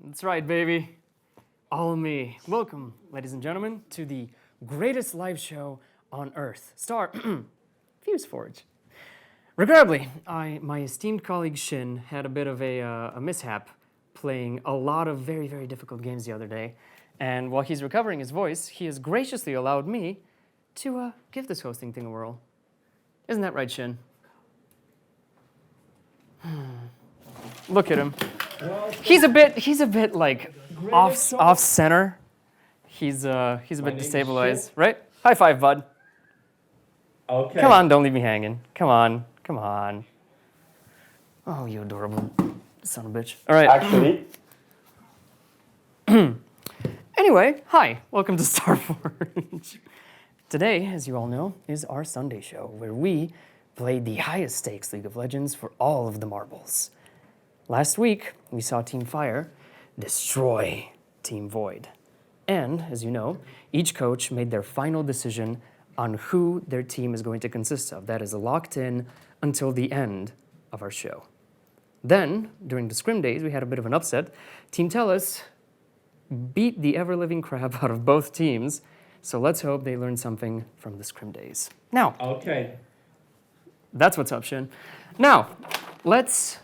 That's right, baby. All of me. Welcome, ladies and gentlemen, to the greatest live show on Earth, StarForge. Regrettably, my esteemed colleague Shin had a bit of a mishap playing a lot of very, very difficult games the other day. And while he's recovering his voice, he has graciously allowed me to give this hosting thing a whirl. Isn't that right, Shin? Look at him. He's a bit like off center. He's a bit destabilized, right? High five, bud. Okay. Come on, don't leave me hanging. Come on. Oh, you adorable son of a bitch. All right. Actually. Anyway, hi. Welcome to StarForge. Today, as you all know, is our Sunday show where we played the highest stakes League of Legends for all of the marbles. Last week, we saw Team Fire destroy Team Void. And, as you know, each coach made their final decision on who their team is going to consist of. That is locked in until the end of our show. Then, during the scrim days, we had a bit of an upset. Team Tellus beat the ever-living crap out of both teams, so let's hope they learned something from the scrim days. Now, Okay. that's what's up, Shin. Now, let's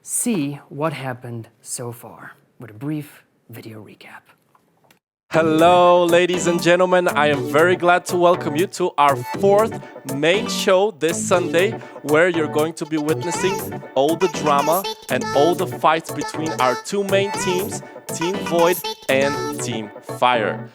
see what happened so far with a brief video recap. Hello, ladies and gentlemen. I am very glad to welcome you to our fourth main show this Sunday, where you're going to be witnessing all the drama and all the fights between our two main teams, Team Void and Team Fire.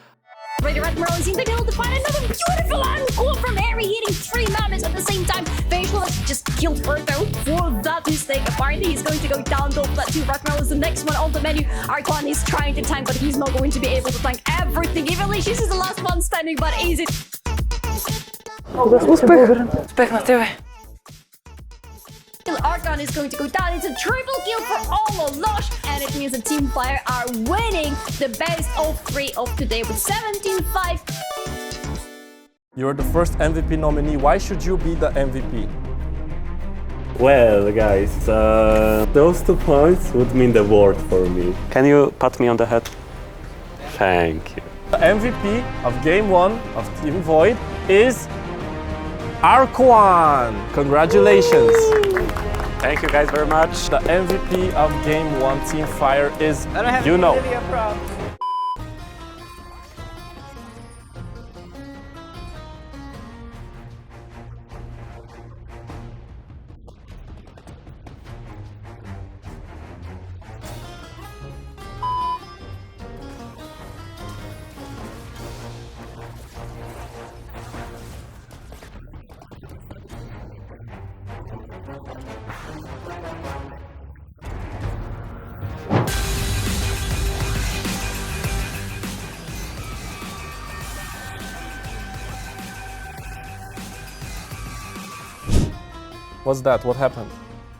Red Rose in the middle to find another beautiful angle from Harry, hitting 3 mammoths at the same time. Faithful just killed her though for that mistake. Apparently he's going to go down though. That 2 Rockmell is the next one on the menu. Arquan is trying to tank, but he's not going to be able to tank everything. Even Licious is the last one standing, but is it? Spech na tebe. Archon is going to go down. It's a triple kill for all of Lush, and it means that Team Fire are winning the best of 3 of today with 17-5. You're the first MVP nominee. Why should you be the MVP? Well, guys, those 2 points would mean the world for me. Can you pat me on the head? Thank you. The MVP of Game 1 of Team Void is Arquan. Congratulations. Thank you guys very much. The MVP of Game 1 Team Fire is, you know. What's that? What happened?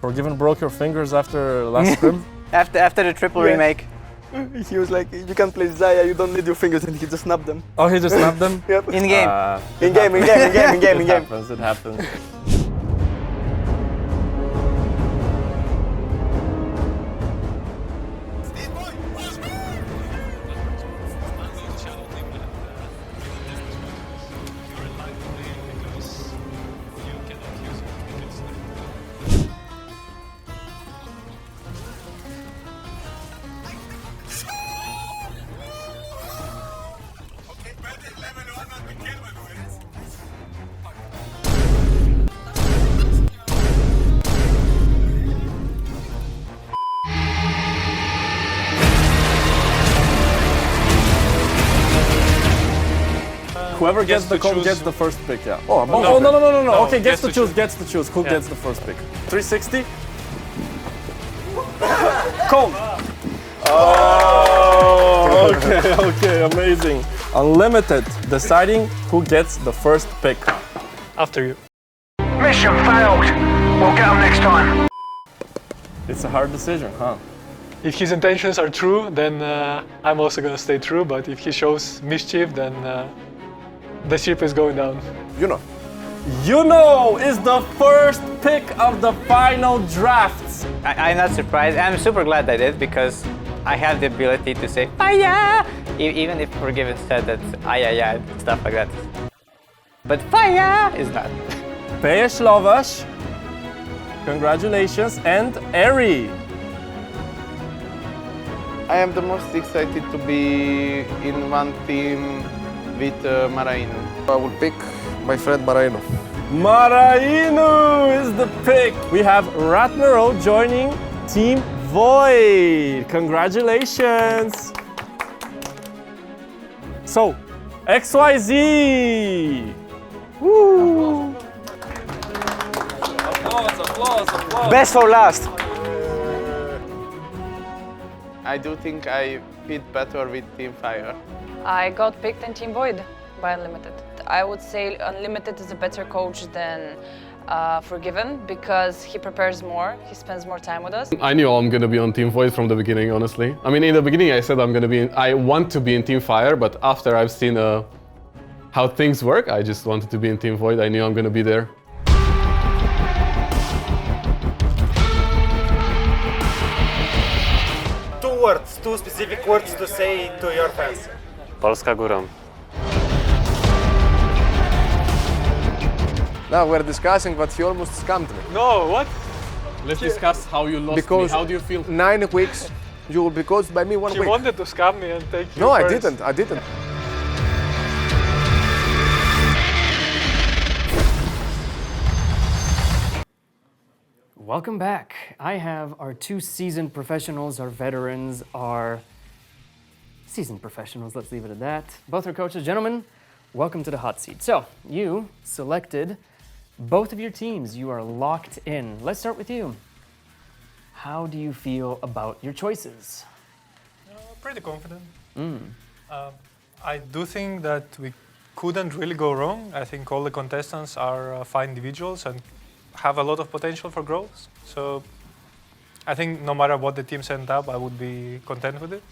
Forgiven broke your fingers after last scrim? After the triple remake. He was like, you can't play Zaya, you don't need your fingers, and he just snapped them. Oh, he just snapped them? Yep. In game. In game. It happens. Whoever gets the code gets the first pick, yeah. Oh, no. Okay, gets to choose. Who gets the first pick? 360? Code! Oh, okay, amazing. Unlimited, deciding who gets the first pick. After you. Mission failed. We'll get them next time. It's a hard decision, huh? If his intentions are true, then I'm also gonna stay true, but if he shows mischief, then the ship is going down. Yuno is the first pick of the final drafts. I'm not surprised. I'm super glad I did, because I have the ability to say fire, even if Forgiven said that and stuff like that. But fire is not. Peje Slovash, congratulations, and Eri. I am the most excited to be in one team with Maraino. I will pick my friend Maraino. Maraino is the pick. We have Ratnero joining Team Void. Congratulations. So, XYZ. Woo. Applause. Best for last. I do think I fit better with Team Fire. I got picked in Team Void by Unlimited. I would say Unlimited is a better coach than Forgiven because he prepares more, he spends more time with us. I knew I'm going to be on Team Void from the beginning, honestly. I mean, in the beginning I said I want to be in Team Fire, but after I've seen how things work, I just wanted to be in Team Void. I knew I'm going to be there. Two specific words to say to your fans. Polska górą. Now we're discussing, but he almost scammed me. No, what? Let's discuss how you lost me. How do you feel? 9 weeks, you will be coached by me 1 He week. wanted to scam me and take you No, first. I didn't. Welcome back. I have our two seasoned professionals, our veterans, our seasoned professionals, let's leave it at that. Both are coaches. Gentlemen, welcome to the hot seat. So, you selected both of your teams. You are locked in. Let's start with you. How do you feel about your choices? Pretty confident. I do think that we couldn't really go wrong. I think all the contestants are fine individuals and have a lot of potential for growth. So I think no matter what the teams end up, I would be content with it.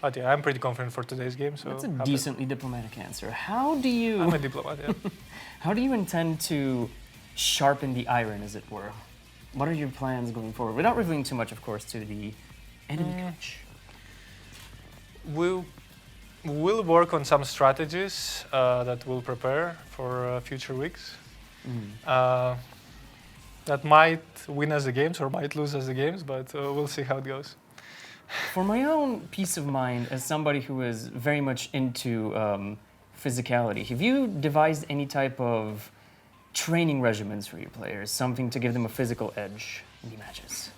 But yeah, I'm pretty confident for today's game. So that's a decently diplomatic answer. How do you... I'm a diplomat, yeah. How do you intend to sharpen the iron, as it were? What are your plans going forward? Without revealing too much, of course, to the enemy coach. We'll work on some strategies that we'll prepare for future weeks. That might win us the games or might lose us the games, but we'll see how it goes. For my own peace of mind, as somebody who is very much into physicality, have you devised any type of training regimens for your players, something to give them a physical edge in the matches?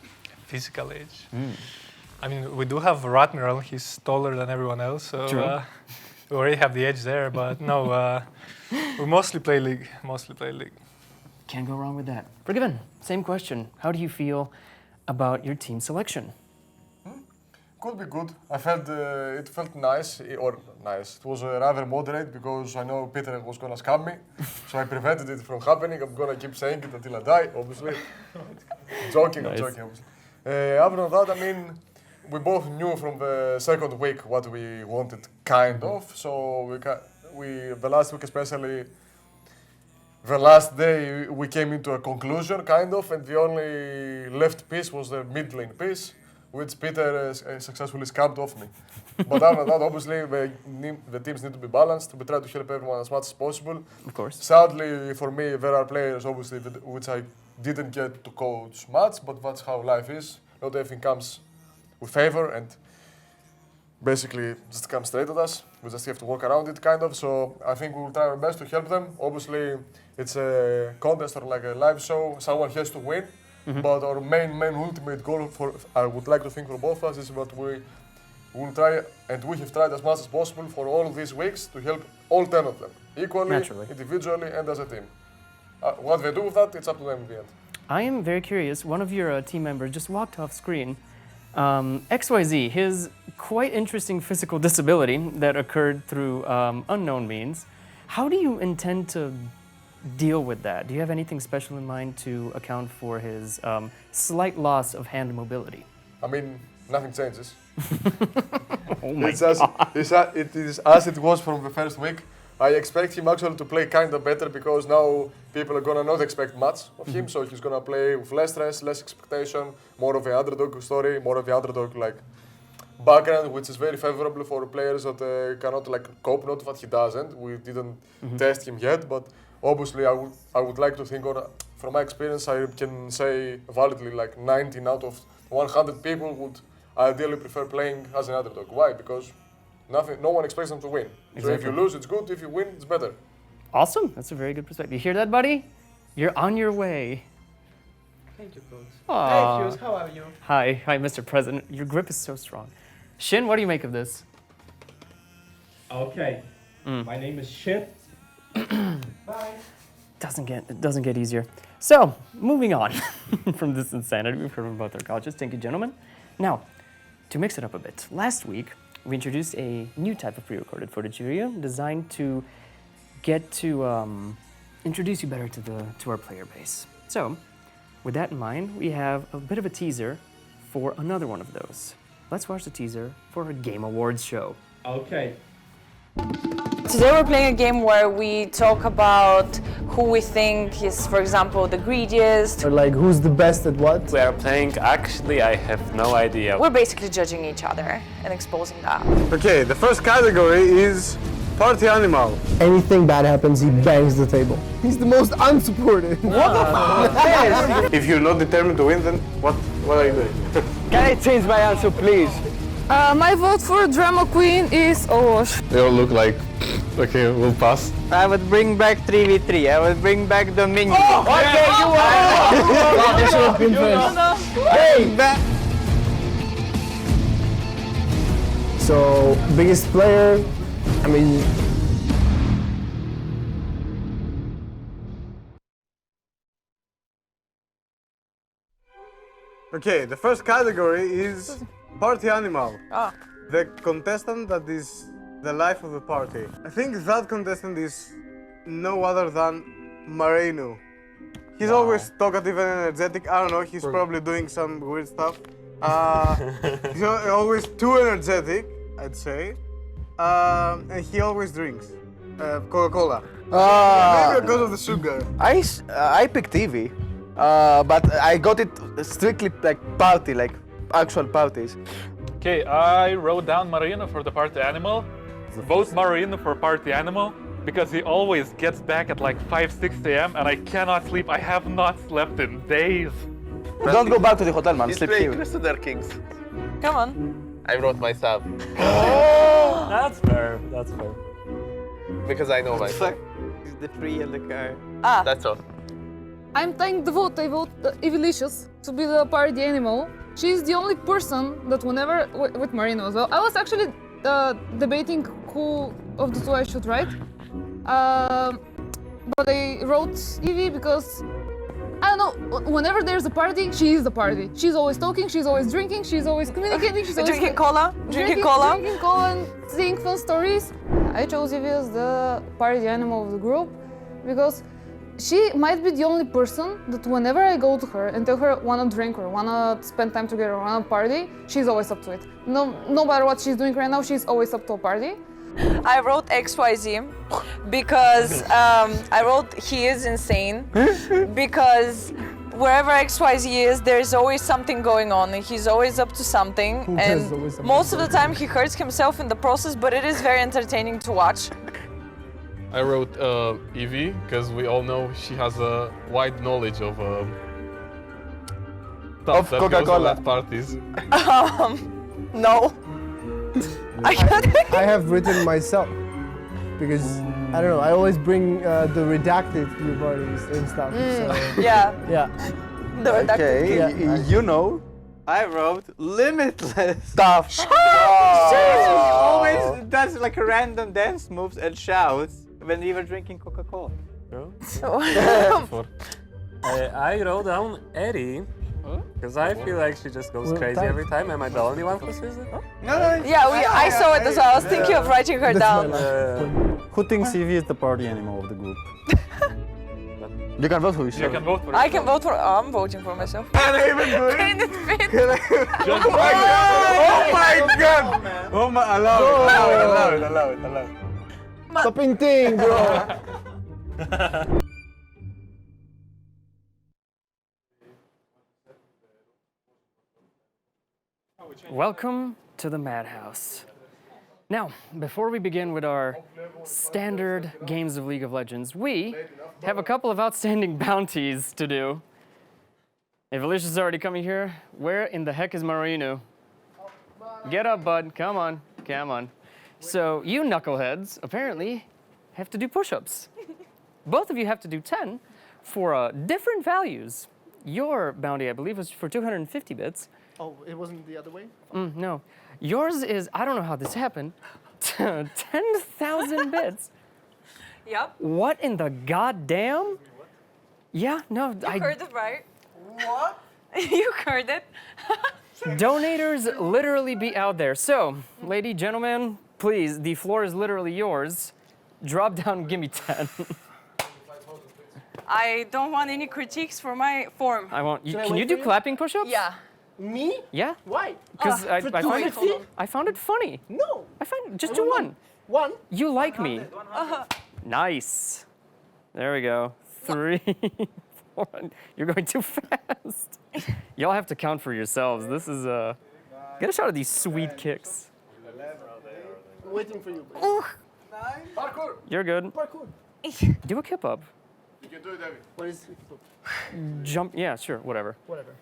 Physical edge? I mean, we do have Ratmiral, he's taller than everyone else, so we already have the edge there, but no, we mostly play league, Can't go wrong with that. Forgiven, same question. How do you feel about your team selection? Could be good. I felt it felt nice, or nice. It was rather moderate because I know Peter was gonna scam me, so I prevented it from happening. I'm gonna keep saying it until I die, obviously. Joking, I'm joking, obviously. Other than that, I mean, we both knew from the second week what we wanted, kind of. So the last week especially, the last day we came into a conclusion, kind of, and the only left piece was the mid lane piece, which Peter successfully scammed off me. But other than that, obviously, the teams need to be balanced. We try to help everyone as much as possible. Of course. Sadly, for me, there are players, obviously, which I didn't get to coach much, but that's how life is. Not everything comes with favor, and basically just comes straight at us. We just have to work around it, kind of. So I think we will try our best to help them. Obviously, it's a contest or like a live show. Someone has to win. But our main ultimate goal, I would like to think for both of us, is that we will try, and we have tried as much as possible for all these weeks to help all 10 of them, equally, individually, and as a team. What they do with that, it's up to them in the end. I am very curious. One of your team members just walked off screen. XYZ, his quite interesting physical disability that occurred through unknown means. How do you intend to deal with that? Do you have anything special in mind to account for his slight loss of hand mobility? I mean, nothing changes. Oh my God. It is as it was from the first week. I expect him actually to play kind of better because now people are gonna not expect much of him, so he's gonna play with less stress, less expectation, more of the underdog story, more of the underdog like background, which is very favorable for players that cannot like cope. Not that he doesn't. We didn't test him yet, but obviously I would like to think, or from my experience, I can say validly like 19 out of 100 people would ideally prefer playing as an underdog. Why? Because no one expects them to win. Exactly. So if you lose, it's good. If you win, it's better. Awesome. That's a very good perspective. You hear that, buddy? You're on your way. Thank you, coach. Aw. Hey, Fuse, how are you? Hi, Mr. President. Your grip is so strong. Shin, what do you make of this? Okay. My name is Shin. Bye. It doesn't get easier. So, moving on from this insanity we've heard from both our coaches. Thank you, gentlemen. Now, to mix it up a bit, last week we introduced a new type of pre-recorded footage video designed to get to introduce you better to our player base. So, with that in mind, we have a bit of a teaser for another one of those. Let's watch the teaser for a Game Awards show. Okay. Today we're playing a game where we talk about who we think is, for example, the greediest. Or like, who's the best at what? We are playing, actually, I have no idea. We're basically judging each other and exposing that. Okay, the first category is party animal. Anything bad happens, he bangs the table. He's the most unsupported. What the fuck? If you're not determined to win, then what are you doing? Can I change my answer, please? My vote for drama queen is Orosh. They all look like, okay, we'll pass. I would bring back 3v3. I would bring back Dominion. Oh, okay, you won! This would have been first. Hey! So, biggest player, I mean... Okay, the first category is party animal. The contestant that is the life of the party. I think that contestant is no other than Marinu. He's always talkative and energetic. I don't know, he's probably doing some weird stuff. He's always too energetic, I'd say. And he always drinks Coca-Cola. Maybe because of the sugar. I picked TV, but I got it strictly like party, like actual parties. Okay, I wrote down Marino for the party animal. Vote Marino for party animal because he always gets back at like 5-6 a.m. and I cannot sleep. I have not slept in days. Don't go back to the hotel, man. He's Sleep playing here. Crusader Kings. Come on. I wrote myself. That's fair, that's fair. Because I know myself. It's the tree and the car. That's all. I'm tying the vote. I vote Evilicious to be the party animal. She's the only person that whenever, with Marino as well, I was actually debating who of the two I should write. But I wrote Evie because, I don't know, whenever there's a party, she is the party. She's always talking, she's always drinking, she's always communicating, she's always... Drinking cola? Drinking cola? Drinking cola and saying fun stories. I chose Evie as the party animal of the group because she might be the only person that whenever I go to her and tell her wanna drink or wanna spend time together or wanna party, she's always up to it. No matter what she's doing right now, she's always up to a party. I wrote XYZ because I wrote he is insane because wherever XYZ is, there's always something going on and he's always up to something and most of the time he hurts himself in the process, but it is very entertaining to watch. I wrote Evie because we all know she has a wide knowledge of stuff that goes on at parties. No. I have written myself because I don't know. I always bring the redacted to the parties and stuff. So. Yeah. Yeah. The redacted. Okay, Yeah. you know. I wrote limitless Stuff. She always does like random dance moves and shouts when we were drinking Coca-Cola. I wrote down Eddie because I feel like she just goes crazy every time. Am I the only one who sees it? No. Yeah, I saw it as well. I was thinking of writing her down. Who thinks Evie is the party animal of the group? You can vote for yourself. You can vote for I can vote for. I'm voting for myself. Can I even do it? Can it fit? Oh my god! Oh my, allow it. Stop painting, bro. Welcome to the madhouse. Now, before we begin with our standard games of League of Legends, we have a couple of outstanding bounties to do. If Alicia's already coming here, where in the heck is Marino? Get up, bud. Come on. Come on. So you knuckleheads apparently have to do push-ups. Both of you have to do 10 for different values. Your bounty, I believe, was for 250 bits. Oh, it wasn't the other way? No. Yours is, I don't know how this happened, 10,000 bits. Yep. What in the goddamn? Yeah, no, You heard it right. What? You heard it. Donators literally be out there. So, lady, gentlemen, please, the floor is literally yours. Drop down, give me 10. I don't want any critiques for my form. I want, can you do clapping push-ups? Yeah. Me? Yeah. Why? Because I found it funny. No. Just do one. One? You like me. Nice. There we go. 3, 4. You're going too fast. Y'all have to count for yourselves. This is get a shot of these sweet kicks. Waiting for you. Parkour. You're good. Parkour. Do a kip up. You can do it, David. What is it? Jump. Yeah, sure. Whatever. Whatever.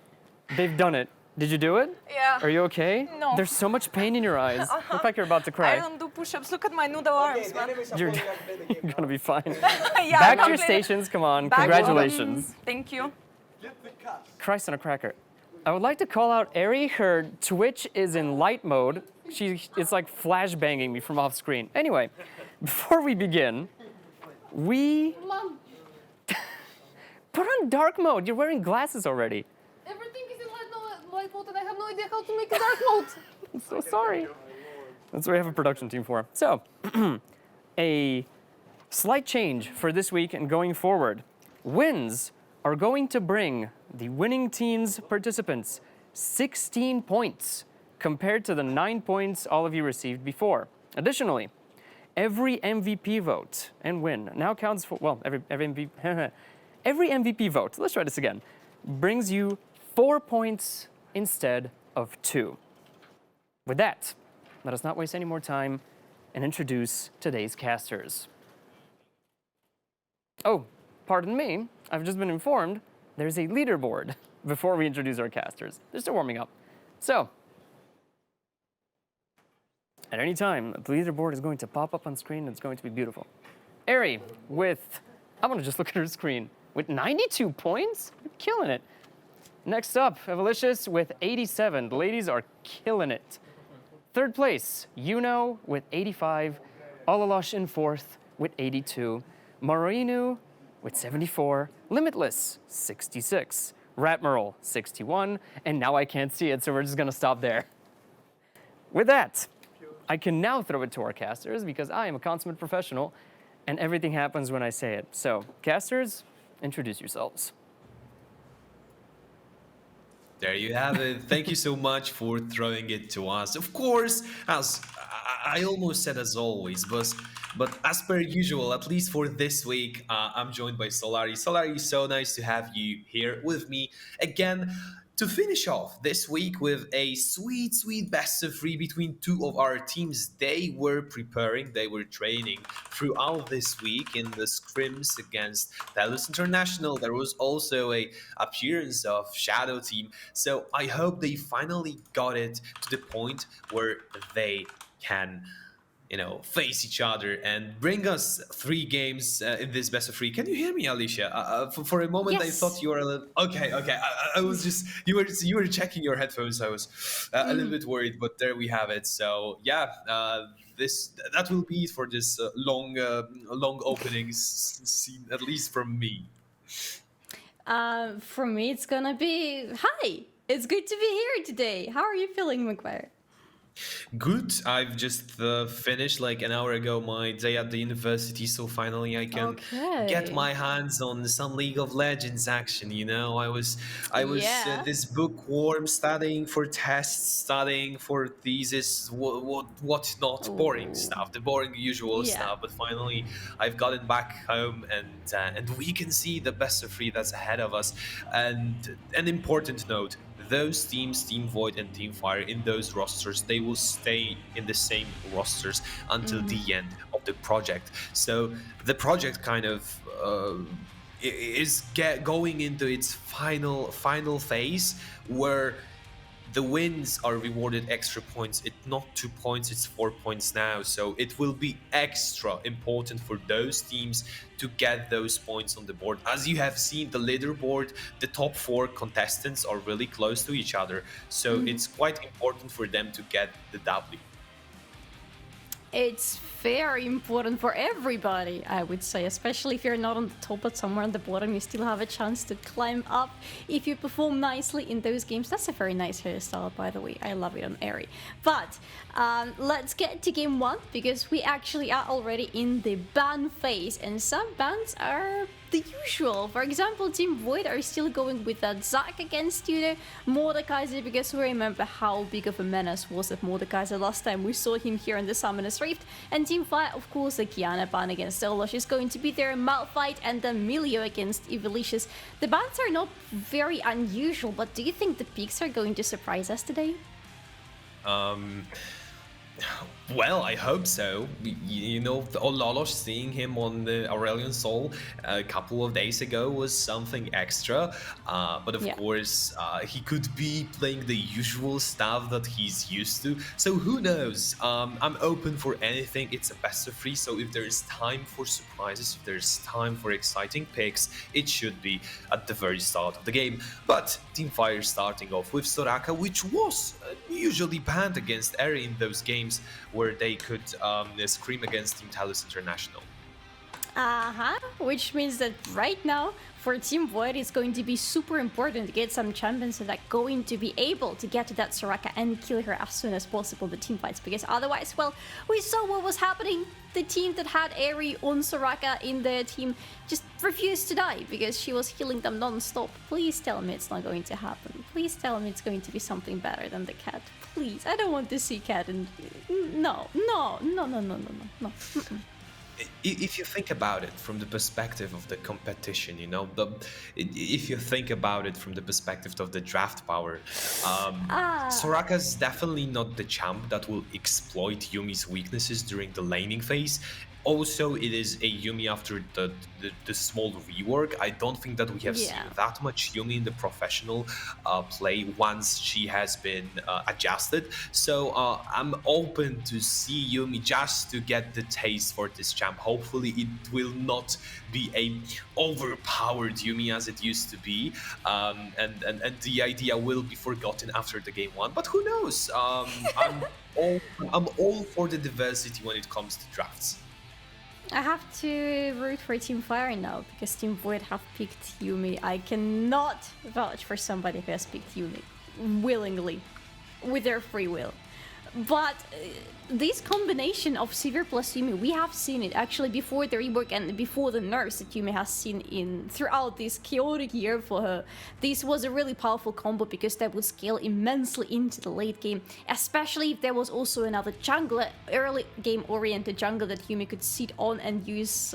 They've done it. Did you do it? Yeah. Are you okay? No. There's so much pain in your eyes. Look like you're about to cry. I don't do push-ups. Look at my noodle arms, man. You're gonna be fine. Yeah, Back I'm to your not stations. Come on. Back- Congratulations. Thank you. Christ on a cracker. I would like to call out Ari. Her Twitch is in light mode. It's like flash banging me from off screen. Anyway, before we begin, Mom, put on dark mode. You're wearing glasses already. everything is in light mode and I have no idea how to make a dark mode. I'm so sorry. That's what we have a production team for. So, a slight change for this week and going forward. Wins are going to bring the winning team's participants 16 points compared to the 9 points all of you received before. Additionally, every MVP vote and win now counts for, well, every MVP, every MVP vote, let's try this again, brings you 4 points instead of 2. With that, let us not waste any more time and introduce today's casters. Oh, pardon me, I've just been informed there's a leaderboard before we introduce our casters. They're still warming up. So, at any time, the leaderboard is going to pop up on screen and it's going to be beautiful. Ari with, I want to just look at her screen, with 92 points? You're killing it. Next up, Evalicious with 87. The ladies are killing it. Third place, Yuno with 85. Alalosh in fourth with 82. Marinu with 74. Limitless, 66. Ratmerl, 61. And now I can't see it, so we're just going to stop there. With that, I can now throw it to our casters because I am a consummate professional and everything happens when I say it. So, casters, introduce yourselves. There you have it. Thank you so much for throwing it to us. Of course, as I almost said as always, but as per usual, at least for this week, I'm joined by Solari. Solari, so nice to have you here with me again. To finish off this week with a sweet, sweet best of 3 between two of our teams. They were preparing, they were training throughout this week in the scrims against Telus International. There was also a appearance of Shadow Team. So I hope they finally got it to the point where they can, you know, face each other and bring us 3 games in this best of 3. Can you hear me, Alicia? For a moment, Yes. I thought you were a little... Okay. I was just... You were checking your headphones. I was a little bit worried, but there we have it. So, yeah, that will be it for this long openings scene, at least from me. For me, it's gonna be hi. It's good to be here today. How are you feeling, McGuire? Good. I've just finished like an hour ago my day at the university, so finally I can get my hands on some League of Legends action. You know, I was this bookworm, studying for tests, studying for thesis, what not, boring stuff, the boring usual stuff. But finally, I've gotten back home, and we can see the best of 3 that's ahead of us. And an important note. those teams, Team Void and Team Fire, in those rosters, they will stay in the same rosters until the end of the project. So the project kind of is going into its final phase, where the wins are rewarded extra points. It's not 2 points, it's 4 points now. So it will be extra important for those teams to get those points on the board. As you have seen, the leaderboard, the top 4 contestants are really close to each other. So it's quite important for them to get the W. It's very important for everybody, I would say, especially if you're not on the top but somewhere on the bottom, you still have a chance to climb up if you perform nicely in those games. That's a very nice hairstyle, by the way. I love it on Eri. But let's get to game 1, because we actually are already in the ban phase, and some bans are the usual. For example, Team Void are still going with that Zack against Tudor, Mordekaiser, because we remember how big of a menace was that Mordekaiser last time we saw him here in the Summoner's Rift. And Team Fire, of course, the Kiana ban against Olosh is going to be there, Malphite and then Milio against Evilicious. The bans are not very unusual, but do you think the peaks are going to surprise us today? Well, I hope so. You know, Ololosh, seeing him on the Aurelion Sol a couple of days ago was something extra. But of course, he could be playing the usual stuff that he's used to. So who knows? I'm open for anything. It's a best of 3. So if there's time for surprises, if there's time for exciting picks, it should be at the very start of the game. But Team Fire starting off with Soraka, which was usually banned against Eri in those games where they could scream against Team Talus International. Which means that right now for Team Void it's going to be super important to get some champions that are going to be able to get to that Soraka and kill her as soon as possible in the team fights, because otherwise, well, we saw what was happening. The team that had Eri on Soraka in their team just refused to die because she was healing them non-stop. Please tell me it's not going to happen. Please tell me it's going to be something better than the cat. Please, I don't want to see cat and... No. If you think about it from the perspective of the competition, you know, if you think about it from the perspective of the draft power, Soraka's definitely not the champ that will exploit Yumi's weaknesses during the laning phase. Also, it is a Yumi after the small rework. I don't think that we have seen that much Yumi in the professional play once she has been adjusted. So I'm open to see Yumi just to get the taste for this champ. Hopefully it will not be a overpowered Yumi as it used to be, and the idea will be forgotten after the game 1. But who knows? I'm all for the diversity when it comes to drafts. I have to root for Team Fire now, because Team Void have picked Yumi. I cannot vouch for somebody who has picked Yumi willingly, with their free will. But this combination of Sivir plus Yumi, we have seen it actually before the rework and before the nerfs that Yumi has seen throughout this chaotic year for her. This was a really powerful combo because that would scale immensely into the late game, especially if there was also another jungler, early game oriented jungler that Yumi could sit on and use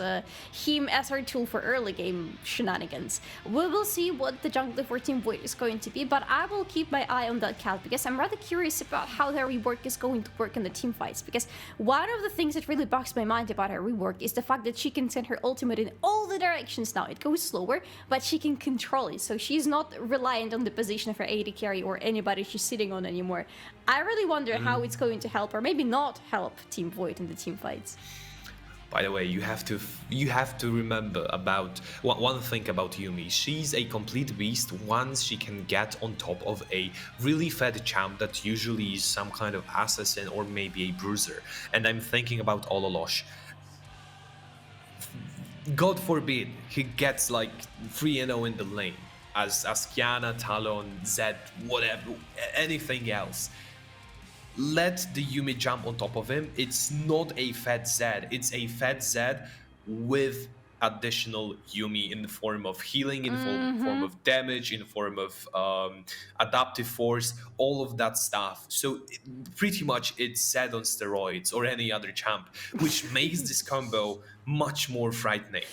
him as her tool for early game shenanigans. We will see what the jungler for Team Void is going to be, but I will keep my eye on that cat because I'm rather curious about how their rework is going to work in the team fights, because one of the things that really bugs my mind about her rework is the fact that she can send her ultimate in all the directions now. It goes slower, but she can control it, so she's not reliant on the position of her AD carry or anybody she's sitting on anymore. I really wonder how it's going to help, or maybe not help, Team Void in the team fights. By the way, you have to remember about one thing about Yumi. She's a complete beast once she can get on top of a really fed champ that usually is some kind of assassin or maybe a bruiser. And I'm thinking about Ololosh. God forbid he gets like 3-0 in the lane as Kiana, Talon, Zed, whatever, anything else. Let the Yumi jump on top of him. It's not a fed Zed, it's a fed Zed with additional Yumi in the form of healing, in the form of damage, in the form of adaptive force, all of that stuff. So pretty much it's Zed on steroids or any other champ, which makes this combo much more frightening.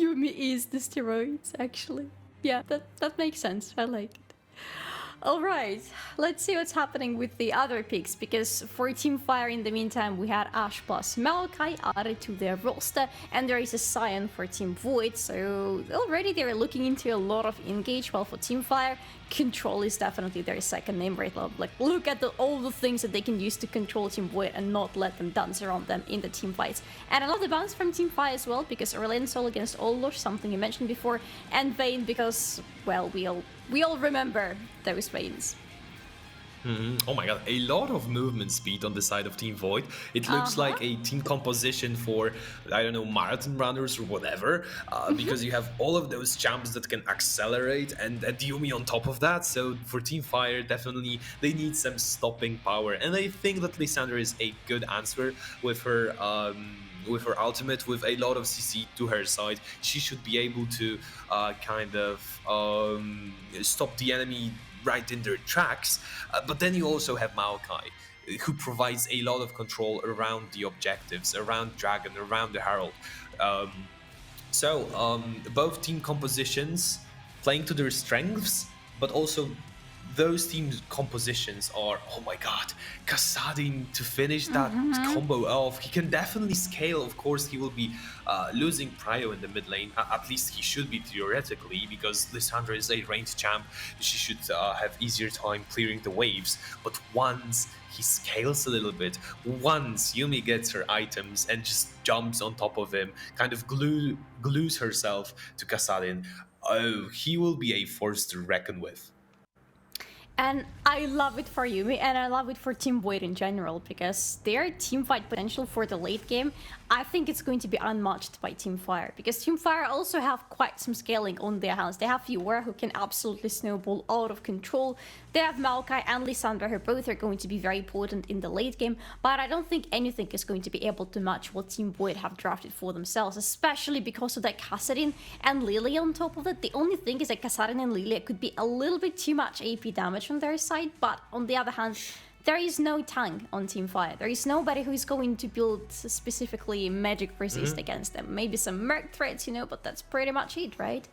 Yumi is the steroids, actually. Yeah, that makes sense. I like it. All right, let's see what's happening with the other picks, because for Team Fire in the meantime we had Ash plus Maokai added to their roster, and there is a Scion for Team Void, so already they're looking into a lot of engage. While for Team Fire, Control is definitely their second name right now. Like, look at all the things that they can use to control Team Void and not let them dance around them in the team fights. And another bounce from Team Fire as well, because Orlensol against Olosh, something you mentioned before, and Vayne because, well, we all remember those Vaynes. Oh my god, a lot of movement speed on the side of Team Void. It looks like a team composition for, I don't know, marathon runners or whatever, because you have all of those champs that can accelerate and Yumi on top of that. So for Team Fire, definitely they need some stopping power. And I think that Lysandra is a good answer with her ultimate, with a lot of CC to her side. She should be able to kind of stop the enemy right in their tracks, but then you also have Maokai, who provides a lot of control around the objectives, around Dragon, around the Herald. Both team compositions playing to their strengths, but also those team compositions are, oh my god, Kassadin to finish that combo off. He can definitely scale. Of course, he will be losing prio in the mid lane. At least he should be theoretically, because Lysandra is a ranged champ. She should have easier time clearing the waves. But once he scales a little bit, once Yumi gets her items and just jumps on top of him, kind of glues herself to Kassadin, oh, he will be a force to reckon with. And I love it for Yumi, and I love it for Team Void in general, because their team fight potential for the late game, I think it's going to be unmatched by Team Fire, because Team Fire also have quite some scaling on their hands. They have Fiora, who can absolutely snowball out of control. They have Maokai and Lysandra, who both are going to be very potent in the late game, but I don't think anything is going to be able to match what Team Void have drafted for themselves, especially because of that Kassadin and Lilia on top of it. The only thing is that Kassadin and Lilia could be a little bit too much AP damage on their side, but on the other hand, there is no tank on Team Fire. There is nobody who is going to build specifically magic resist against them. Maybe some merc threats, but that's pretty much it, right?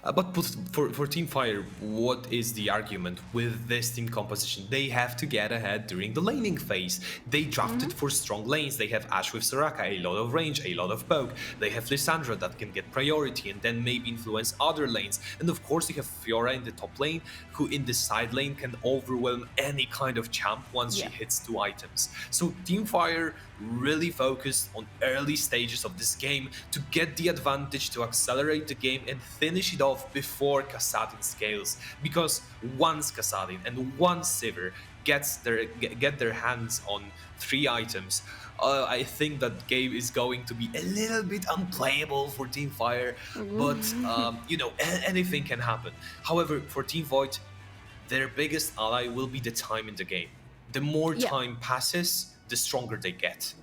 But for Team Fire, what is the argument with this team composition? They have to get ahead during the laning phase. They drafted for strong lanes. They have Ashe with Soraka, a lot of range, a lot of poke. They have Lysandra that can get priority and then maybe influence other lanes. And of course you have Fiora in the top lane, who in the side lane can overwhelm any kind of champ once she hits 2 items. So Team Fire really focused on early stages of this game to get the advantage, to accelerate the game and finish it off before Kassadin scales. Because once Kassadin and once Sivir get their hands on 3 items, I think that game is going to be a little bit unplayable for Team Fire, but anything can happen. However, for Team Void, their biggest ally will be the time in the game. The more time passes, the stronger they get.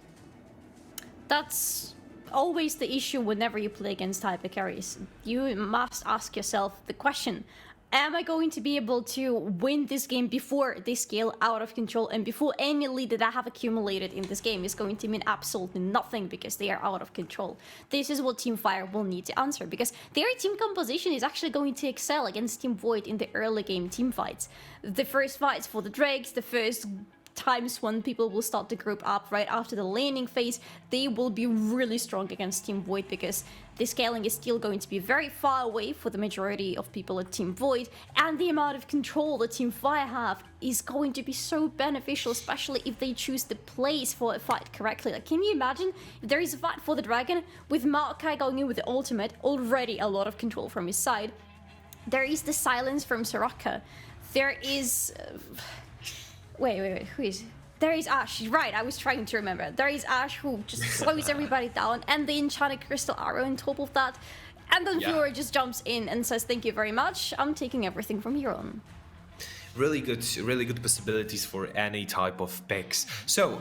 That's always the issue whenever you play against hyper carries. You must ask yourself the question, am I going to be able to win this game before they scale out of control and before any lead that I have accumulated in this game is going to mean absolutely nothing because they are out of control? This is what Team Fire will need to answer, because their team composition is actually going to excel against Team Void in the early game team fights. The first fights for the Drakes, the first times when people will start to group up right after the laning phase, they will be really strong against Team Void, because the scaling is still going to be very far away for the majority of people at Team Void, and the amount of control that Team Fire have is going to be so beneficial, especially if they choose the place for a fight correctly. Like, can you imagine if there is a fight for the Dragon with Maokai going in with the ultimate, already a lot of control from his side. There is the silence from Soraka. There is... Wait, who is... There is Ashe, right, I was trying to remember. There is Ashe who just slows everybody down, and the enchanted crystal arrow on top of that. And then Fiora just jumps in and says, thank you very much, I'm taking everything from here on. Really good possibilities for any type of picks. So,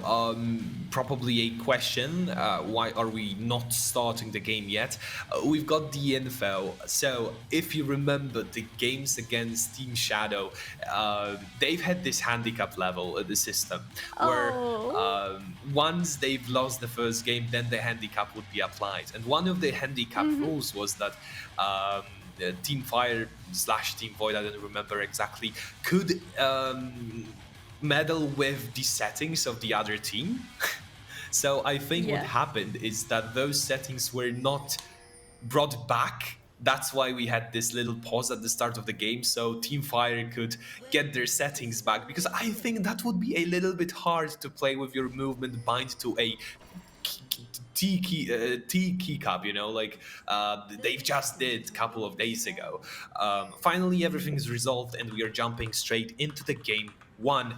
probably a question, why are we not starting the game yet? We've got the info. So, if you remember the games against Team Shadow, they've had this handicap level at the system, where once they've lost the first game, then the handicap would be applied. And one of the handicap rules was that Team Fire / Team Void, I don't remember exactly, could meddle with the settings of the other team. So I think what happened is that those settings were not brought back. That's why we had this little pause at the start of the game, so Team Fire could get their settings back, because I think that would be a little bit hard to play with your movement bind to a tea cup, you know, like they've just did a couple of days ago. Finally, everything is resolved and we are jumping straight into the game one.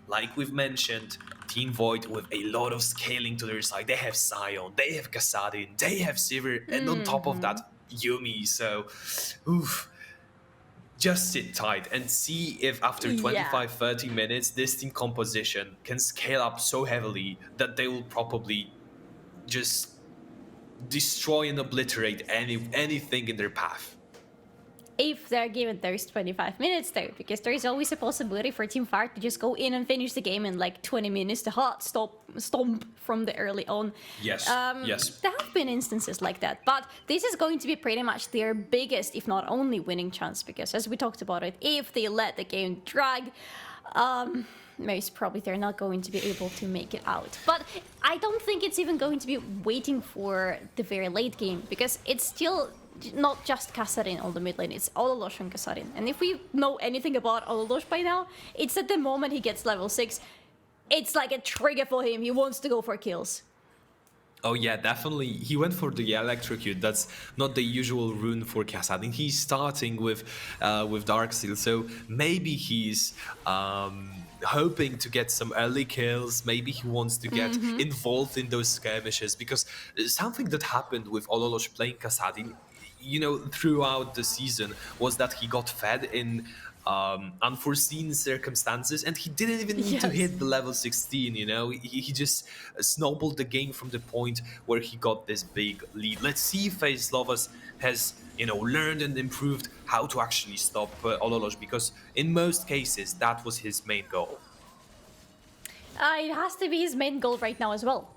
Like we've mentioned, Team Void with a lot of scaling to their side. They have Sion, they have Kassadin, they have Sivir, and on top of that, Yumi. So, oof. Just sit tight and see if after 25-30 minutes, this team composition can scale up so heavily that they will probably just destroy and obliterate anything in their path. If they're given those 25 minutes though, because there is always a possibility for Team Fire to just go in and finish the game in like 20 minutes, the hard stomp from the early on. Yes, yes. There have been instances like that, but this is going to be pretty much their biggest, if not only, winning chance, because as we talked about it, if they let the game drag, most probably they're not going to be able to make it out. But I don't think it's even going to be waiting for the very late game, because it's still not just Kassadin on the mid lane, it's Ololosh and Kassadin. And if we know anything about Ololosh by now, it's that the moment he gets level 6, it's like a trigger for him. He wants to go for kills. Oh yeah, definitely. He went for the electrocute. That's not the usual rune for Kassadin. He's starting with Darksteel, so maybe he's hoping to get some early kills. Maybe he wants to get involved in those skirmishes, because something that happened with Ololosh playing Kassadin, you know, throughout the season, was that he got fed in unforeseen circumstances, and he didn't even need to hit the level 16, you know. He just snowballed the game from the point where he got this big lead. Let's see if FaZe Lovas has, you know, learned and improved how to actually stop Ololosh, because in most cases that was his main goal. It has to be his main goal right now as well.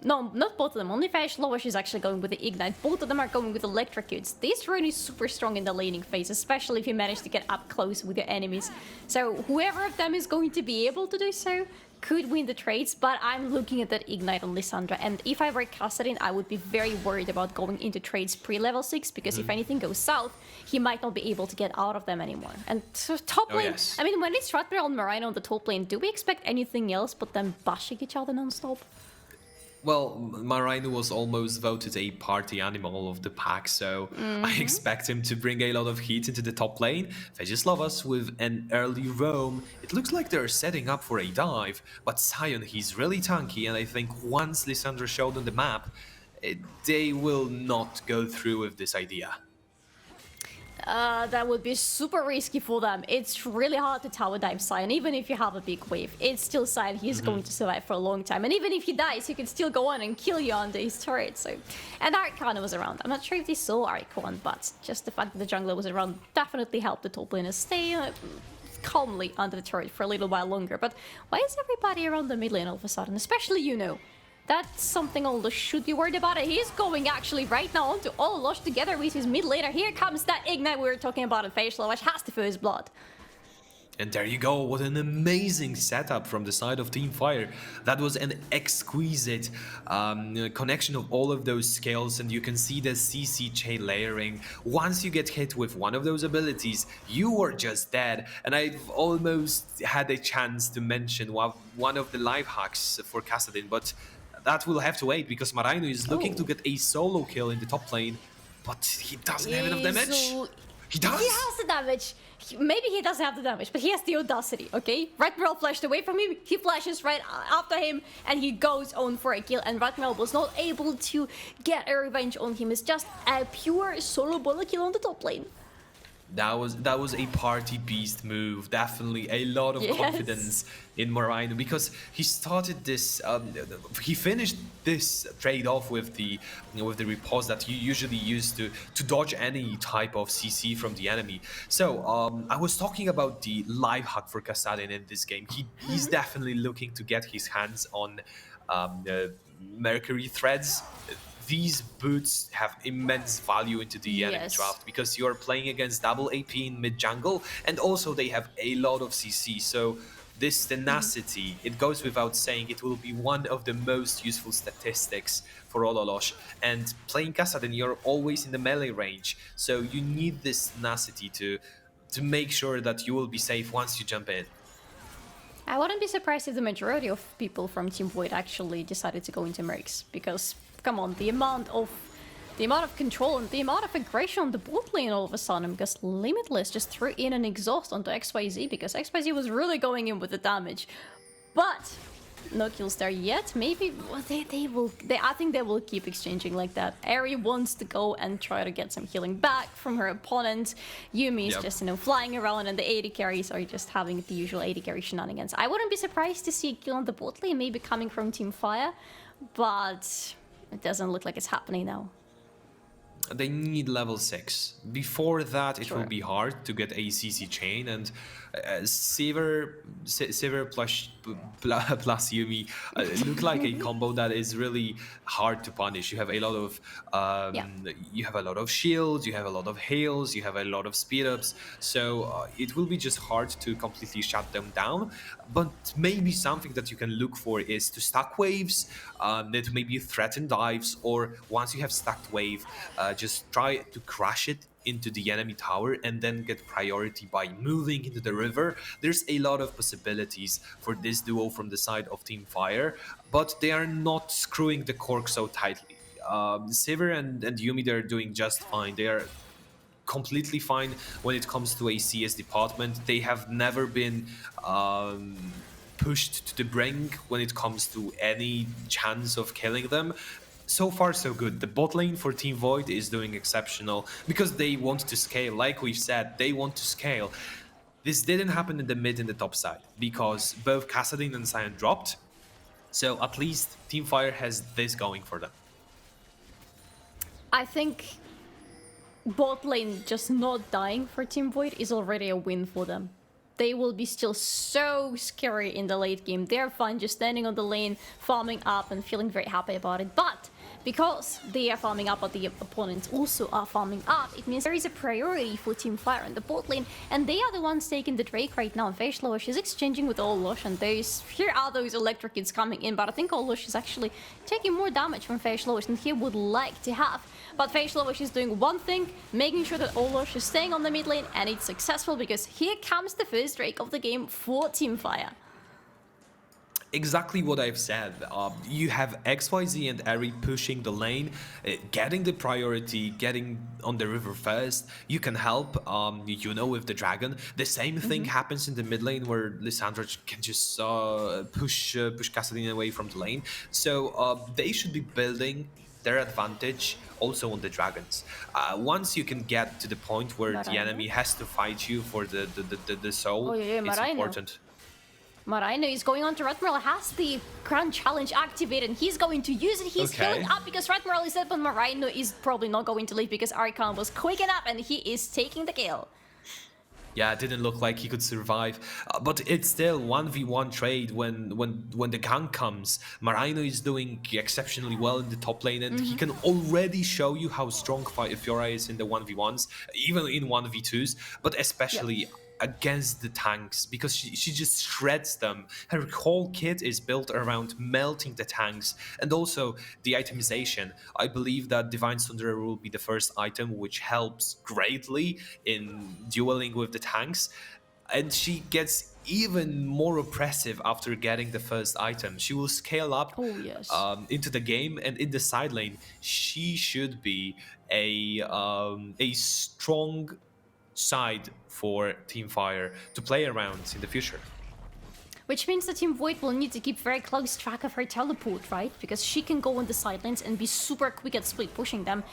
No, not both of them. Only FaZe Lovas is actually going with the Ignite. Both of them are going with Electrocutes. This rune is super strong in the laning phase, especially if you manage to get up close with your enemies. So whoever of them is going to be able to do so could win the trades, but I'm looking at that Ignite on Lissandra, and if I were Kassadin, I would be very worried about going into trades pre-level 6, because if anything goes south, he might not be able to get out of them anymore. And so top lane, I mean, when it's Stratmir and Marino on the top lane, do we expect anything else but them bashing each other non-stop? Well, Marino was almost voted a party animal of the pack, so I expect him to bring a lot of heat into the top lane. FaZe Lovas with an early roam. It looks like they're setting up for a dive, but Sion, he's really tanky, and I think once Lissandra showed on the map, they will not go through with this idea. That would be super risky for them. It's really hard to tower dive Sion, even if you have a big wave. It's still Sion, he's going to survive for a long time. And even if he dies, he can still go on and kill you under his turret. So, and Arcana was around. I'm not sure if they saw Arcana, but just the fact that the jungler was around definitely helped the top laners stay calmly under the turret for a little while longer. But why is everybody around the mid lane all of a sudden? Especially you. That's something Ololosh should be worried about. And he's going actually right now onto Ololosh together with his mid laner. Here comes that Ignite we were talking about in FaZe Lovas. Has to feel his blood. And there you go, what an amazing setup from the side of Team Fire. That was an exquisite connection of all of those skills, and you can see the CC chain layering. Once you get hit with one of those abilities, you are just dead. And I've almost had a chance to mention one of the life hacks for Kassadin, but that will have to wait, because Marino is looking to get a solo kill in the top lane, but he doesn't have enough damage. He does? He has the damage. Maybe he doesn't have the damage, but he has the audacity, okay? Ratmiral flashed away from him, he flashes right after him, and he goes on for a kill, and Ratmiral was not able to get a revenge on him. It's just a pure solo bullet kill on the top lane. That was a party beast move. Definitely a lot of confidence in Marino, because he started this. He finished this trade off with the repulse that you usually use to dodge any type of CC from the enemy. So I was talking about the life hack for Kassadin in this game. He's definitely looking to get his hands on Mercury threads. these boots have immense value into the enemy draft because you're playing against double AP in mid jungle, and also they have a lot of CC. So this tenacity, it goes without saying, it will be one of the most useful statistics for Ololosh. And playing Kassadin, you're always in the melee range, so you need this tenacity to make sure that you will be safe once you jump in. I wouldn't be surprised if the majority of people from Team Void actually decided to go into Mercs, because, come on, the amount of control and the amount of aggression on the bot lane all of a sudden, because Limitless just threw in an exhaust onto XYZ, because XYZ was really going in with the damage. But no kills there yet. Maybe I think they will keep exchanging like that. Ari wants to go and try to get some healing back from her opponent. Yumi is just, flying around, and the AD carries are just having the usual AD carry shenanigans. I wouldn't be surprised to see a kill on the bot lane, maybe coming from Team Fire, but it doesn't look like it's happening now. They need level 6. Before that, it will be hard to get a CC chain, and Sever plus Yumi look like a combo that is really hard to punish. You have a lot of you have a lot of shields, you have a lot of hails, you have a lot of speed ups, so it will be just hard to completely shut them down. But maybe something that you can look for is to stack waves, that maybe threaten dives, or once you have stacked wave, just try to crash it into the enemy tower and then get priority by moving into the river. There's a lot of possibilities for this duo from the side of Team Fire, but they are not screwing the cork so tightly. Sever and Yumi, they're doing just fine. They are completely fine when it comes to a CS department. They have never been pushed to the brink when it comes to any chance of killing them. So far, so good. The bot lane for Team Void is doing exceptional because they want to scale. Like we've said, they want to scale. This didn't happen in the mid and the top side because both Kassadin and Sion dropped. So at least Team Fire has this going for them. I think bot lane just not dying for Team Void is already a win for them. They will be still so scary in the late game. They're fine just standing on the lane, farming up and feeling very happy about it. But because they are farming up, but the opponents also are farming up, it means there is a priority for Team Fire in the bot lane, and they are the ones taking the Drake right now. And Faishlowish is exchanging with Ololosh, and here are those electric kids coming in, but I think Ololosh is actually taking more damage from Faishlowish than he would like to have. But Faishlowish is doing one thing, making sure that Ololosh is staying on the mid lane, and it's successful because here comes the first Drake of the game for Team Fire. Exactly what I've said. You have XYZ and Ari pushing the lane, getting the priority, getting on the river first. You can help, with the dragon. The same thing happens in the mid lane where Lissandra can just push Kassadin away from the lane. So they should be building their advantage also on the dragons. Once you can get to the point where the enemy has to fight you for the soul, it's important. Marino is going on to Radmiral, has the Grand Challenge activated, and he's going to use it. He's healing up because Radmiral is dead, but Marino is probably not going to leave because Archon was quick enough and he is taking the kill. Yeah, it didn't look like he could survive, but it's still 1v1 trade when the gank comes. Marino is doing exceptionally well in the top lane, and he can already show you how strong Fiora is in the 1v1s, even in 1v2s, but especially against the tanks, because she just shreds them. Her whole kit is built around melting the tanks, and also the itemization. I believe that Divine Sunderer will be the first item, which helps greatly in dueling with the tanks, and she gets even more oppressive after getting the first item. She will scale up into the game, and in the side lane she should be a strong side for Team Fire to play around in the future. Which means that Team Void will need to keep very close track of her teleport, right? Because she can go on the sidelines and be super quick at split pushing them.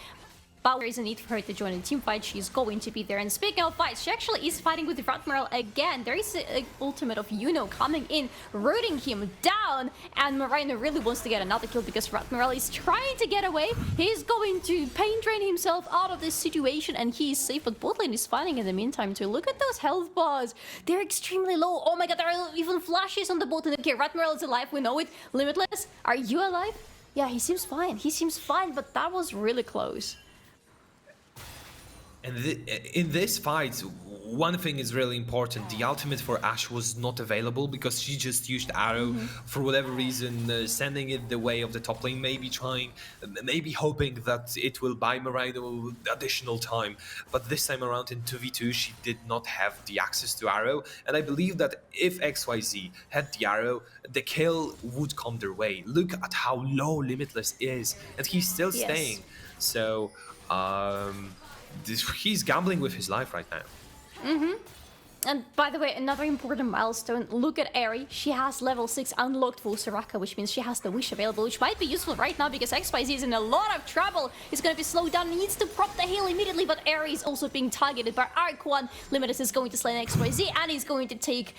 But there is a need for her to join a team fight. She's going to be there. And speaking of fights, she actually is fighting with Radmiral again. There is an ultimate of Yuno coming in, rooting him down. And Marino really wants to get another kill because Radmiral is trying to get away. He's going to pain drain himself out of this situation, and he is safe. But bot lane is fighting in the meantime too. Look at those health bars. They're extremely low. Oh my god, there are even flashes on the bot lane. Okay, Radmiral is alive. We know it. Limitless, are you alive? Yeah, he seems fine. He seems fine, but that was really close. And in this fight, one thing is really important. The ultimate for Ashe was not available because she just used Arrow for whatever reason, sending it the way of the top lane, maybe hoping that it will buy Marino additional time. But this time around in 2v2, she did not have the access to Arrow. And I believe that if XYZ had the Arrow, the kill would come their way. Look at how low Limitless is, and he's still staying. So, he's gambling with his life right now. And by the way, another important milestone, look at Eri. She has level 6 unlocked for Soraka, which means she has the wish available, which might be useful right now because XYZ is in a lot of trouble. He's going to be slowed down, he needs to prop the heal immediately, but Eri is also being targeted by Arc1. Limitless is going to slay XYZ, and he's going to take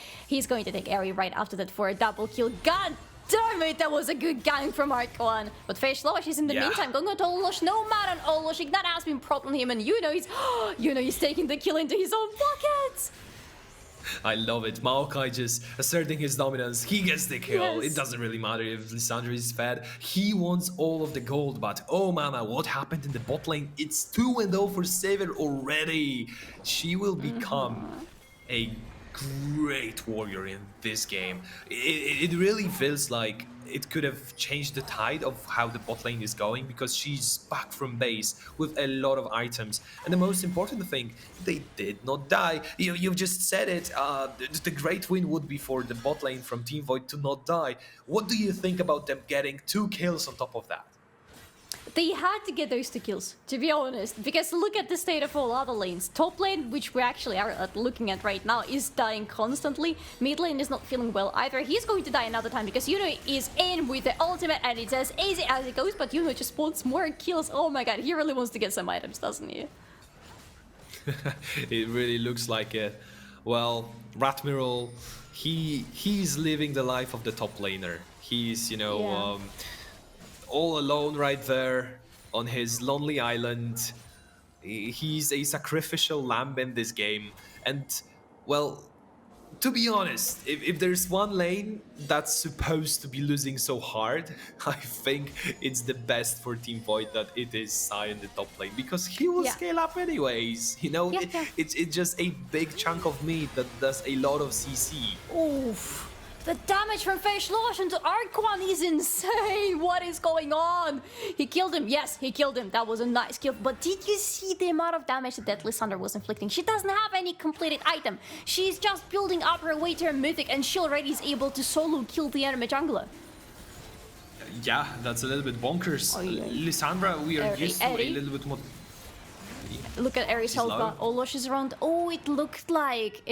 Eri right after that for a double kill. God damn it, that was a good gank from Arc1. But Losh is in the meantime going to Olosh, no matter on Olosh. Ignite has been propped on him, and he's taking the kill into his own pocket. I love it. Maokai just asserting his dominance. He gets the kill. It doesn't really matter if Lissandra is fed. He wants all of the gold, but oh man, what happened in the bot lane? It's 2-0 for Saver already. She will become a great warrior in this game. It really feels like it could have changed the tide of how the bot lane is going because she's back from base with a lot of items. And the most important thing, they did not die. You've just said it. The great win would be for the bot lane from Team Void to not die. What do you think about them getting 2 kills on top of that? They had to get those 2 kills, to be honest, because look at the state of all other lanes. Top lane, which we actually are looking at right now, is dying constantly. Mid lane is not feeling well either. He's going to die another time because Yuno is in with the ultimate and it's as easy as it goes, but Yuno just wants more kills. Oh my god, he really wants to get some items, doesn't he? It really looks like it. Well, Ratmiral, he's living the life of the top laner. He's, all alone right there on his lonely island. He's a sacrificial lamb in this game. And, well, to be honest, if there's one lane that's supposed to be losing so hard, I think it's the best for Team Void that it is Sai in the top lane, because he will scale up anyways. It's just a big chunk of meat that does a lot of CC. Oof. The damage from Losh into Arc1 is insane! What is going on? He killed him. Yes, he killed him. That was a nice kill. But did you see the amount of damage that Lissandra was inflicting? She doesn't have any completed item. She's just building up her way to her mythic, and she already is able to solo kill the enemy jungler. Yeah, that's a little bit bonkers. Lissandra, we are used to a little bit more... Look at Eri's health bar. Olosh is around. Oh, it looked like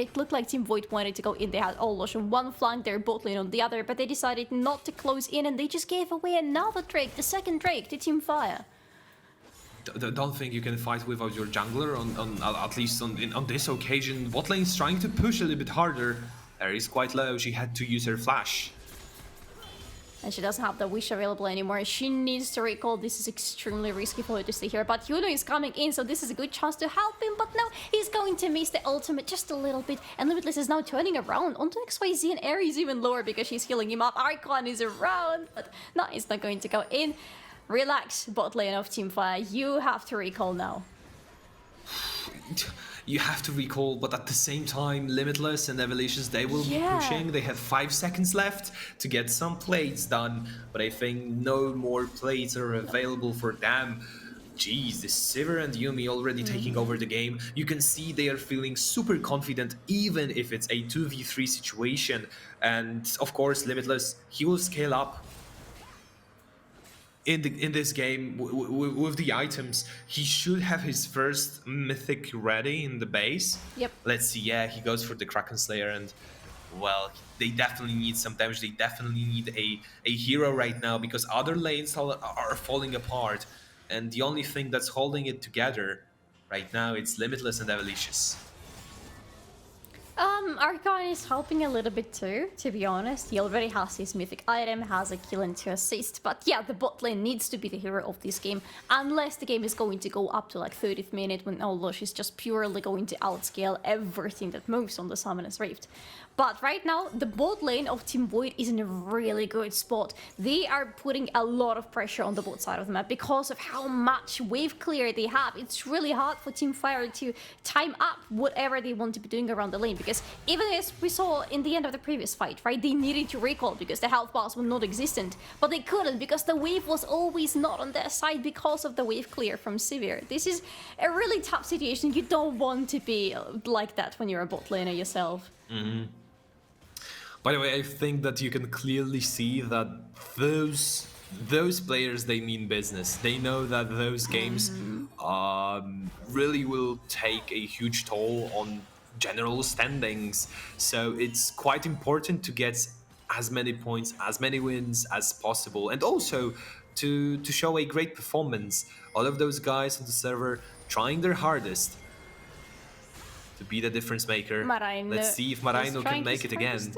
Team Void wanted to go in. They had Olosh on one flank, their bot lane on the other, but they decided not to close in, and they just gave away another Drake, the second Drake, to Team Fire. Don't think you can fight without your jungler at least on this occasion. Bot lane is trying to push a little bit harder. Eri is quite low. She had to use her flash. And she doesn't have the wish available anymore. She needs to recall. This is extremely risky for her to stay here. But Yuno is coming in, so this is a good chance to help him. But no, he's going to miss the ultimate just a little bit. And Limitless is now turning around onto XYZ, and Eri is even lower because she's healing him up. Arc1 is around, but no, it's not going to go in. Relax, bot lane of Team Fire. You have to recall now. You have to recall, but at the same time, Limitless and Evolutions, they will be pushing. They have 5 seconds left to get some plates done, but I think no more plates are available for them. Jeez, the Sivir and Yuumi already taking over the game. You can see they are feeling super confident, even if it's a 2v3 situation. And of course, Limitless, he will scale up in this game with the items. He should have his first mythic ready in the base. Yep. Let's see. Yeah, he goes for the Kraken Slayer, and well, they definitely need some damage. They definitely need a hero right now because other lanes are falling apart, and the only thing that's holding it together right now it's Limitless and Evolutions. Archon is helping a little bit too, to be honest. He already has his mythic item, has a kill and 2 assists, but yeah, the bot lane needs to be the hero of this game, unless the game is going to go up to like 30th minute when Olosh is just purely going to outscale everything that moves on the Summoner's Rift. But right now, the bot lane of Team Void is in a really good spot. They are putting a lot of pressure on the bot side of the map because of how much wave clear they have. It's really hard for Team Fire to time up whatever they want to be doing around the lane, because even as we saw in the end of the previous fight, right, they needed to recall because the health bars were not existent, but they couldn't because the wave was always not on their side because of the wave clear from Sivir. This is a really tough situation. You don't want to be like that when you're a bot laner yourself. By the way, I think that you can clearly see that those players, they mean business. They know that those games really will take a huge toll on general standings. So it's quite important to get as many points, as many wins as possible, and also to show a great performance. All of those guys on the server trying their hardest to be the difference maker. Let's see if Maraino can make it again.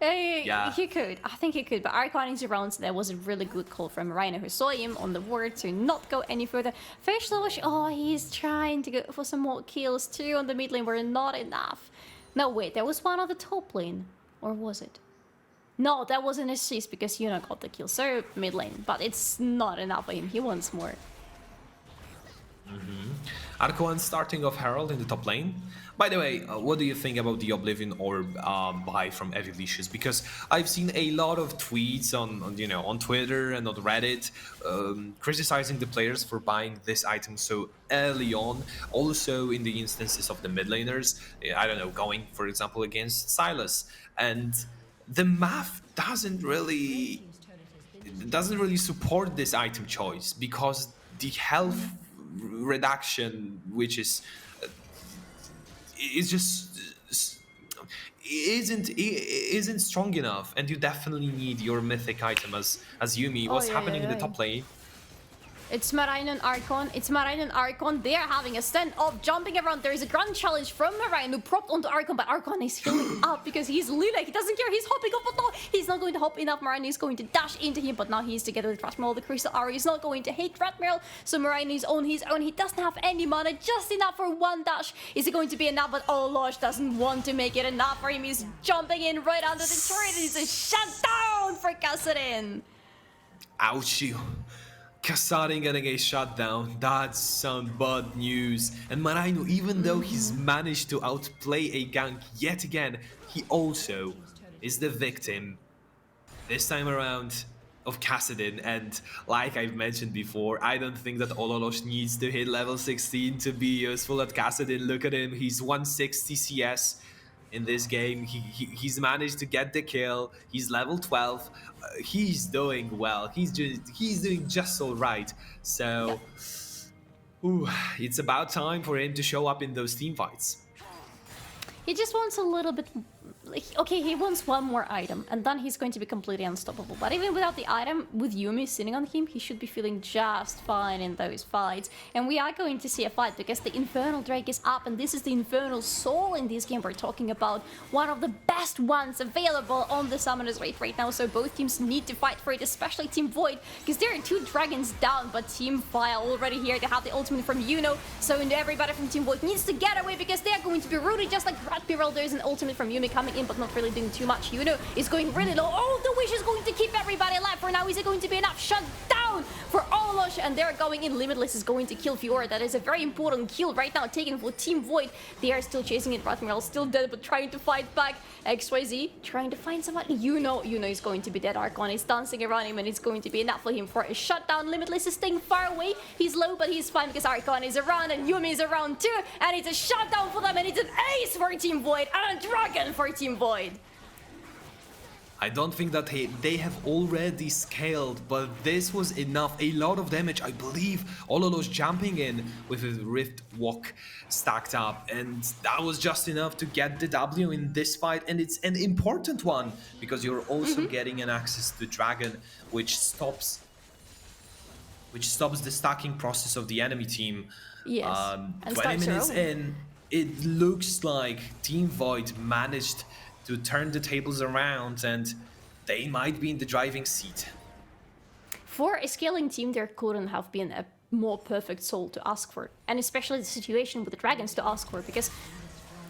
Yeah, he could. I think he could. But Archon is around, so that was a really good call from Marina, who saw him on the ward to not go any further. Fishlosh, oh, he's trying to go for some more kills too on the mid lane, were not enough. No, wait, there was one on the top lane. Or was it? No, that was an assist because Yuna got the kill. So mid lane, but it's not enough for him. He wants more. Archon starting off Herald in the top lane. By the way, what do you think about the Oblivion Orb buy from Evilicious? Because I've seen a lot of tweets on Twitter and on Reddit criticizing the players for buying this item so early on. Also in the instances of the mid laners, I don't know, going for example against Sylas, and the math doesn't really support this item choice because the health reduction, which is just isn't strong enough, and you definitely need your mythic item as Yumi. What's happening in the top lane? It's Marine and Archon. It's Marine and Archon. They are having a standoff, jumping around. There is a grand challenge from Marine who propped onto Archon, but Archon is healing up because he's Lila. He doesn't care. He's hopping up, but no, he's not going to hop enough. Marine is going to dash into him, but now he's together with Ratmiral. The Crystal Arrow is not going to hit Ratmiral, so Marine is on his own. He doesn't have any mana, just enough for one dash. Is it going to be enough? But Olosh doesn't want to make it enough for him. He's jumping in right under the turret. It's a shutdown for Kassadin. Ouchie. Kassadin getting a shutdown, that's some bad news. And Maraino, even though he's managed to outplay a gank yet again, he also is the victim, this time around, of Kassadin. And like I've mentioned before, I don't think that Ololosh needs to hit level 16 to be useful at Kassadin. Look at him, he's 160 CS. In this game, he's managed to get the kill. He's level 12. He's doing well. He's doing just all right. So, it's about time for him to show up in those team fights. He just wants a little bit... Okay, he wants one more item, and then he's going to be completely unstoppable. But even without the item, with Yumi sitting on him, he should be feeling just fine in those fights. And we are going to see a fight, because the Infernal Drake is up, and this is the Infernal Soul in this game we're talking about. One of the best ones available on the Summoner's Rift right now, so both teams need to fight for it, especially Team Void, because there are 2 dragons down, but Team Fire already here. They have the ultimate from Yuno, so everybody from Team Void needs to get away, because they are going to be rooted just like Ratmiral. There's an ultimate from Yumi coming in, but not really doing too much. Yuno is going really low. Oh, the wish is going to keep everybody alive for now. Is it going to be enough? Shut down for Olosh, and they're going in. Limitless is going to kill Fiora. That is a very important kill right now taken for Team Void. They are still chasing it. Ratmiral still dead, but trying to fight back. XYZ trying to find somebody. Yuno is going to be dead. Archon is dancing around him, and it's going to be enough for him for a shutdown. Limitless is staying far away. He's low, but he's fine because Archon is around and Yumi is around too, and it's a shutdown for them, and it's an ace for Team Void and a dragon for Team Void. I don't think that they have already scaled, but this was enough. A lot of damage, I believe. Ololosh jumping in with his Rift Walk stacked up, and that was just enough to get the W in this fight. And it's an important one, because you're also getting an access to Dragon, which stops the stacking process of the enemy team. Yes. 20 minutes in, it looks like Team Void managed to turn the tables around and they might be in the driving seat. For a scaling team, there couldn't have been a more perfect soul to ask for, and especially the situation with the dragons to ask for, because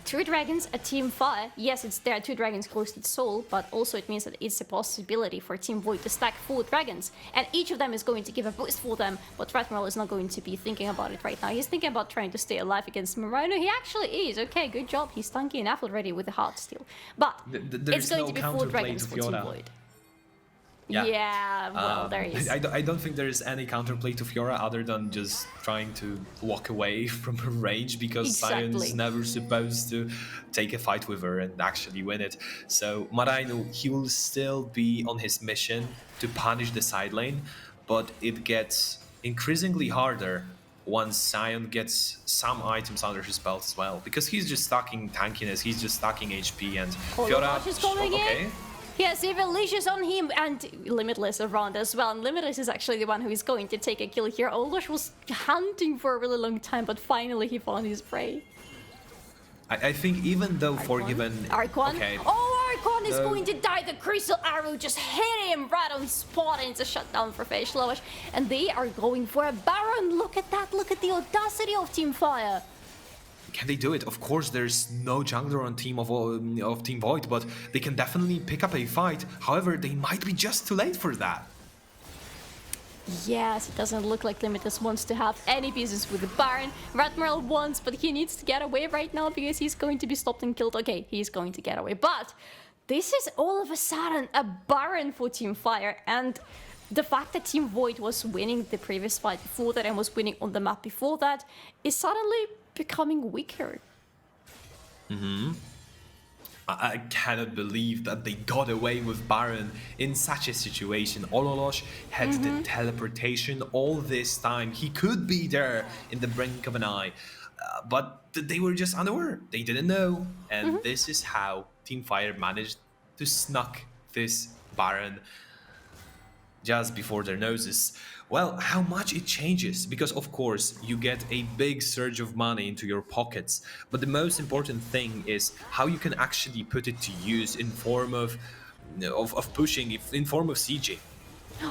2 dragons at Team Fire, yes, there are 2 dragons close to the soul, but also it means that it's a possibility for Team Void to stack 4 dragons, and each of them is going to give a boost for them, but Ratmaral is not going to be thinking about it right now. He's thinking about trying to stay alive against Marino. He actually is. Okay, good job. He's tanky enough already with the heart steal. But it's going to be 4 dragons for Team Void. Yeah, well, there is. I don't think there is any counterplay to Fiora other than just trying to walk away from her range, because Sion's never supposed to take a fight with her and actually win it. So Marino, he will still be on his mission to punish the side lane, but it gets increasingly harder once Sion gets some items under his belt as well, because he's just stacking tankiness, he's just stacking HP, and Fiora... is coming in. He has even leashes on him and Limitless around as well. And Limitless is actually the one who is going to take a kill here. Olosh was hunting for a really long time, but finally he found his prey. I think even though Forgiven... Archon? Okay. Oh, Archon is going to die. The Crystal Arrow just hit him right on spot, and it's a shutdown for Facialosh. And they are going for a Baron. Look at that. Look at the audacity of Team Fire. Can they do it? Of course, there's no jungler on team of Team Void, but they can definitely pick up a fight. However, they might be just too late for that. Yes, it doesn't look like Limitless wants to have any business with the Baron. Ratmaral wants, but he needs to get away right now because he's going to be stopped and killed. Okay, he's going to get away, but this is all of a sudden a Baron for Team Fire, and the fact that Team Void was winning the previous fight before that and was winning on the map before that is suddenly becoming weaker. I cannot believe that they got away with Baron in such a situation. Ololosh had the teleportation all this time. He could be there in the blink of an eye, but they were just unaware. They didn't know, and this is how Team Fire managed to snuck this Baron just before their noses. Well, how much it changes, because of course you get a big surge of money into your pockets, but the most important thing is how you can actually put it to use in form of pushing, in form of CG.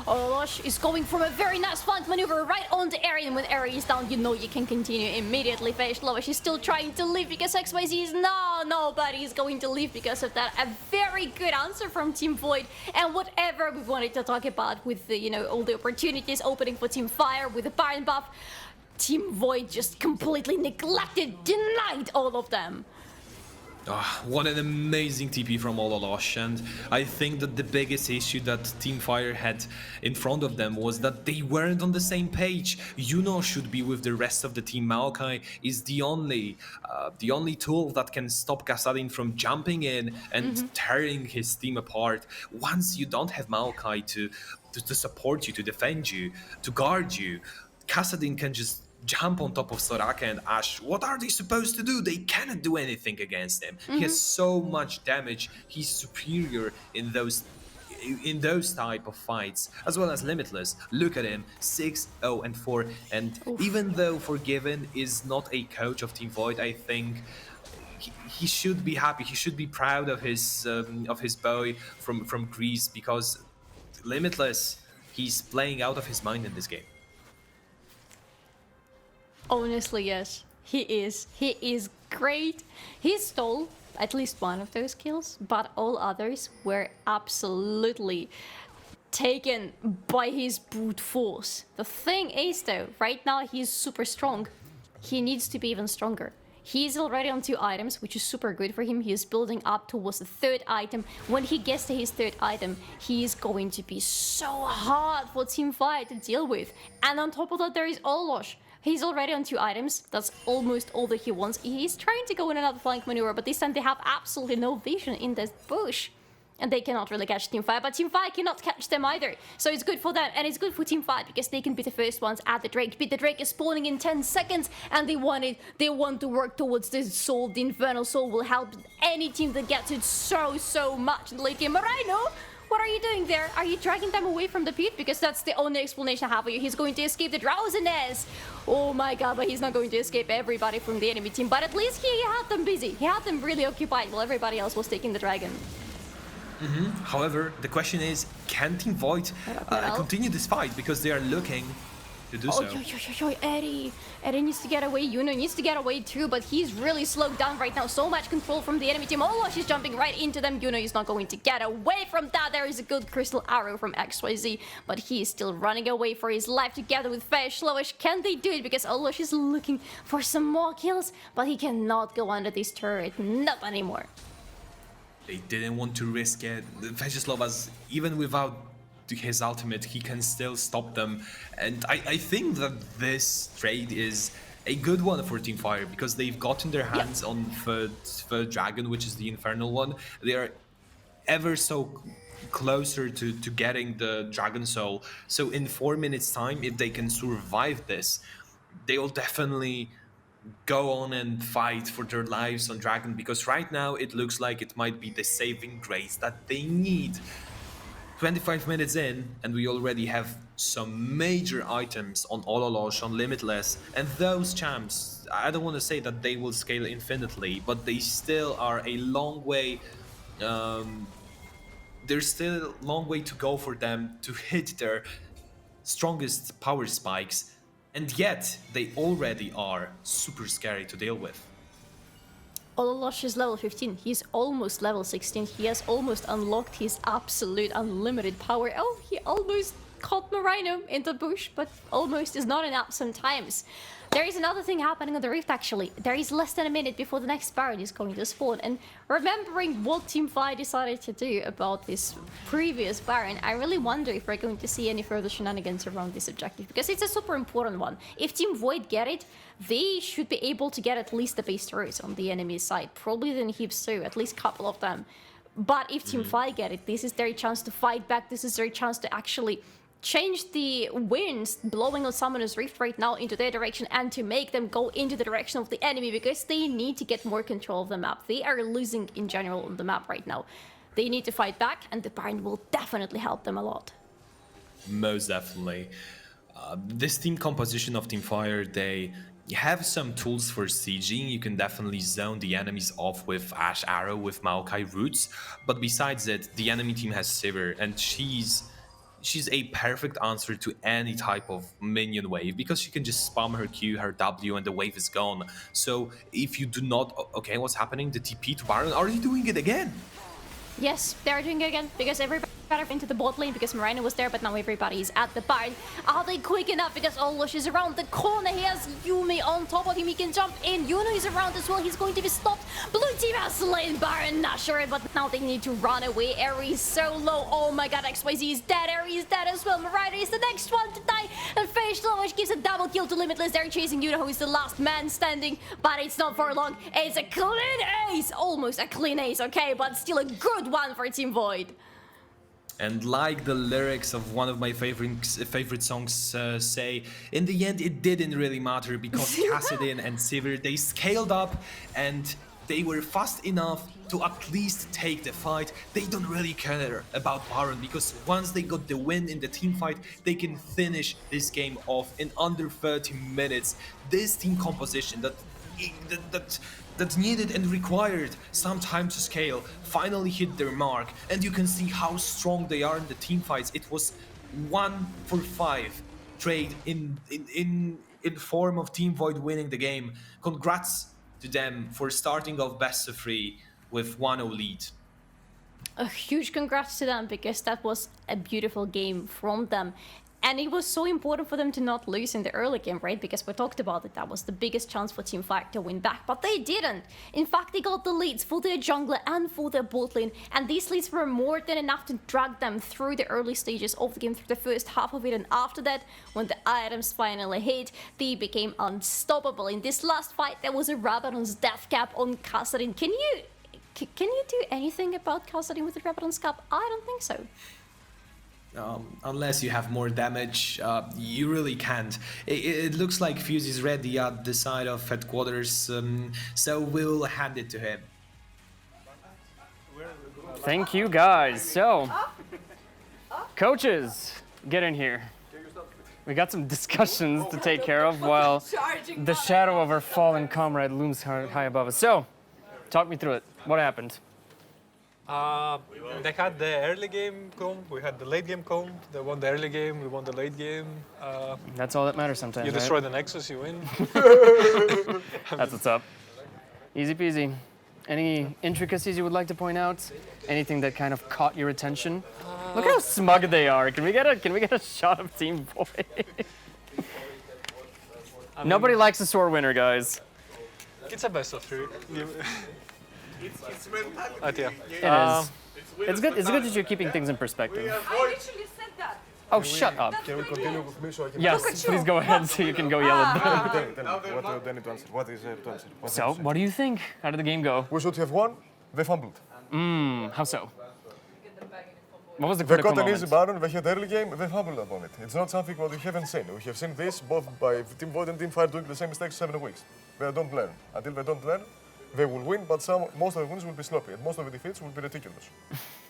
Olosh is going for a very nice flank maneuver right on the area, and when area is down, you know you can continue immediately. Facialosh is still trying to leave because XYZ is nobody is going to leave because of that. A very good answer from Team Void, and whatever we wanted to talk about with the, all the opportunities opening for Team Fire with the Baron buff, Team Void just completely neglected, denied all of them. What an amazing TP from Ololosh, and I think that the biggest issue that Team Fire had in front of them was that they weren't on the same page. Yuno should be with the rest of the team. Maokai is the only tool that can stop Kassadin from jumping in and tearing his team apart. Once you don't have Maokai to support you, to defend you, to guard you, Kassadin can just jump on top of Soraka and Ashe. What are they supposed to do? They cannot do anything against him. He has so much damage. He's superior in those type of fights, as well as Limitless. Look at him, 6-0-4, and even though Forgiven is not a coach of Team Void, I think he should be happy. He should be proud of his boy from Greece, because Limitless, he's playing out of his mind in this game. Honestly, yes, he is. He is great. He stole at least one of those kills, but all others were absolutely taken by his brute force. The thing is, though, right now he's super strong. He needs to be even stronger. He's already on 2 items, which is super good for him. He is building up towards the 3rd item. When he gets to his 3rd item, he is going to be so hard for Team Fire to deal with. And on top of that, there is Ololosh. He's already on 2 items. That's almost all that he wants. He's trying to go in another flank maneuver, but this time they have absolutely no vision in this bush. And they cannot really catch Team Fire, but Team Fire cannot catch them either. So it's good for them, and it's good for Team Fire because they can be the first ones at the Drake. But the Drake is spawning in 10 seconds, and they want to work towards this soul. The Infernal Soul will help any team that gets it so much. Like Marino, What are you doing there? Are you dragging them away from the pit? Because that's the only explanation I have for you. He's going to escape the drowsiness. Oh my god, but he's not going to escape everybody from the enemy team. But at least he had them busy. He had them really occupied while everybody else was taking the dragon. However, the question is, can Team Void continue this fight? Because they are looking to do so. Eddie needs to get away. Yuno needs to get away too, but he's really slowed down right now. So much control from the enemy team. Oh, she's jumping right into them. Yuno is not going to get away from that. There is a good crystal arrow from XYZ, but he is still running away for his life together with Fesh. Lowish, can they do it? Because Olosh is looking for some more kills, but he cannot go under this turret. Not anymore. They didn't want to risk it. Vyacheslav, even without his ultimate, he can still stop them. And I think that this trade is a good one for Team Fire, because they've gotten their hands on third dragon, which is the infernal one. They are ever so closer to getting the dragon soul. So in 4 minutes time, if they can survive this, they will definitely go on and fight for their lives on dragon, because right now it looks like it might be the saving grace that they need. 25 minutes in, and we already have some major items on Ololosh, on Limitless, and those champs, I don't want to say that they will scale infinitely, but they still are a long way, there's still a long way to go for them to hit their strongest power spikes. And yet, they already are super scary to deal with. Ololosh is level 15. He's almost level 16. He has almost unlocked his absolute unlimited power. Oh, he almost caught Marino in the bush, but almost is not enough sometimes. There is another thing happening on the rift, actually. There is less than a minute before the next Baron is going to spawn. And remembering what Team Fi decided to do about this previous Baron, I really wonder if we're going to see any further shenanigans around this objective, because it's a super important one. If Team Void get it, they should be able to get at least the base turrets on the enemy side. Probably then heaps too, at least a couple of them. But if Team Fi get it, this is their chance to fight back. This is their chance to actually change the winds blowing on Summoner's Rift right now into their direction and to make them go into the direction of the enemy, because they need to get more control of the map. They are losing in general on the map right now. They need to fight back, and the Baron will definitely help them a lot. Most definitely. This team composition of Team Fire, they have some tools for sieging. You can definitely zone the enemies off with Ash Arrow, with Maokai Roots, but besides it, the enemy team has Sivir, and she's a perfect answer to any type of minion wave, because she can just spam her Q, her W, and the wave is gone. So if you do not... Okay, what's happening? The TP to Baron? Are you doing it again? Yes, they're doing it again, because everybody into the bot lane, because Marino was there, but now everybody is at the Baron. Are they quick enough? Because Olosh is around the corner. He has Yuumi on top of him. He can jump in. Yuno is around as well. He's going to be stopped. Blue team has slain Baron. Not sure, but now they need to run away. Eri is so low. Oh my god, XYZ is dead. Eri is dead as well. Marino is the next one to die. And Fesh Lowish gives a double kill to Limitless. They're chasing Yuno, who is the last man standing, but it's not for long. It's a clean ace. Almost a clean ace, okay, but still a good one for Team Void. And like the lyrics of one of my favorite songs say, in the end it didn't really matter, because Kassadin and Sivir, they scaled up and they were fast enough to at least take the fight. They don't really care about Baron, because once they got the win in the team fight, they can finish this game off in under 30 minutes. This team composition that needed and required some time to scale finally hit their mark, and you can see how strong they are in the team fights. It was 1-for-5 trade in form of Team Void winning the game. Congrats to them for starting off best of 3 with 1-0 lead. A huge congrats to them, because that was a beautiful game from them. And it was so important for them to not lose in the early game, right? Because we talked about it, that was the biggest chance for Team Fire to win back, but they didn't. In fact, they got the leads for their jungler and for their bot lane, and these leads were more than enough to drag them through the early stages of the game, through the first half of it, and after that, when the items finally hit, they became unstoppable. In this last fight, there was a Rabadon's death cap on Kassadin. Can you do anything about Kassadin with the Rabadon's cap? I don't think so. Unless you have more damage, you really can't. It looks like Fuse is ready at the side of headquarters, so we'll hand it to him. Thank you guys. So, Coaches, get in here. We got some discussions to take care of while the shadow of our fallen comrade looms high above us. So, talk me through it. What happened? They had the early game comb, we had the late game comb. They won the early game, we won the late game. That's all that matters sometimes, You right? destroy the Nexus, you win. That's what's up. Easy peasy. Any intricacies you would like to point out? Anything that kind of caught your attention? Look how smug they are. Can we get a shot of Team Void? Nobody likes a sore winner, guys. It's a best of 3. It's mentality. It is. It's good that you're keeping things in perspective. I literally said that. Oh, shut up. Can we continue with me so I can... Yes, please go ahead so you can go yell at them. Tell me, what do they need to answer? What is there to answer? So, what do you think? How did the game go? We should have won. They fumbled. How so? What was the They critical got an moment? easy baron, they had early game, they fumbled upon it. It's not something what we haven't seen. We have seen this both by Team Void and Team Fire doing the same mistakes 7 weeks. They don't learn. Until they don't learn, they will win, but most of the wins will be sloppy, and most of the defeats will be ridiculous.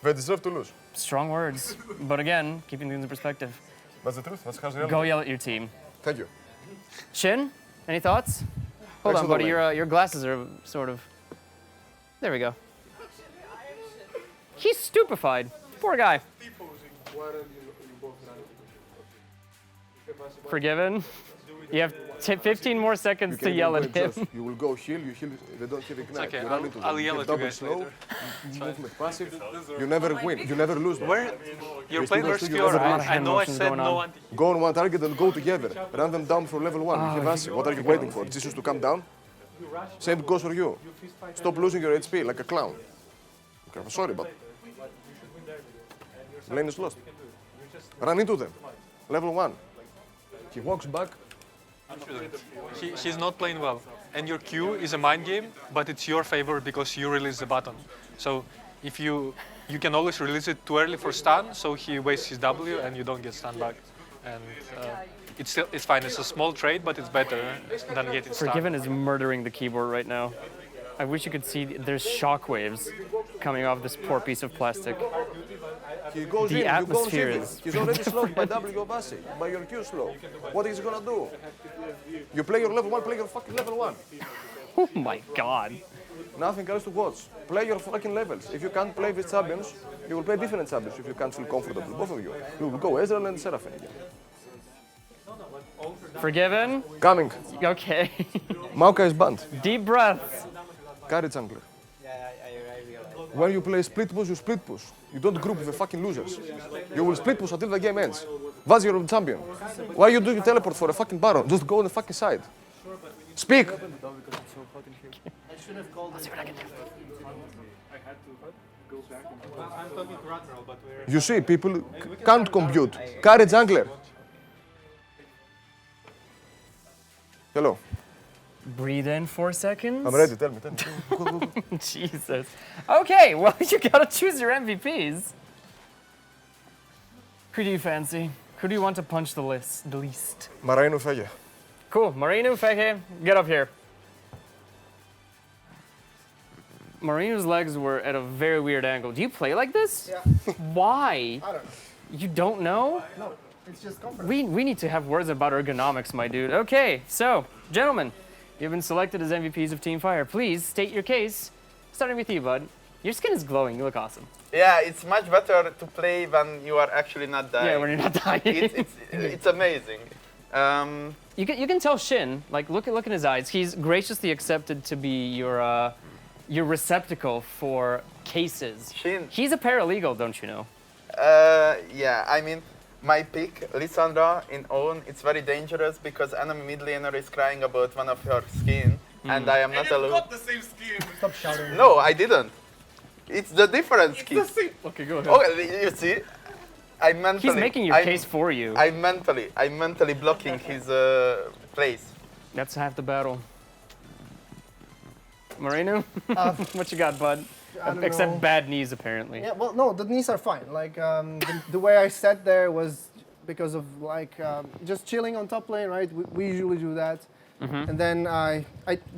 They deserve to lose. Strong words, but again, keeping things in perspective. That's the truth. That's harsh reality. Go yell at your team. Thank you. Shin, any thoughts? Hold on, buddy. Your glasses are sort of. There we go. He's stupefied. Poor guy. Forgiven. You have 15 more seconds to yell at him. You will go heal, you heal, they don't have ignite. okay, You run into them. I'll yell You at have you double guys slow, later. movement passive. You never win, you never lose. You're playing versus Fiora. I know I said no anti. Go on one target and go together. Run them down for level 1. You have acid. What are you waiting for? Jesus to come down? Same goes for you. Stop losing your HP like a clown. Okay, I'm sorry, but lane is lost. Run into them. Level 1. He walks back. He's not playing well. And your Q is a mind game, but it's your favor because you release the button. So if you can always release it too early for stun, so he wastes his W and you don't get stun back. And it's fine. It's a small trade, but it's better than getting stun. Forgiven is murdering the keyboard right now. I wish you could see. There's shockwaves coming off this poor piece of plastic. He goes The in, atmosphere you go is. He's already slowed by W of acid, by your Q slow. What is he gonna do? You play your level 1, play your fucking level 1. Oh my god. Nothing else to watch. Play your fucking levels. If you can't play with champions, you will play different champions if you can't feel comfortable, both of you. You will go Ezreal and Seraphine again. Forgiven? Coming. Okay. Maoka is banned. Deep breaths. Carry jungler. When you play split push, you split push. You don't group with the fucking losers. You will split push until the game ends. That's your champion. Why you do you teleport for a fucking baron? Just go on the fucking side. Speak! You see, people can't compute. Carry jungler. Hello. Breathe in 4 seconds. I'm ready, tell me. Go, go, go. Jesus. Okay, well, you gotta choose your MVPs. Who do you fancy? Who do you want to punch the least? Marino Feye. Cool, Marino, Feke, get up here. Marino's legs were at a very weird angle. Do you play like this? Yeah. Why? I don't know. You don't know? No, it's just comfort. We need to have words about ergonomics, my dude. Okay, so, gentlemen, you've been selected as MVPs of Team Fire. Please state your case. Starting with you, bud. Your skin is glowing. You look awesome. Yeah, it's much better to play when you are actually not dying. Yeah, when you're not dying. It's amazing. You can tell Shin, like, look in his eyes. He's graciously accepted to be your receptacle for cases. Shin. He's a paralegal, don't you know? Yeah, I mean, my pick, Lissandra in own, it's very dangerous because enemy mid laner is crying about one of her skin, and I am not allowed. got the same skin. Stop shouting. No, I didn't. It's the different skin. It's the same. Okay, go ahead. Okay, you see, He's making your case for you. I'm mentally blocking his place. That's half the battle. Marino, what you got, bud? I don't Except know. bad knees, apparently. Yeah, well, no, the knees are fine. Like, the way I sat there was because of, like, just chilling on top lane, right? We usually do that. And then I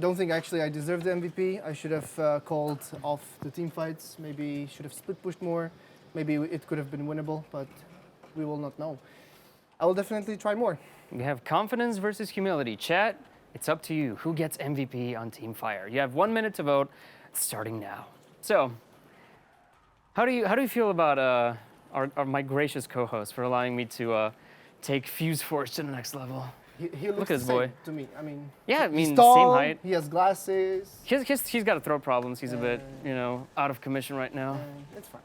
don't think actually I deserved the MVP. I should have called off the team fights. Maybe should have split pushed more. Maybe it could have been winnable, but we will not know. I will definitely try more. We have confidence versus humility. Chat, it's up to you. Who gets MVP on Team Fire? You have 1 minute to vote, starting now. So, how do you feel about my gracious co-host for allowing me to take Fuse Forge to the next level? He looks Look at this the same boy. to me. I mean, Yeah, I mean, he's tall, same height. He has glasses. He's got throat problems. He's a bit, out of commission right now. It's fine.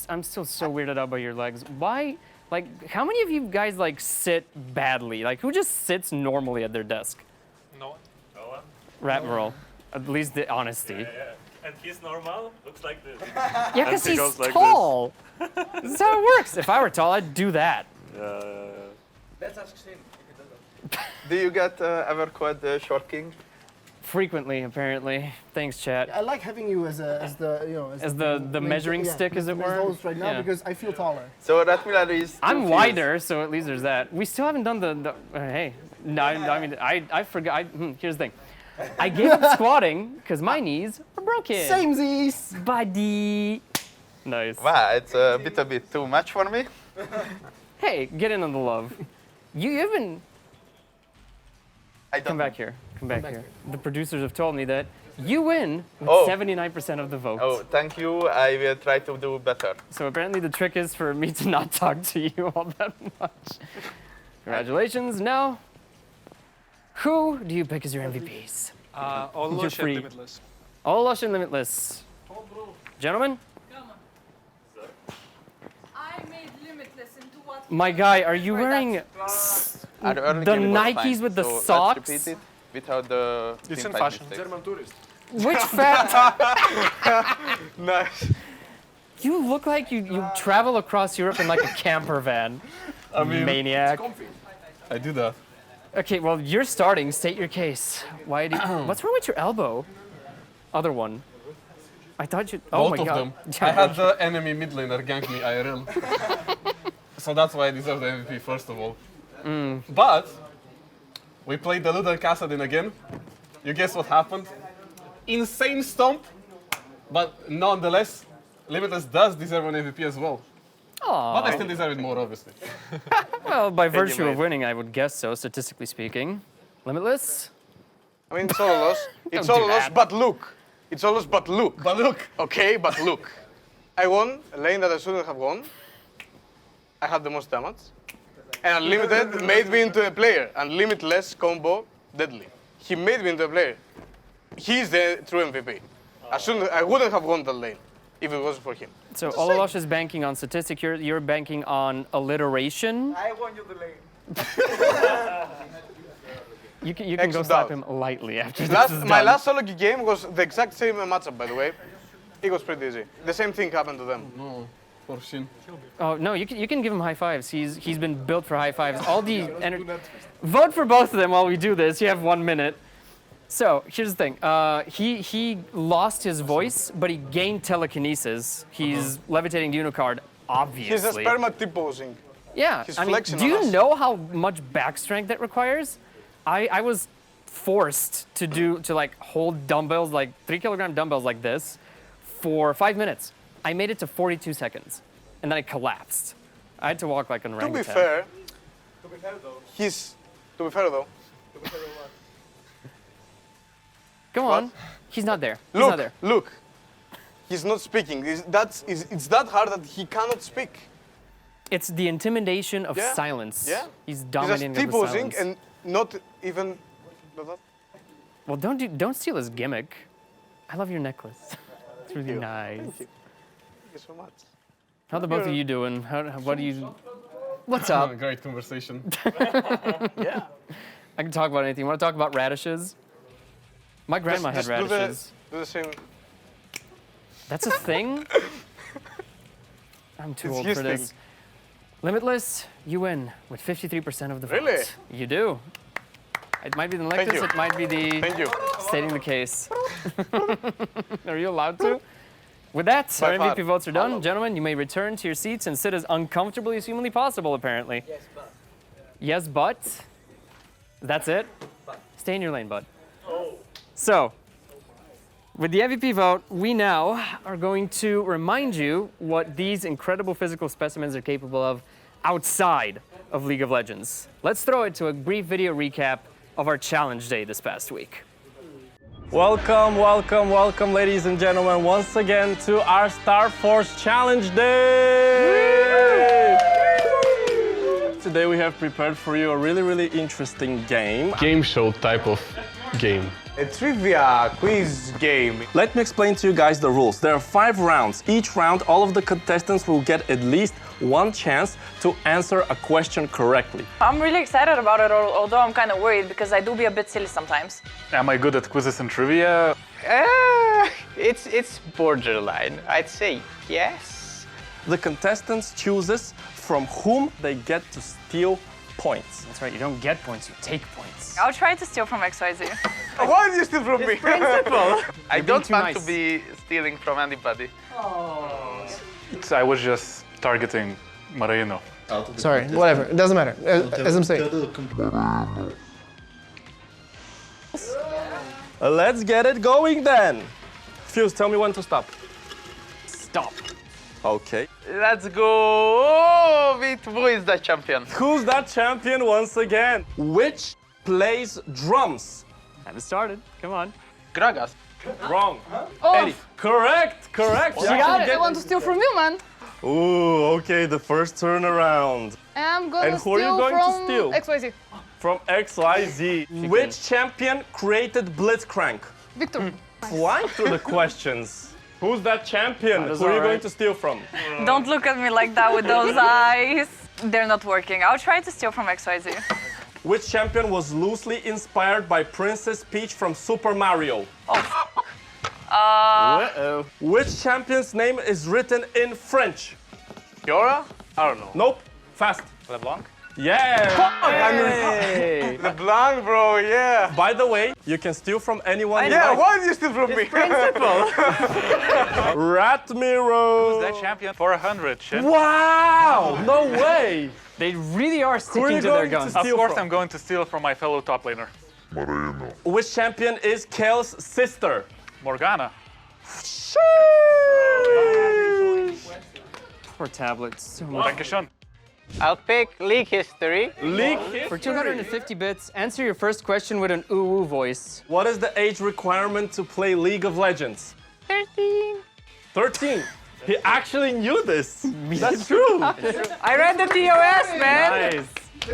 I'm still so weirded out by your legs. Why? Like, how many of you guys like sit badly? Like, who just sits normally at their desk? No one. No one. Ratmural. At least the honesty. Yeah. And he's normal. Looks like this. Yeah, because he's tall. This is how it works. If I were tall, I'd do that. Let's ask Shin if he does that. Do you get ever called Short King? Frequently, apparently. Thanks, chat. I like having you as the measuring stick, as it were. Right now because I feel taller. So Ratmiller is. I'm wider, so at least there's that. We still haven't done the hey. No, I mean, I forgot. Here's the thing. I gave up squatting because my knees are broken. Samesies. Buddy. Nice. Wow, it's a bit too much for me. Hey, get in on the love. You've been. Come back here. Come back here. The producers have told me that you win with 79% of the votes. Oh, thank you. I will try to do better. So apparently the trick is for me to not talk to you all that much. Congratulations. Now, who do you pick as your MVPs? Olosh and Limitless. Olosh and Limitless. Gentlemen? I made Limitless into what? My guy, are you wearing the Nikes with the socks? Let's repeat it without the. It's in fashion. German tourist. Which fat? Nice. You look like you travel across Europe in like a camper van. I mean, maniac. I do that. Okay, well, you're starting. State your case. Why do what's wrong with your elbow? Other one. I thought you. Oh Both my of god. them. I had the enemy mid laner gank me IRL. So that's why I deserve the MVP first of all. But we played the Ludel Kassadin again. You guess what happened? Insane stomp. But nonetheless, Limitless does deserve an MVP as well. Aww. But I still deserve it more, obviously. Well, by virtue of winning, I would guess so, statistically speaking. Limitless? I mean, it's all a loss. It's Don't all do a loss, that. but look. It's all a loss, but look. But look. Okay, but look. I won a lane that I shouldn't have won. I had the most damage. And Unlimited made me into a player. And Limitless combo, deadly. He made me into a player. He's the true MVP. I wouldn't have won that lane if it wasn't for him. So Ololosh is banking on statistic, you're banking on alliteration. I won you the lane. You can go slap him lightly after this is My done. last solo queue game was the exact same matchup, by the way. It was pretty easy. The same thing happened to them. No, for Shin. Oh no, you can give him high fives. He's been built for high fives. All the vote for both of them while we do this. You have 1 minute. So here's the thing. He lost his voice, but he gained telekinesis. He's levitating the Unocard, obviously. He's a sperma T-posing. Yeah, He's I mean, flexing do on you us. know how much back strength that requires? I was forced to like hold dumbbells, like 3 kilogram dumbbells like this, for 5 minutes. I made it to 42 seconds, and then I collapsed. I had to walk like an To orangutan. be fair, To be fair though. Go on. He's not there. He's Look, not there. look. He's not speaking. It's that hard that he cannot speak. It's the intimidation of Yeah. silence. Yeah. He's dominating He's with just the T-posing silence. and not even. Well, don't steal his gimmick. I love your necklace. It's really nice. Thank you. Thank you so much. How the both of you doing? What do you? What's up? Great conversation. Yeah. I can talk about anything. Want to talk about radishes? My grandma had Just radishes. do the same. That's a thing? I'm too It's old his for this. thing. Limitless, you win with 53% of the votes. Really? You do. It might be the Thank necklace, you. it might be the Thank you. stating the case. Are you allowed to? With that, By our far. MVP votes are done. Gentlemen, you may return to your seats and sit as uncomfortably as humanly possible, apparently. Yes, but. Yes, but? That's it? Stay in your lane, bud. So, with the MVP vote, we now are going to remind you what these incredible physical specimens are capable of outside of League of Legends. Let's throw it to a brief video recap of our challenge day this past week. Welcome, welcome, welcome, ladies and gentlemen, once again to our StarForge Challenge Day! Today we have prepared for you a really interesting game. Game show type of game. A trivia quiz game. Let me explain to you guys the rules. There are 5 rounds. Each round, all of the contestants will get at least one chance to answer a question correctly. I'm really excited about it, although I'm kind of worried because I do be a bit silly sometimes. Am I good at quizzes and trivia? It's borderline. I'd say yes. The contestants chooses from whom they get to steal points. That's right, you don't get points, you take points. I'll try to steal from XYZ. Why did you steal from me? Principle. I don't want nice. to be stealing from anybody. I was just targeting Marino. Sorry, whatever. It doesn't matter. As I'm saying. Let's get it going then. Fuse, tell me when to stop. Stop. Okay. Let's go with who is the champion? Who's that champion once again? Which plays drums? Have it started. Come on. Gragas. Wrong. Oh, Eddie. Correct. you got it. I want to steal from you, man. Ooh, okay, the first turnaround. I'm gonna And who are you steal going from to steal? XYZ. From XYZ. Which champion created Blitzcrank? Victor. Flying through the questions. Who's that champion? Who are you going to steal from? Don't look at me like that with those eyes. They're not working. I'll try to steal from XYZ. Which champion was loosely inspired by Princess Peach from Super Mario? Uh-oh. Which champion's name is written in French? Fiora? I don't know. Nope. Fast. LeBlanc? Yeah! Hey. LeBlanc, bro, yeah. By the way, you can steal from anyone you Yeah, like. why did you steal from me? Principle. Ratmiro! That champion for 100, Shin. Wow! No way! They really are Who are sticking you to their going to guns. Of steal course from? I'm going to steal from my fellow top laner. Which champion is Kale's sister? Morgana. Poor tablet. So much. Thank you, Sean. I'll pick League History. League history. For 250 bits, answer your first question with an ooh-ooh voice. What is the age requirement to play League of Legends? 13. 13. He actually knew this. That's true. I read the TOS, man. Nice.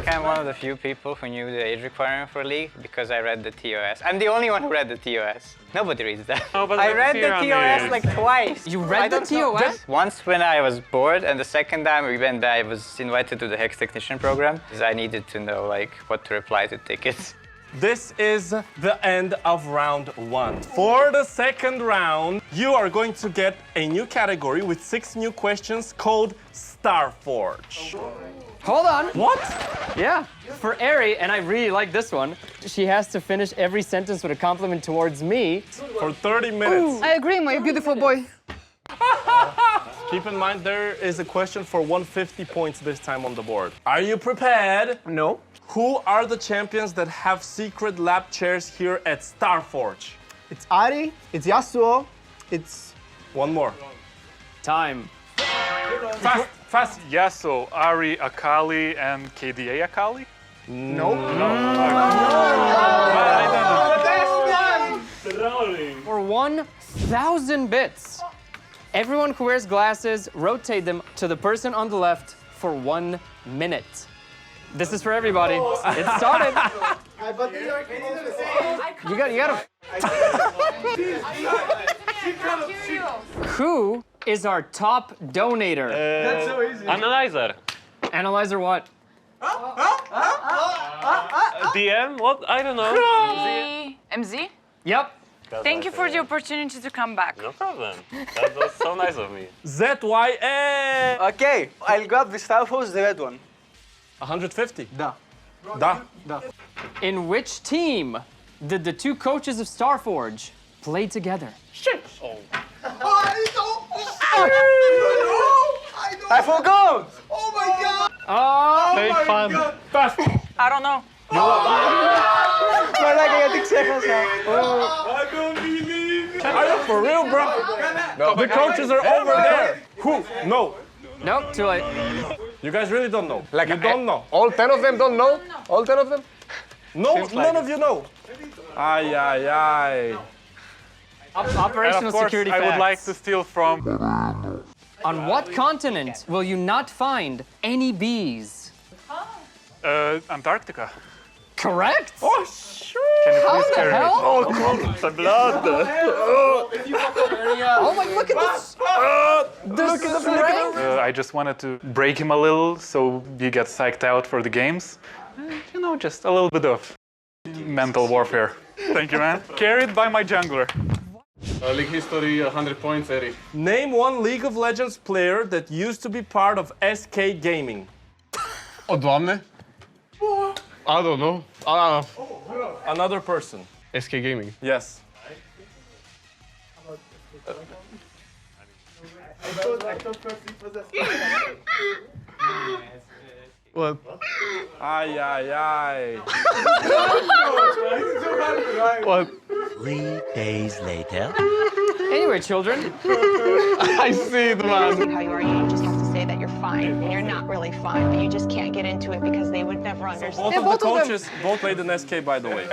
I'm one of the few people who knew the age requirement for League because I read the TOS. I'm the only one who read the TOS. Nobody reads that. Oh, but I let's read see the on TOS these. like twice. You read I the don't know. TOS? Just once when I was bored, and the second time when I was invited to the Hex Technician program, because I needed to know like what to reply to tickets. This is the end of round 1. For the second round, you are going to get a new category with 6 new questions called StarForge. Hold on. What? Yeah, for Eri, and I really like this one, she has to finish every sentence with a compliment towards me. For 30 minutes. I agree, my beautiful boy. Keep in mind there is a question for 150 points this time on the board. Are you prepared? No. Who are the champions that have secret lab chairs here at StarForge? It's Ari, it's Yasuo, it's... One more. Time. Fast, fast. Yasuo, Ari, Akali, and KDA Akali? Nope. For 1,000 bits, everyone who wears glasses, rotate them to the person on the left for 1 minute. This is for everybody. It started. You gotta. Who is our top donator? That's so easy. Analyzer. Analyzer what? DM? What? I don't know. MZ? Yep. Thank you for the opportunity to come back. No problem. That was so nice of me. ZYA! Okay, I'll grab the StarForge, the red one. 150. Da. Da. Da. In which team did the 2 coaches of StarForge play together? Shit! Oh. I forgot! Oh my god! Oh, Fake fun. Fast. I don't know. We're like getting seconds now. I don't believe it. Are you for real, bro? No. The coaches are over there. Who? No. Nope, too late. You guys really don't know. Like you don't know. All 10 of them don't know? All 10 of them? No, Seems like none it. of you know. Ay, ay, ay. Operational And of course, security I would facts. like to steal from. On what continent will you not find any bees? Antarctica. Correct? Oh, sure. Can you How please the carry hell? it? Oh, blood. Oh my, look at this! Look at the I just wanted to break him a little so he gets psyched out for the games. You know, just a little bit of mental warfare. Thank you, man. Carried by my jungler. League history, 100 points, Eri. Name one League of Legends player that used to be part of SK Gaming. Oh, Doamne. I don't know. Another person. SK Gaming. Yes. What? Ay, ay, ay. What? 3 days later. Anyway, children. I see it, man. How you are, you just have to say that you're fine when you're not really fine, but you just can't get into it because they would never understand. Both of the coaches both played in SK, by the way.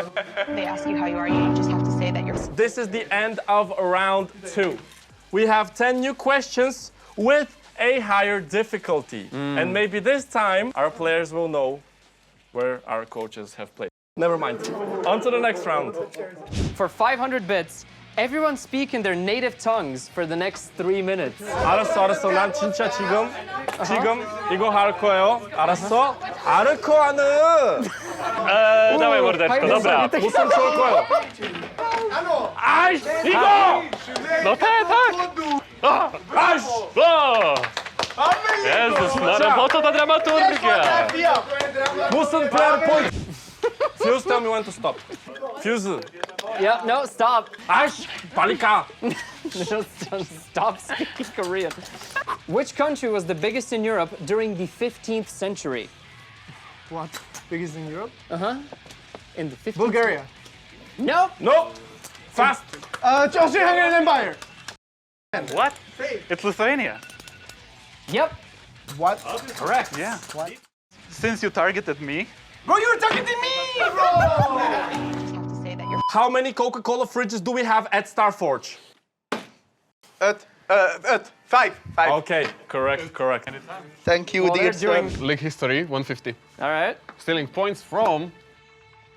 They ask you how you are, you just have to say that you're. This is the end of round 2. We have 10 new questions with a higher difficulty. And maybe this time our players will know where our coaches have played. Never mind. On to the next round. For 500 bits, everyone speak in their native tongues for the next 3 minutes. 알았어. 난 진짜 지금 이거 할 거예요. 알았어? 알 거야는. Dawaj mordeczko, dobra. 무슨 좋을 거예요? Aś, Igo! No tak. Aś! O! Jezus, no po co ta dramaturgia? 무슨 player point? Fuse, tell me when to stop. Fuse. Yeah, no, stop. 아이씨, 빨리 가. Stop speaking Korean. Which country was the biggest in Europe during the 15th century? What? Biggest in Europe? In the 15th Bulgaria. Nope. Nope. Fast. Austrian-Hungarian Empire. What? It's Lithuania. Yep. What? Correct. Yeah. What? Since you targeted me. Bro, you were targeting me, bro! How many Coca-Cola fridges do we have at StarForge? 5. Okay, correct. Thank you, dear sir. League history, 150. All right. Stealing points from.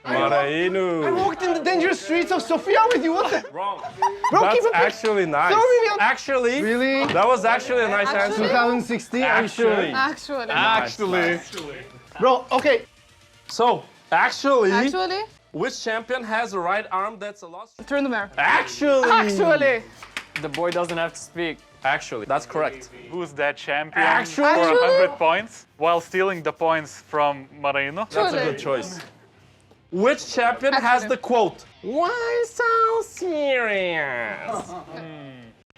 I Marainu. walked in the dangerous streets of Sofia with you. What the? Wrong. Bro, That's keep it. actually nice. Throw me on- Actually, Really? that was actually a nice answer. 2016. Actually. Actually. Bro, okay. So, actually, Actually? which champion has a right arm that's a loss? Trundamere. Actually. The boy doesn't have to speak. Actually, that's correct. Who's that champion Actually? for 100 points while stealing the points from Marino? That's a good choice. Which champion has the quote, "Why so serious?"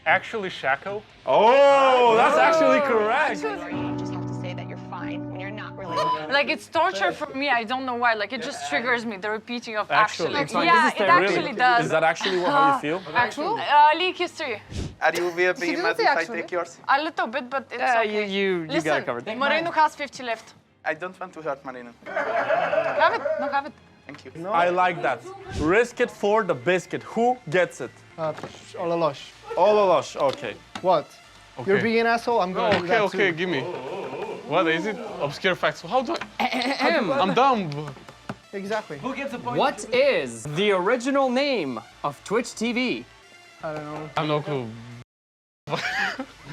Actually, Shaco. Oh, that's actually correct. You just have to say that you're fine when you're not really. Like, it's torture for me. I don't know why. Like, it just triggers me, the repeating of Actually. actually. Yeah, it actually does. Is that actually how you feel? Actually? League history. Are you VP didn't mad say if I actually. take yours? A little bit, but it's Yeah, okay. you Listen, got it covered. Marino has 50 left. I don't want to hurt Marino. Have it. No, have it. Thank you. I like that. Risk it for the biscuit. Who gets it? Olalosh. Ololosh, okay. What? Okay. You're being an asshole? I'm going to do that Okay, too. give me. What is it? Obscure facts. How do I? I'm dumb. Exactly. Who gets a point? What is the original name of Twitch TV? I don't know. I have no clue.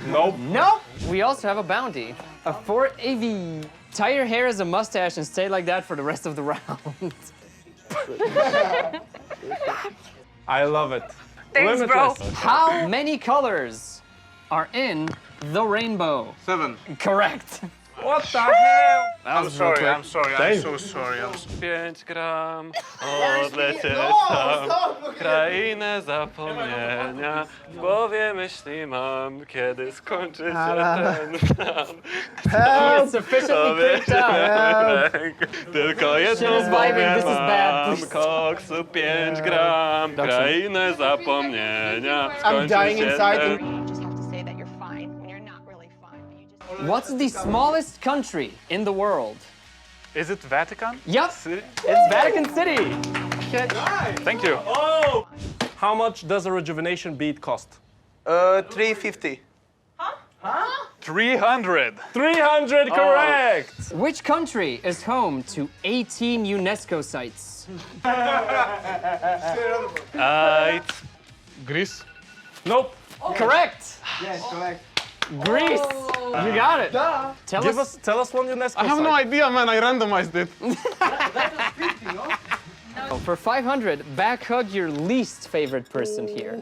Nope. Nope. We also have a bounty. A 4 AV. Tie your hair as a mustache and stay like that for the rest of the round. I love it. Thanks, Limitless. bro. How many colors are in the rainbow? 7. Correct. What the hell? I'm sorry, I'm sorry, I'm so sorry. 5 gram odlecieć tam krainę zapomnienia. W głowie myśli mam, kiedy skończy się ten tam. He is sufficiently creeped out. Tylko Shit jedno is vibing, this is bad, mam, please. koksu 5 gram, krainę zapomnienia. I'm dying Skończy się inside. ten... You just have to say that you're fine when you're not really fine. But you just. What's the smallest country in the world? Is it Vatican? Yep, City? it's Vatican City. Thank you. Oh! How much does a rejuvenation bead cost? 350. 300. 300, correct! Which country is home to 18 UNESCO sites? It's Greece. Nope. Correct. Yes, correct. Greece. You got it. Tell us one UNESCO I have no site. idea, man. I randomized it. For 500, back hug your least favorite person here.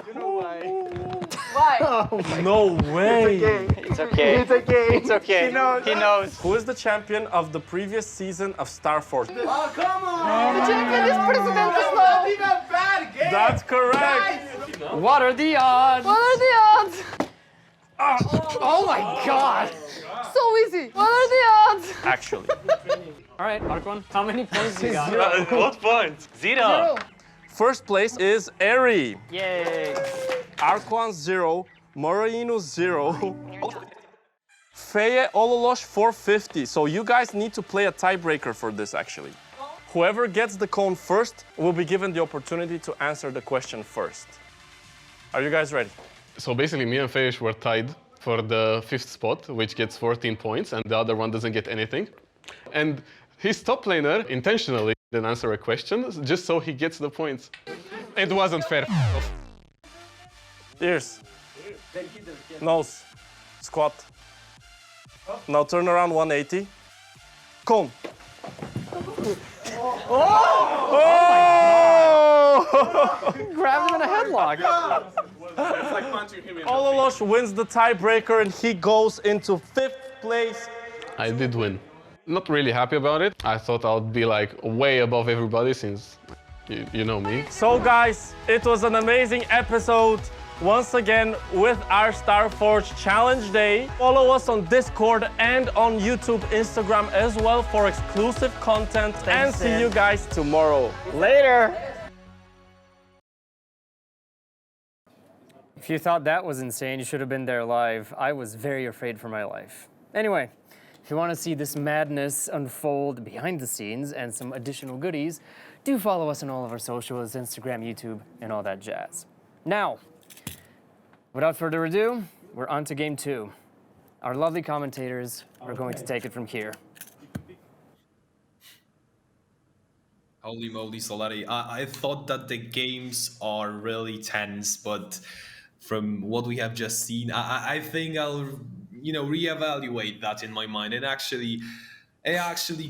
Why? No way. It's okay. It's okay. It's okay. He knows. He knows. Who is the champion of the previous season of StarForge? Oh, come on! The champion is President Snow. That's correct. What are the odds? What are the odds? Oh my God. So easy. What are the odds? Actually. All right, Arquan, how many points you got? What points? Zero. First place is Eri. Yay. Arquan 0, Moreno 0, Feye Ololosh 450. So you guys need to play a tiebreaker for this actually. Whoever gets the cone first will be given the opportunity to answer the question first. Are you guys ready? So basically, me and Feish were tied for the 5th spot, which gets 14 points, and the other one doesn't get anything. And his top laner intentionally didn't answer a question just so he gets the points. It wasn't fair. Ears. Nose. Squat. Now turn around 180. Cone. Grabbed him in a headlock. It's like punching him in Ololosh wins the tiebreaker and he goes into 5th place. I did win. Not really happy about it. I thought I'd be like way above everybody since you know me. So guys, it was an amazing episode once again with our StarForge Challenge Day. Follow us on Discord and on YouTube, Instagram as well for exclusive content. And see you guys tomorrow. Later. If you thought that was insane, you should have been there live. I was very afraid for my life. Anyway, if you want to see this madness unfold behind the scenes and some additional goodies, do follow us on all of our socials, Instagram, YouTube, and all that jazz. Now, without further ado, we're on to game 2. Our lovely commentators are going to take it from here. Holy moly, Solari. I thought that the games are really tense, but from what we have just seen, I think I'll, reevaluate that in my mind and actually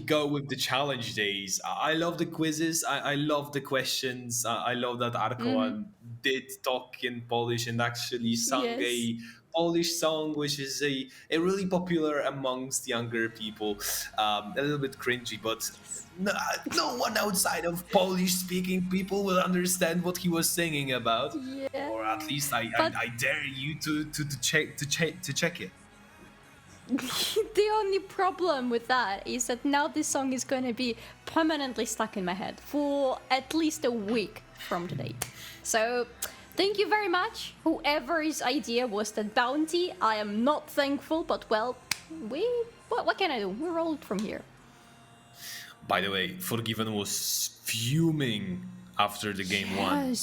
go with the challenge days. I love the quizzes. I love the questions. I love that Arkoan did talk in Polish and actually sung a Polish song, which is a really popular amongst younger people. A little bit cringy, but no one outside of Polish-speaking people will understand what he was singing about. Yeah. Or at least I dare you to check it. The only problem with that is that now this song is going to be permanently stuck in my head for at least a week from today. So thank you very much. Whoever's idea was that bounty, I am not thankful, but well, what can I do? We rolled from here. By the way, Forgiven was fuming after the game one.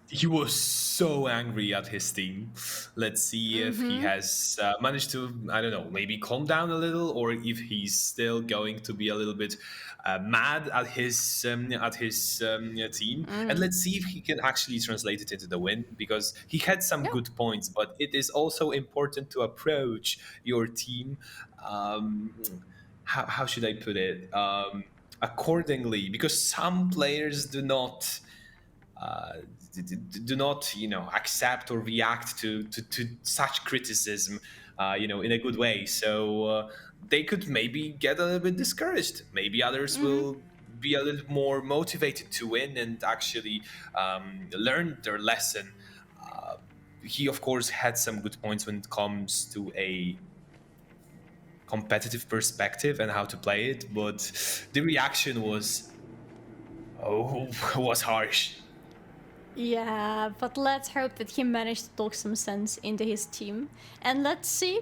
He was so angry at his team. Let's see if he has managed to, I don't know, maybe calm down a little, or if he's still going to be a little bit mad at his team. And let's see if he can actually translate it into the win, because he had some good points, but it is also important to approach your team. How should I put it? Accordingly, because some players do not, accept or react to such criticism, in a good way. So they could maybe get a little bit discouraged. Maybe others will be a little more motivated to win and actually learn their lesson. He, of course, had some good points when it comes to a competitive perspective and how to play it, but the reaction was harsh. Yeah, but let's hope that he managed to talk some sense into his team. And let's see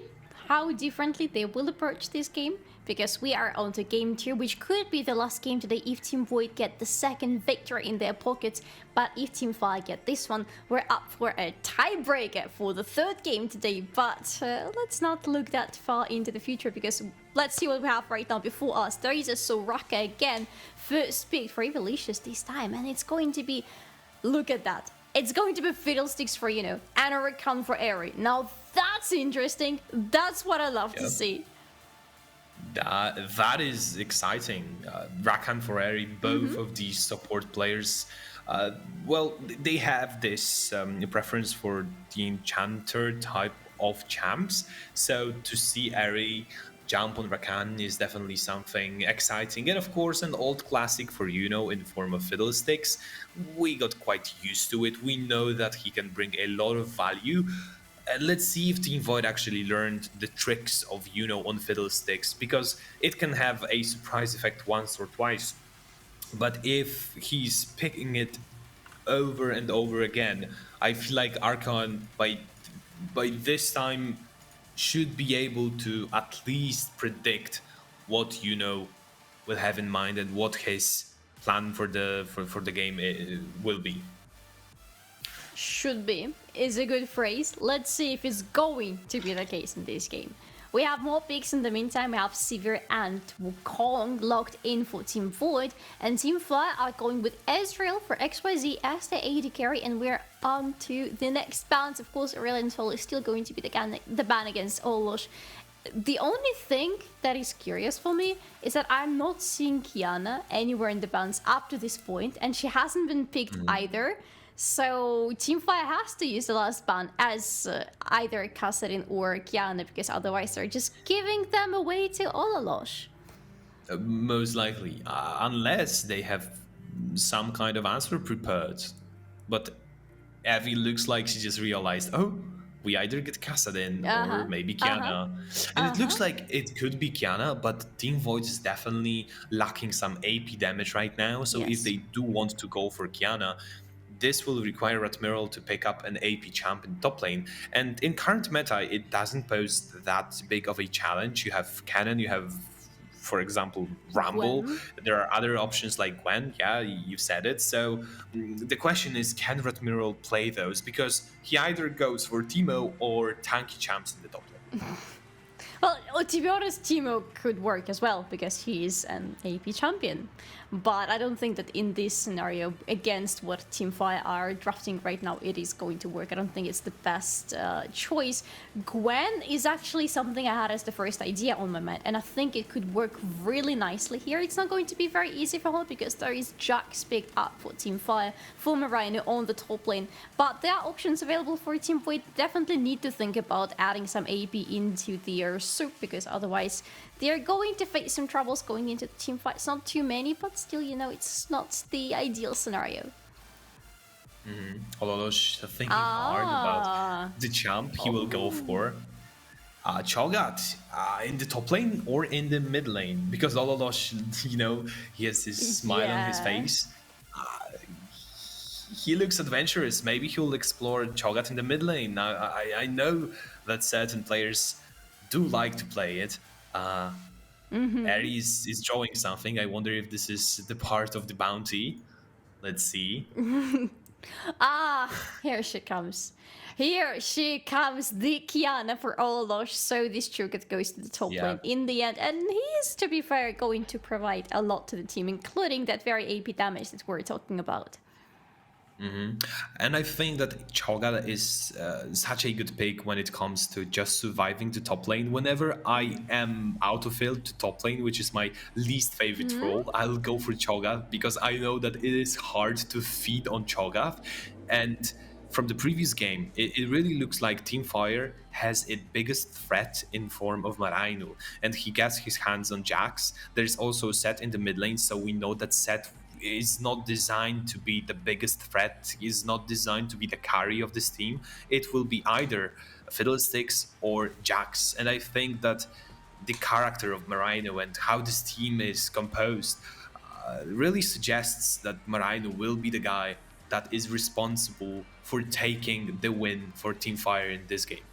how differently they will approach this game, because we are on to game 2, which could be the last game today if Team Void get the second victory in their pockets. But if Team Fire get this one, we're up for a tiebreaker for the third game today. But let's not look that far into the future, because let's see what we have right now before us. There is a Soraka again, first pick for Evilicious this time, and it's going to be, look at that. It's going to be Fiddlesticks for, you know, and a Rakan for Eri. Now that's interesting. That's what I love to see. That is exciting. Rakan for Eri, both of these support players, well, they have this preference for the enchanter type of champs. So to see Eri jump on Rakan is definitely something exciting. And of course, an old classic for Yuno in the form of Fiddlesticks. We got quite used to it. We know that he can bring a lot of value. Let's see if Team Void actually learned the tricks of Yuno on Fiddlesticks, because it can have a surprise effect once or twice. But if he's picking it over and over again, I feel like Archon by this time should be able to at least predict what Yuno will have in mind and what his plan for the game will be. Should be is a good phrase. Let's see if it's going to be the case in this game. We have more picks in the meantime. We have Sivir and Wukong locked in for Team Void, and Team Fire are going with Ezreal for XYZ as the AD carry, and we're on to the next bounce. Of course, Aurelion Sol is still going to be the ban against Olosh. The only thing that is curious for me is that I'm not seeing Kiana anywhere in the bounce up to this point, and she hasn't been picked either. So Team Fire has to use the last ban as either Kassadin or Kiana, because otherwise they're just giving them away to Ololosh. Most likely, unless they have some kind of answer prepared. But Evie looks like she just realized, oh, we either get Kassadin or maybe Kiana. And it looks like it could be Kiana, but Team Void is definitely lacking some AP damage right now. So if they do want to go for Kiana, this will require Admiral to pick up an AP champ in top lane. And in current meta, it doesn't pose that big of a challenge. You have Cannon, you have, for example, Rumble. Gwen. There are other options like Gwen. Yeah, you said it. So the question is, can Admiral play those? Because he either goes for Teemo or tanky champs in the top lane. Well, to be honest, Teemo could work as well, because he is an AP champion. But I don't think that in this scenario, against what Team Fire are drafting right now, it is going to work. I don't think it's the best choice. Gwen is actually something I had as the first idea on my mind, and I think it could work really nicely here. It's not going to be very easy for her, because there is Jax picked up for Team Fire, for Marino on the top lane. But there are options available for Team Void. Definitely need to think about adding some AP into their soup, because otherwise they're going to face some troubles going into the team fight. It's not too many, but still, you know, it's not the ideal scenario. Ololosh thinking hard about the champ he will go for. Cho'Gath in the top lane or in the mid lane, because Ololosh, you know, he has this smile on his face. He looks adventurous. Maybe he'll explore Cho'Gath in the mid lane. Now, I know that certain players do like to play it. Ares is drawing something. I wonder if this is the part of the bounty. Let's see. Here she comes. Here she comes, the Kiana for Ololosh. So this Cho'Gath goes to the top lane in the end. And he is, to be fair, going to provide a lot to the team, including that very AP damage that we're talking about. And I think that Cho'Gath is such a good pick when it comes to just surviving the top lane. Whenever I am autofilled to top lane, which is my least favorite role, I'll go for Cho'Gath, because I know that it is hard to feed on Cho'Gath. And from the previous game, it really looks like Team Fire has its biggest threat in form of Marino, and he gets his hands on Jax. There's also Sett in the mid lane, so we know that Sett is not designed to be the biggest threat, is not designed to be the carry of this team. It will be either Fiddlesticks or Jax. And I think that the character of Marino and how this team is composed really suggests that Marino will be the guy that is responsible for taking the win for Team Fire in this game.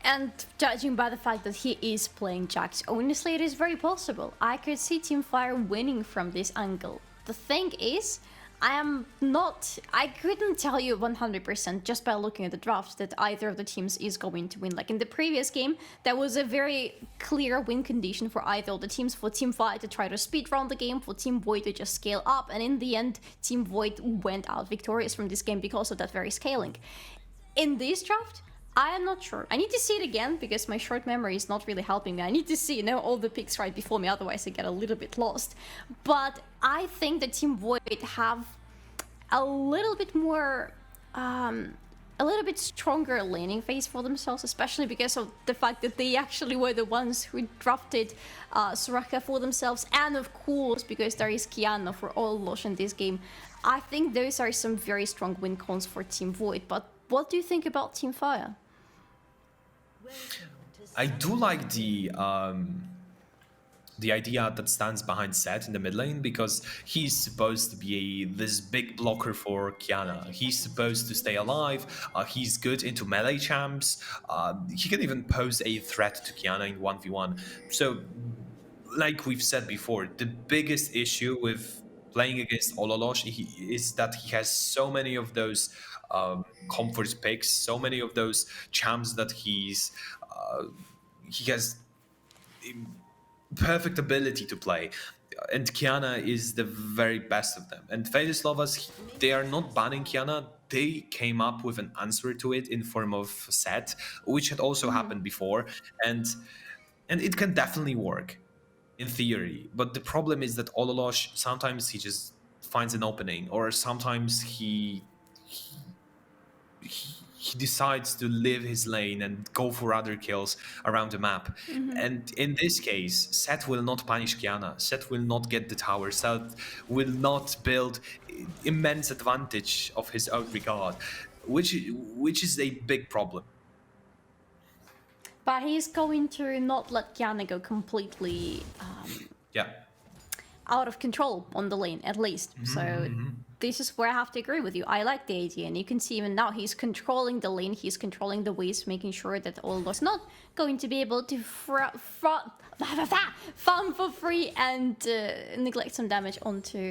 And judging by the fact that he is playing Jax, honestly, it is very possible. I could see Team Fire winning from this angle. The thing is, I couldn't tell you 100% just by looking at the draft that either of the teams is going to win. Like in the previous game, there was a very clear win condition for either of the teams, for Team Fire to try to speedrun the game, for Team Void to just scale up, and in the end, Team Void went out victorious from this game because of that very scaling. In this draft, I am not sure. I need to see it again because my short memory is not really helping me. I need to see, all the picks right before me, otherwise I get a little bit lost. But I think that Team Void have a little bit more, a little bit stronger laning phase for themselves, especially because of the fact that they actually were the ones who drafted Soraka for themselves, and of course because there is Kiana for all Losh in this game. I think those are some very strong win cons for Team Void. But what do you think about Team Fire? I do like the idea that stands behind Seth in the mid lane, because he's supposed to be this big blocker for Kiana. He's supposed to stay alive. He's good into melee champs. He can even pose a threat to Kiana in 1v1. So, like we've said before, the biggest issue with playing against Ololosh is that he has so many of those comfort picks, so many of those champs that he has perfect ability to play, and Kiana is the very best of them. And Fadislovas, they are not banning Kiana, they came up with an answer to it in form of Set, which had also happened before, and it can definitely work in theory. But the problem is that Ololosh, sometimes he just finds an opening, or sometimes he decides to leave his lane and go for other kills around the map. And in this case, Seth will not punish Kiana. Seth will not get the tower. Seth will not build immense advantage of his own regard, which is a big problem. But he's going to not let Kiana go completely out of control on the lane, at least. So this is where I have to agree with you. I like the idea, and you can see even now he's controlling the lane, he's controlling the waves, making sure that Ololo's not going to be able to farm for free and neglect some damage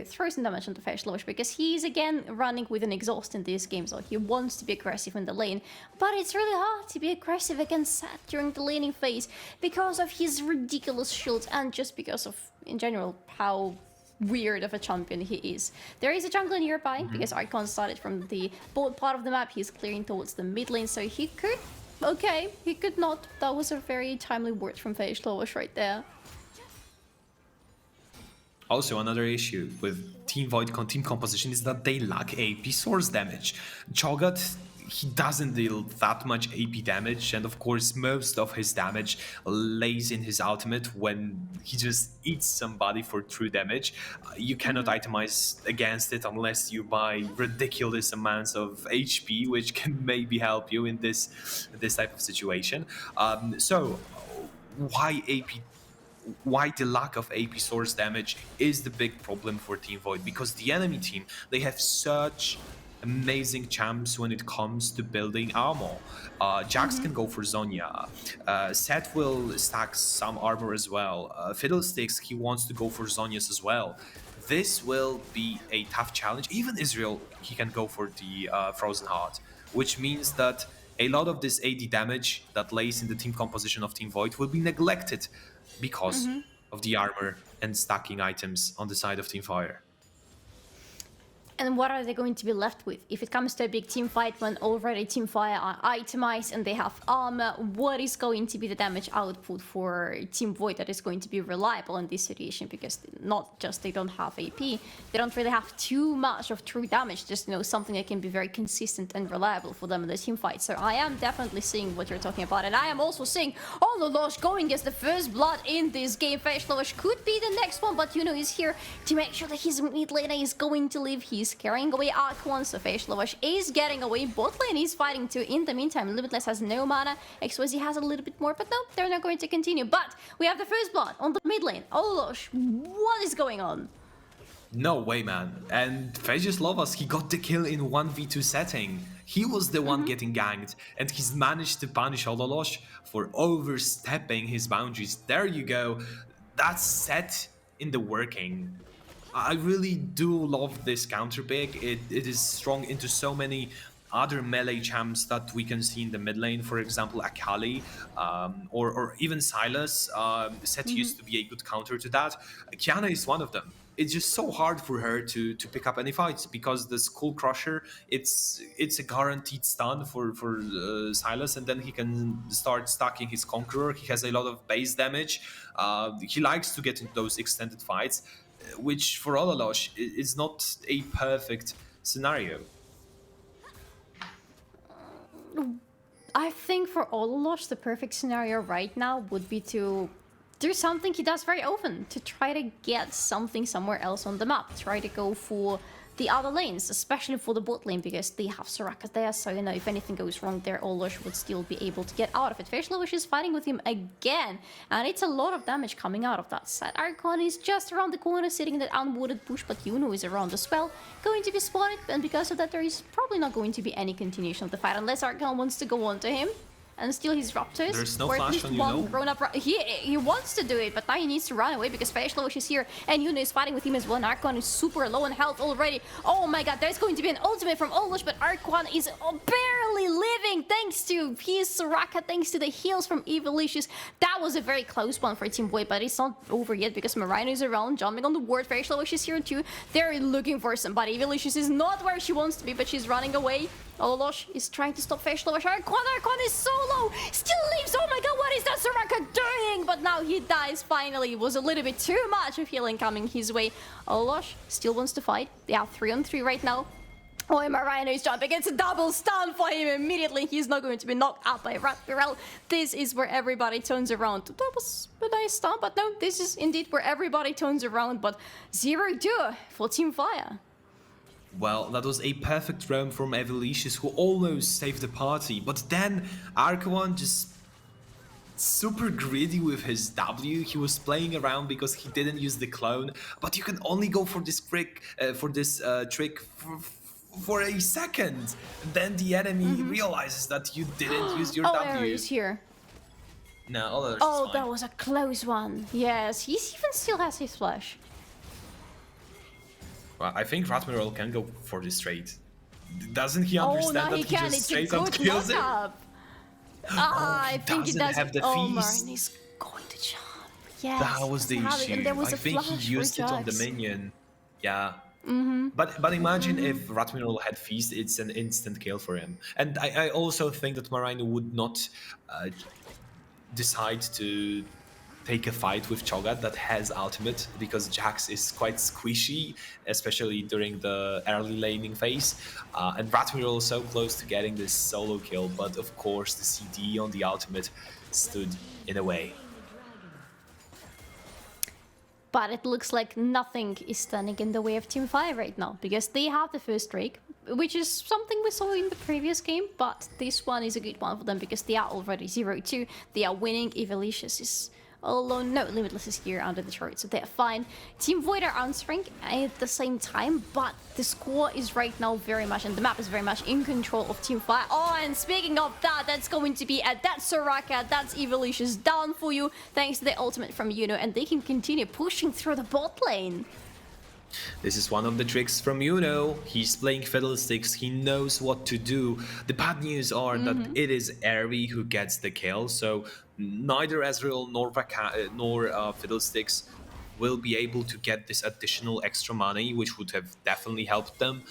throw some damage onto Fashlosh, because he's again running with an exhaust in this game, so he wants to be aggressive in the lane. But it's really hard to be aggressive against Seth during the laning phase because of his ridiculous shields and just because of, in general, how weird of a champion he is. There is a jungler nearby because Icon started from the board part of the map. He's clearing towards the mid lane, so he could. Okay, he could not. That was a very timely word from Fashlosh right there. Also, another issue with Team Void team composition is that they lack AP source damage. Cho'Gath, he doesn't deal that much AP damage, and of course most of his damage lays in his ultimate when he just eats somebody for true damage. You cannot itemize against it unless you buy ridiculous amounts of HP, which can maybe help you in this type of situation. So why the lack of AP source damage is the big problem for Team Void, because the enemy team, they have such amazing champs when it comes to building armor. Jax can go for Zhonya. Seth will stack some armor as well. Fiddlesticks, he wants to go for Zhonya's as well. This will be a tough challenge. Even Israel, he can go for the Frozen Heart, which means that a lot of this AD damage that lays in the team composition of Team Void will be neglected because of the armor and stacking items on the side of Team Fire. And what are they going to be left with? If it comes to a big team fight when already Team Fire are itemized and they have armor, what is going to be the damage output for Team Void that is going to be reliable in this situation? Because not just they don't have AP, they don't really have too much of true damage, just something that can be very consistent and reliable for them in the team fight. So I am definitely seeing what you're talking about, and I am also seeing Ololosh going as the first blood in this game. Fashlosh could be the next one, but he's here to make sure that his mid laner is going to live. He's carrying away Arc1, so Fashlosh is getting away. Bot lane is fighting too. In the meantime, Limitless has no mana. XYZ has a little bit more, but no, they're not going to continue. But we have the first blood on the mid lane. Ololosh, what is going on? No way, man. And Lovas, he got the kill in 1v2 setting. He was the one getting ganked, and he's managed to punish Ololosh for overstepping his boundaries. There you go. That's set in the working. I really do love this counter pick. It is strong into so many other melee champs that we can see in the mid lane. For example, Akali or even Silas. Set used to be a good counter to that. Kiana is one of them. It's just so hard for her to pick up any fights because the Skull Crusher, it's a guaranteed stun for Silas, and then he can start stacking his Conqueror. He has a lot of base damage. He likes to get into those extended fights, which for Ololosh is not a perfect scenario. I think for Ololosh, the perfect scenario right now would be to do something he does very often, to try to get something somewhere else on the map, try to go for the other lanes, especially for the bot lane, because they have Soraka there, so you know, if anything goes wrong there, Ololosh would still be able to get out of it. Facialovish is fighting with him again, and it's a lot of damage coming out of that set. Archon is just around the corner, sitting in that unwarded bush, but Yuno is around as well, going to be spotted, and because of that, there is probably not going to be any continuation of the fight, unless Archon wants to go on to him and steal his Raptors. There's no or at flash least on one Yuno. grown-up. He wants to do it, but now he needs to run away because Facialovish is here, and Yuno is fighting with him as well. And Archon is super low on health already. Oh my god, there's going to be an ultimate from Ololosh, but Archon is barely living thanks to his Soraka, thanks to the heals from Evilicious. That was a very close one for Team Void, but it's not over yet because Marino is around, jumping on the ward. Facialovish is here too. They're looking for somebody. Evilicious is not where she wants to be, but she's running away. Ololosh is trying to stop Facialovish. Archon is so low. Still leaves. Oh my god, what is that Soraka doing? But now he dies finally. It was a little bit too much of healing coming his way. Ololosh still wants to fight. They are 3-on-3 right now. Oh, and Marino is jumping. It's a double stun for him immediately. He's not going to be knocked out by Rapirel. This is where everybody turns around. That was a nice stun, but no, this is indeed where everybody turns around. But 0-2 for Team Fire. Well, that was a perfect roam from Evilicious, who almost saved the party, but then Archon just super greedy with his W. He was playing around because he didn't use the clone, but you can only go for this trick for a second. Then the enemy realizes that you didn't use your W. Is here. No, Ololosh Oh, is fine. that was a close one. Yes, he even still has his flash. Well, I think Ratmirol can go for this trade. Doesn't he understand now that he he can. just It's a straight up good kills him? knock-up. I think it doesn't does. have the Oh, feast. Marin is going to jump. Yes, That was the doesn't have it, issue. and there was I a think flash he used for it on the Jax. minion. Yeah. Mm-hmm. But imagine if Ratmirol had Feast, it's an instant kill for him. And I also think that Marino would not decide to take a fight with Cho'Gath that has ultimate, because Jax is quite squishy, especially during the early laning phase. And Ratmirol so close to getting this solo kill, but of course the CD on the ultimate stood in the way. But it looks like nothing is standing in the way of Team Fire right now, because they have the first Drake, which is something we saw in the previous game, but this one is a good one for them because they are already 0-2. They are winning. Evilicious is alone. No, Limitless is here under the turret, so they're fine. Team Void are answering at the same time, but the score is right now very much, and the map is very much in control of Team Fire. Oh, and speaking of that, that's going to be at that Soraka, that's Evilicious down for you, thanks to the ultimate from Yuno, and they can continue pushing through the bot lane. This is one of the tricks from Yuno. He's playing Fiddlesticks, he knows what to do. The bad news are that it is Aerie who gets the kill, so neither Ezreal nor Fiddlesticks will be able to get this additional extra money, which would have definitely helped them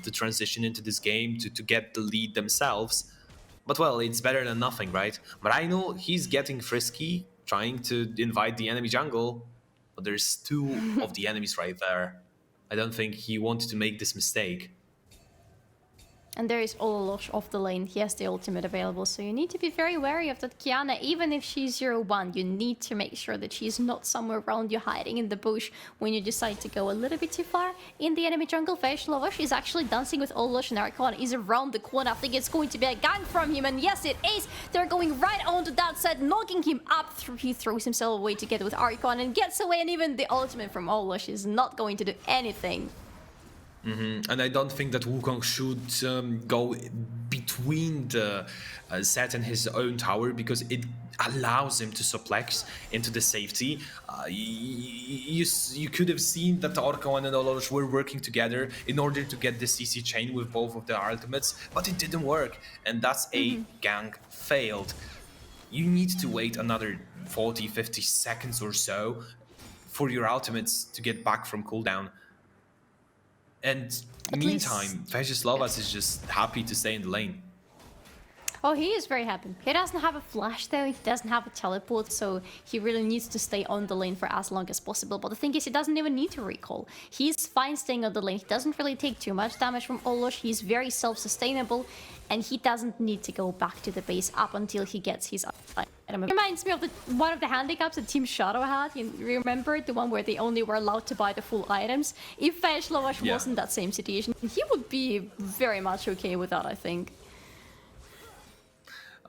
to transition into this game, to get the lead themselves. But well, it's better than nothing, right? Marino, he's getting frisky, trying to invite the enemy jungle, but there's two of the enemies right there. I don't think he wanted to make this mistake. And there is Ololosh off the lane. He has the ultimate available, so you need to be very wary of that Kiana. Even if she's 0-1, you need to make sure that she's not somewhere around you hiding in the bush when you decide to go a little bit too far. In the enemy jungle, Veshlovosh is actually dancing with Ololosh, and Archon is around the corner. I think it's going to be a gank from him, and yes, it is. They're going right onto that side, knocking him up. He throws himself away together with Archon and gets away, and even the ultimate from Ololosh is not going to do anything. And I don't think that Wukong should go between the Set and his own tower, because it allows him to suplex into the safety. You could have seen that Orkawan and Ololosh were working together in order to get the CC chain with both of their ultimates, but it didn't work, and that's a gank failed. You need to wait another 40-50 seconds or so for your ultimates to get back from cooldown. And meantime, Vejislavas is just happy to stay in the lane. Oh, he is very happy. He doesn't have a flash though, he doesn't have a teleport, so he really needs to stay on the lane for as long as possible. But the thing is, he doesn't even need to recall. He's fine staying on the lane. He doesn't really take too much damage from Ololosh. He's very self-sustainable, and he doesn't need to go back to the base up until he gets his item. It reminds me of one of the handicaps that Team Shadow had. You remember the one where they only were allowed to buy the full items? If Vejislavas was in that same situation, he would be very much okay with that, I think.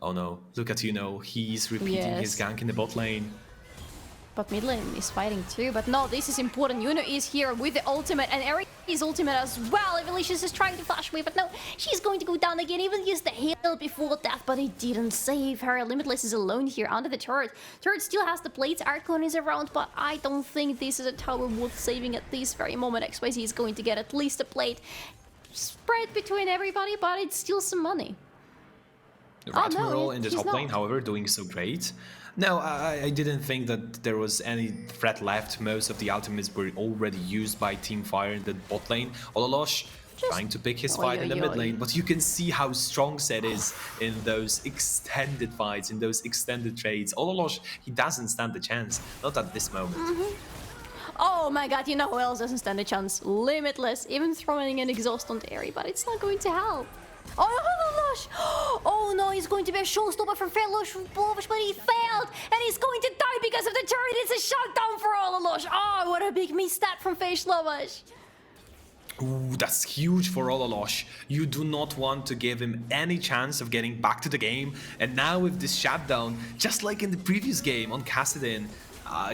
Oh no, look at Yuno, he's repeating his gank in the bot lane. But mid lane is fighting too, but no, this is important. Yuno is here with the ultimate, and Eric is ultimate as well. Evilicious is trying to flash away, but no, she's going to go down again. Even used the heal before death, but it didn't save her. Limitless is alone here under the turret. Turret still has the plates, Archon is around, but I don't think this is a tower worth saving at this very moment. XYZ is going to get at least a plate. Spread between everybody, but it's still some money. Ratmural in the top lane, however, doing so great. No, I didn't think that there was any threat left. Most of the ultimates were already used by Team Fire in the bot lane. Ololosh trying to pick his fight in the mid lane, but you can see how strong Set is in those extended fights, in those extended trades. Ololosh, he doesn't stand a chance, not at this moment. Oh my god, you know who else doesn't stand a chance? Limitless, even throwing an exhaust on Terry, but it's not going to help. Oh, Ololosh! Oh no, he's going to be a showstopper from Vejislavas, but he failed! And he's going to die because of the turret! It's a shutdown for Ololosh! Oh, what a big misstep from Vejislavas! Ooh, that's huge for Ololosh. You do not want to give him any chance of getting back to the game. And now with this shutdown, just like in the previous game on Kassadin,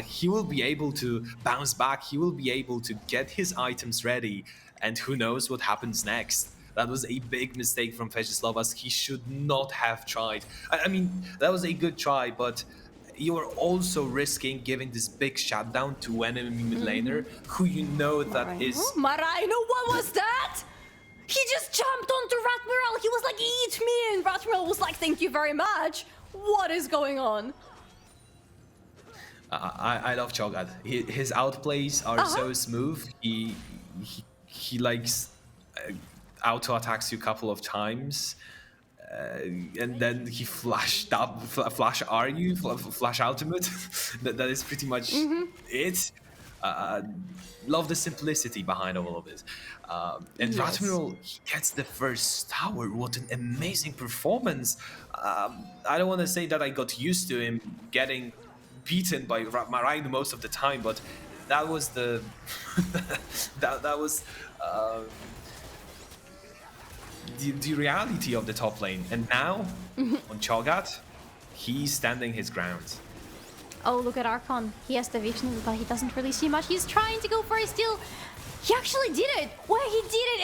he will be able to bounce back, he will be able to get his items ready, and who knows what happens next. That was a big mistake from Vejislavas. He should not have tried. I mean, that was a good try, but you are also risking giving this big shutdown to enemy mid laner, who you know that is... Maraino, what was that? He just jumped onto Ratmural. He was like, eat me, and Ratmural was like, thank you very much. What is going on? I love Cho'Gath. His outplays are so smooth. He likes... auto attacks you a couple of times, and then he flashed up, flash ultimate. that is pretty much it. Love the simplicity behind all of it. And Ratmural, he gets the first tower. What an amazing performance! I don't want to say that I got used to him getting beaten by Marine most of the time, but that was the that was. The reality of the top lane, and now on Cho'Gath, he's standing his ground. Oh, look at Archon. He has the vision, but he doesn't really see much. He's trying to go for a steal. He actually did it. Well, he did it.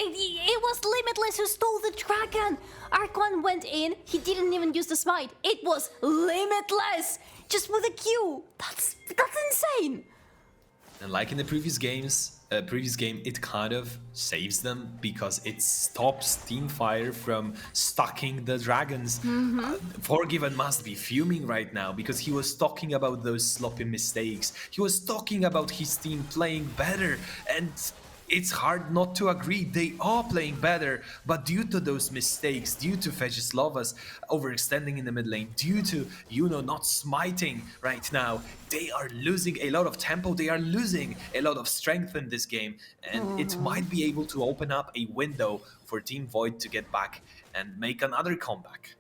It was Limitless who stole the dragon. Archon went in. He didn't even use the smite. It was Limitless, just with a Q. That's insane. And like in the previous game, it kind of saves them because it stops Teamfire from stocking the dragons. Forgiven must be fuming right now because he was talking about those sloppy mistakes. He was talking about his team playing better, and it's hard not to agree. They are playing better, but due to those mistakes, due to Vyacheslava's overextending in the mid lane, due to not smiting right now, they are losing a lot of tempo. They are losing a lot of strength in this game, and it might be able to open up a window for Team Void to get back and make another comeback.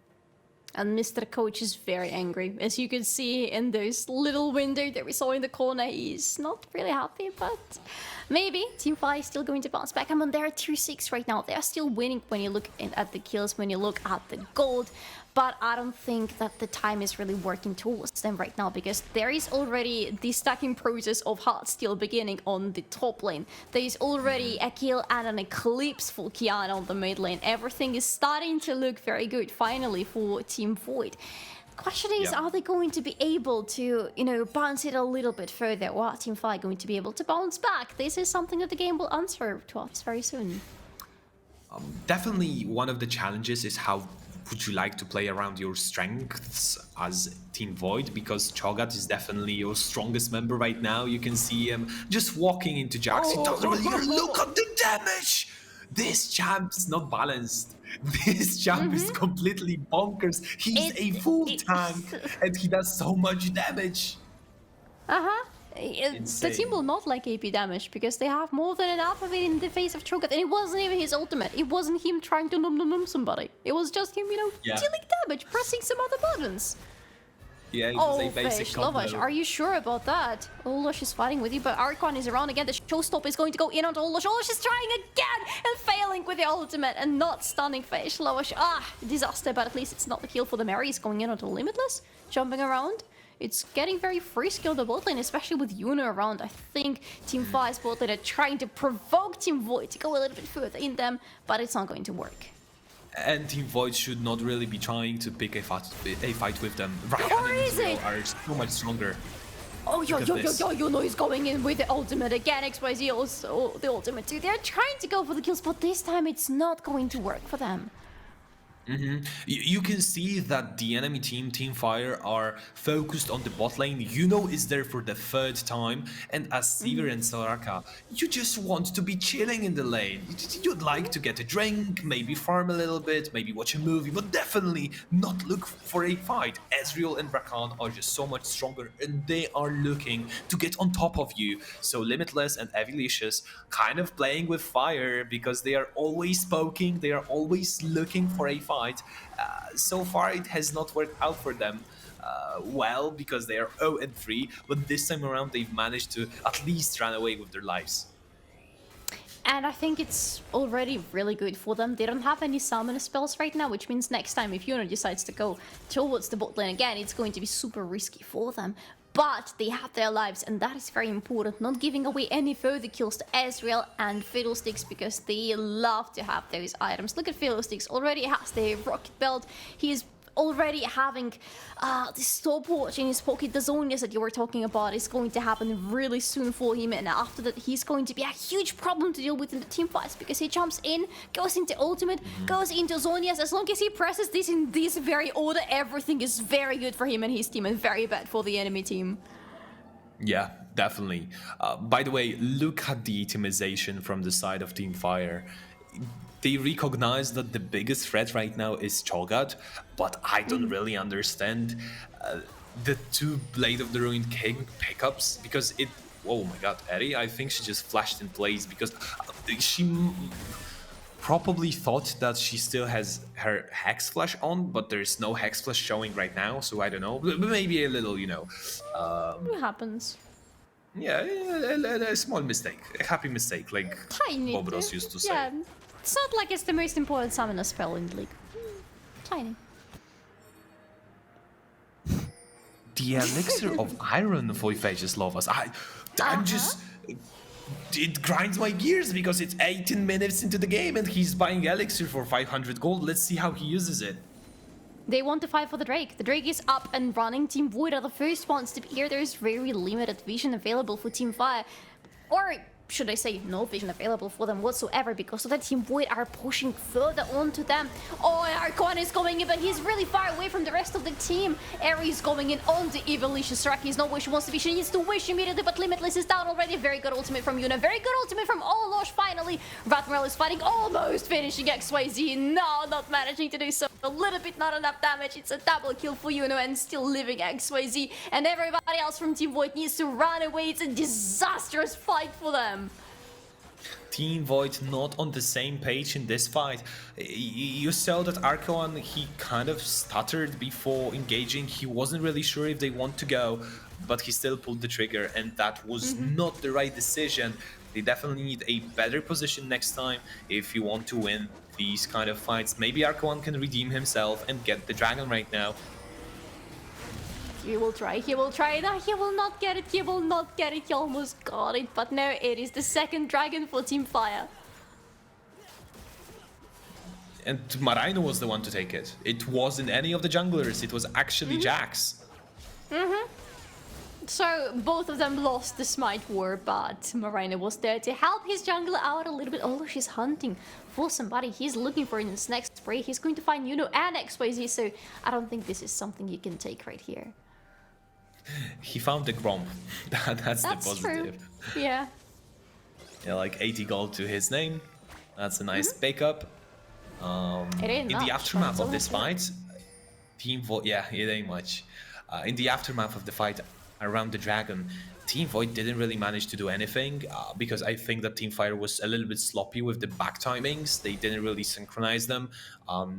And Mr. Coach is very angry. As you can see in this little window that we saw in the corner, he's not really happy, but maybe Team Fire is still going to bounce back. I mean, they're 2-6 right now. They're still winning when you look at the kills, when you look at the gold. But I don't think that the time is really working towards them right now, because there is already the stacking process of Heartsteel beginning on the top lane. There is already a kill and an eclipse for Kiana on the mid lane. Everything is starting to look very good, finally, for Team Void. The question is, are they going to be able to, bounce it a little bit further, or are Team Fire going to be able to bounce back? This is something that the game will answer to us very soon. Definitely one of the challenges is how would you like to play around your strengths as Team Void, because Cho'Gath is definitely your strongest member right now. You can see him just walking into Jax. He doesn't really even look at the damage. This champ's not balanced. This champ is completely bonkers. He's a full tank and he does so much damage. The team will not like AP damage because they have more than enough of it in the face of Cho'Gath, and it wasn't even his ultimate. It wasn't him trying to num somebody. It was just him, dealing damage, pressing some other buttons. Yeah, it was a basic Fish, combo. Lovash, are you sure about that? Olosh is fighting with you, but Archon is around again. The showstopper is going to go in onto Olosh. Olosh is trying again and failing with the ultimate and not stunning Fish. Lovash, disaster, but at least it's not the kill for the Mary. He's going in onto Limitless, jumping around. It's getting very frisky on the bot lane, especially with Yuna around. I think Team Fire's bot lane are trying to provoke Team Void to go a little bit further in them, but it's not going to work. And Team Void should not really be trying to pick a fight with them. Or is it? Are so much stronger. Oh, Yuna is going in with the ultimate again. XYZ also the ultimate too. They're trying to go for the kills, but this time it's not going to work for them. You can see that the enemy team, Team Fire, are focused on the bot lane. Yuno is there for the third time, and as Sivir and Soraka, you just want to be chilling in the lane. You'd like to get a drink, maybe farm a little bit, maybe watch a movie, but definitely not look for a fight. Ezreal and Rakan are just so much stronger, and they are looking to get on top of you. So Limitless and Evilicious kind of playing with fire because they are always poking, they are always looking for a fight. So far it has not worked out for them well, because they are 0-3, but this time around they've managed to at least run away with their lives. And I think it's already really good for them. They don't have any summon spells right now, which means next time if Yuna decides to go towards the bot lane again, it's going to be super risky for them. But they have their lives, and that is very important. Not giving away any further kills to Ezreal and Fiddlesticks, because they love to have those items. Look at Fiddlesticks, already has the rocket belt. He is already having the stopwatch in his pocket. The Zonias that you were talking about is going to happen really soon for him, and after that he's going to be a huge problem to deal with in the team fights, because he jumps in, goes into ultimate, goes into Zonias. As long as he presses this in this very order, everything is very good for him and his team, and very bad for the enemy team. Yeah, definitely. By the way, look at the itemization from the side of Team Fire. They recognize that the biggest threat right now is Cho'Gath, but I don't really understand the two Blade of the Ruined King pickups, because it... Oh my god, Eri, I think she just flashed in place because she probably thought that she still has her Hex Flash on, but there's no Hex Flash showing right now, so I don't know. Maybe a little, It happens. Yeah, a small mistake, a happy mistake, like Tiny. Bob Ross used to say. Yeah, it's not like it's the most important summoner spell in the league. Tiny. The elixir of iron for Vyacheslava's. I'm just... It grinds my gears because it's 18 minutes into the game and he's buying elixir for 500 gold. Let's see how he uses it. They want to fight for the Drake. The Drake is up and running. Team Void are the first ones to be here. There's very limited vision available for Team Fire. Or should I say, no vision available for them whatsoever because of that Team Void are pushing further onto them. Oh, Archon is going in, but he's really far away from the rest of the team. Eri is going in on the Evolution. Saraki is not where she wants to be. She needs to wish immediately, but Limitless is down already. Very good ultimate from Yuna. Very good ultimate from Olosh finally. Ratmrel is fighting, almost finishing XYZ. No, not managing to do so. A little bit, not enough damage. It's a double kill for Yuna and still living XYZ. And everybody else from Team Void needs to run away. It's a disastrous fight for them. Team Void not on the same page in this fight. You saw that Archeon, he kind of stuttered before engaging. He wasn't really sure if they want to go, but he still pulled the trigger, and that was not the right decision. They definitely need a better position next time if you want to win these kind of fights. Maybe Archeon can redeem himself and get the dragon right now. He will try, no, he will not get it, he almost got it, but no, it is the second dragon for Team Fire. And Marino was the one to take it. It wasn't any of the junglers, it was actually Jax. So both of them lost the Smite War, but Marino was there to help his jungler out a little bit. Oh, she's hunting for somebody. He's looking for in his next spray. He's going to find Yuno and XYZ, so I don't think this is something you can take right here. He found the Gromp. That's the positive. True. Yeah. Yeah, like 80 gold to his name. That's a nice pickup. In the aftermath of this fight, Team Void, yeah, it ain't much. In the aftermath of the fight around the dragon, Team Void didn't really manage to do anything because I think that Team Fire was a little bit sloppy with the back timings. They didn't really synchronize them.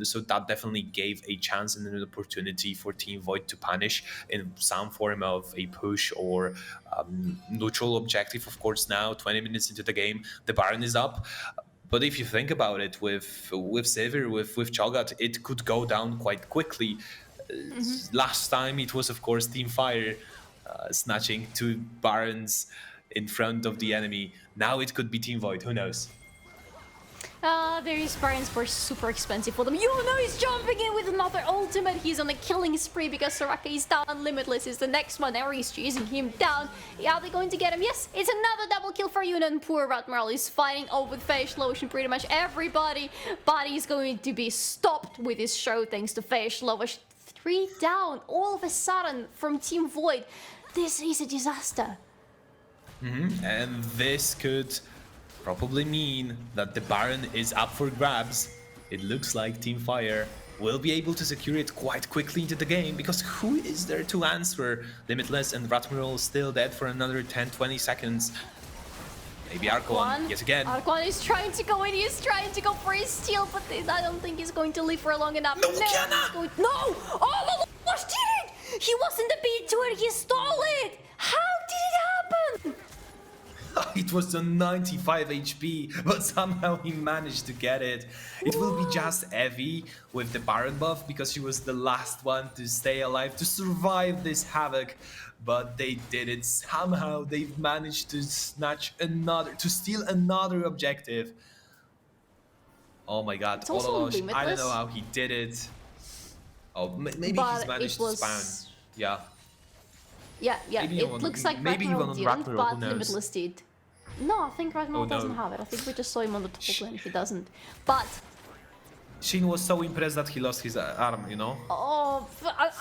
So that definitely gave a chance and an opportunity for Team Void to punish in some form of a push or neutral objective. Of course, now 20 minutes into the game, the Baron is up. But if you think about it, with Sivir, with Cho'Gath, it could go down quite quickly. Last time it was, of course, Team Fire snatching 2 Barons in front of the enemy. Now it could be Team Void, who knows? These Barons were super expensive for them. Yuno is jumping in with another ultimate. He's on a killing spree because Soraka is down. Limitless is the next one. Eri is chasing him down. Are they going to get him? Yes, it's another double kill for Yuno, and poor Ratmrel is fighting over with Facial Lotion pretty much everybody. But he's going to be stopped with his show thanks to Facial Lotion. 3 down all of a sudden from Team Void. This is a disaster. And this could probably mean that the Baron is up for grabs. It looks like Team Fire will be able to secure it quite quickly into the game because who is there to answer? Limitless and Ratmrel still dead for another 10-20 seconds. Maybe Archon yet again. Archon is trying to go in, he's trying to go for his steal, but I don't think he's going to live for long enough. No! Oh, Losh did it! He wasn't the beat to it, he stole it! How did it happen? It was on 95 HP, but somehow he managed to get it. It will be just Evie with the Baron buff because she was the last one to stay alive, to survive this havoc. But they did it. Somehow they've managed to steal another objective. Oh my god, Ololosh, I don't know how he did it. Oh, maybe he's managed to spawn. Yeah. Yeah, it looks like Ratmrel didn't, but Limitless did. No, I think Ratmrel doesn't have it. I think we just saw him on the top lane, he doesn't. But Shin was so impressed that he lost his arm, you know? oh,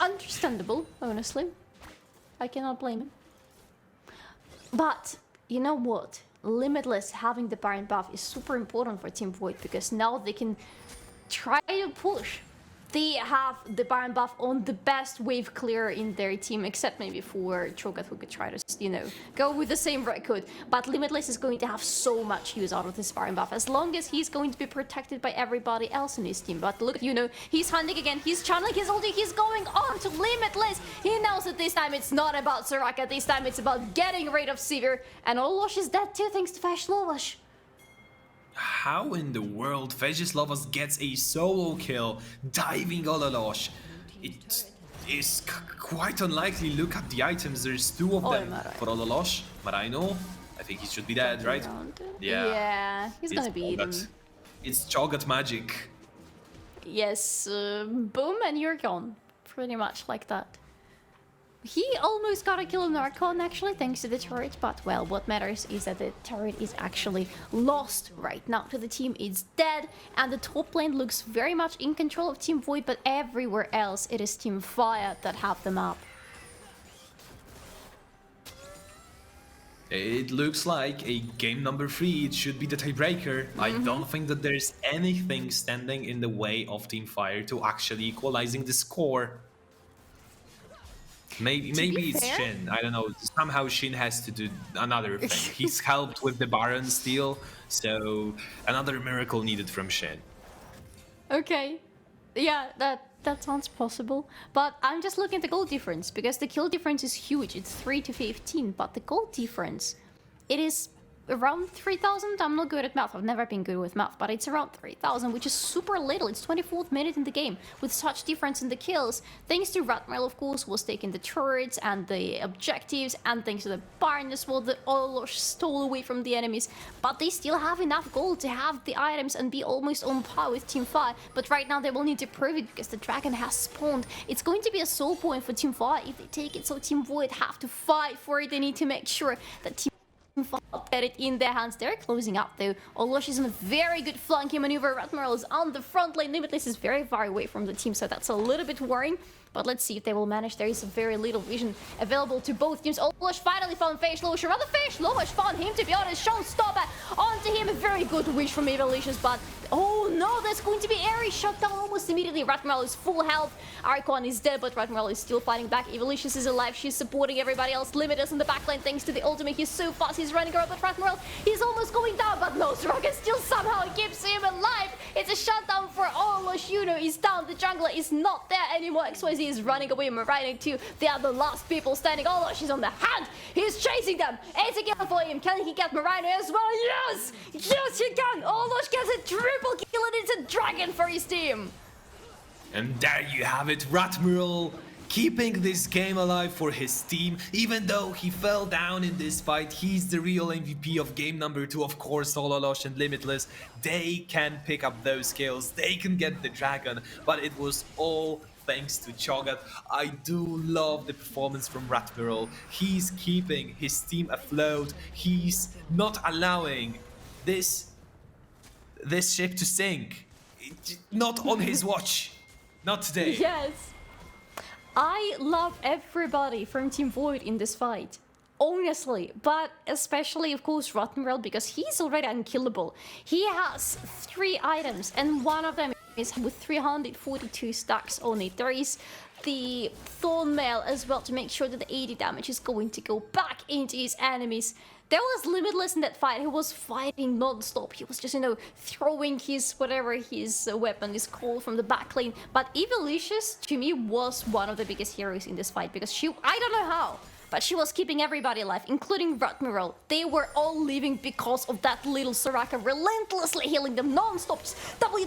understandable, honestly. I cannot blame him. But, you know what? Limitless having the Baron buff is super important for Team Void because now they can try to push. They have the Baron buff on the best wave clear in their team, except maybe for Cho'Gath, who could try to, you know, go with the same record. But Limitless is going to have so much use out of this Baron buff, as long as he's going to be protected by everybody else in his team. But look, you know, he's hunting again, he's channeling his ulti, he's going on to Limitless. He knows that this time it's not about Soraka, this time it's about getting rid of Sivir. And Ololosh is dead too, thanks to Vejslovas. How in the world Vejslovas gets a solo kill diving Ololosh? It is quite unlikely. Look at the items, there's 2 of them for Ololosh. Marino, I think he should be dead, right? Yeah, he's gonna be eaten. It's Cho'Gath magic. Yes, boom, and you're gone. Pretty much like that. He almost got a kill on Archon actually, thanks to the turret, but well, what matters is that the turret is actually lost right now to the team. It's dead, and the top lane looks very much in control of Team Void, but everywhere else it is Team Fire that have them up. It looks like a game number 3. It should be the tiebreaker. I don't think that there's anything standing in the way of Team Fire to actually equalizing the score. Maybe it's fair, Shin. I don't know. Somehow Shin has to do another thing. He's helped with the Baron steal, so another miracle needed from Shin. Okay, yeah, that sounds possible. But I'm just looking at the goal difference, because the kill difference is huge. It's 3 to 15, but the goal difference, it is around 3,000. I'm not good at math. I've never been good with math, but it's around 3,000, which is super little. It's 24th minute in the game with such difference in the kills. Thanks to Ratmail, of course, was taking the turrets and the objectives, and thanks to the Baron as well, the Olosh stole away from the enemies. But they still have enough gold to have the items and be almost on par with Team Fire. But right now they will need to prove it because the dragon has spawned. It's going to be a soul point for Team Fire if they take it, so Team Void have to fight for it. They need to make sure that Team get it in their hands. They're closing up though. Olosh is in a very good flanking maneuver. Ratmail is on the front lane. Limitless is very far away from the team, so that's a little bit worrying. But let's see if they will manage. There is very little vision available to both teams. Olosh finally found Face Lowish. Rather, Face Lowish found him, to be honest. Showstopper onto him. A very good wish from Evilicious, but oh no, there's going to be Aerie shut down almost immediately. Ratmail is full health. Archon is dead, but Ratmail is still fighting back. Evilicious is alive. She's supporting everybody else. Limitless in the backline thanks to the ultimate. He's so fast. He's running around, but Ratmail, he's almost going down, but no, Soraka still somehow keeps him alive. It's a shutdown for Olosh. You know, he's down. The jungler is not there anymore. XYZ is running away. Marine too. They are the last people standing. Olosh is on the hand. He's chasing them. It's a kill for him. Can he get Marine as well? Yes! Yes, he can! Olosh gets a triple kill, and it's a dragon for his team. And there you have it, Ratmural keeping this game alive for his team. Even though he fell down in this fight, he's the real MVP of game number 2. Of course, Olosh and Limitless, they can pick up those kills, they can get the dragon, but it was all thanks to Cho'Gath. I do love the performance from Ratmural. He's keeping his team afloat. He's not allowing this ship to sink. Not on his watch. Not today. Yes. I love everybody from Team Void in this fight. Honestly, but especially, of course, Rattenrell, because he's already unkillable. He has 3 items, and one of them is with 342 stacks on it. There is the Thorn Mail as well to make sure that the 80 damage is going to go back into his enemies. There was Limitless in that fight. He was fighting non-stop. He was just, you know, throwing his, whatever his weapon is called from the back lane. But Evilicious, to me, was one of the biggest heroes in this fight because she, I don't know how, but she was keeping everybody alive, including Ratmural. They were all leaving because of that little Soraka relentlessly healing them non-stop. W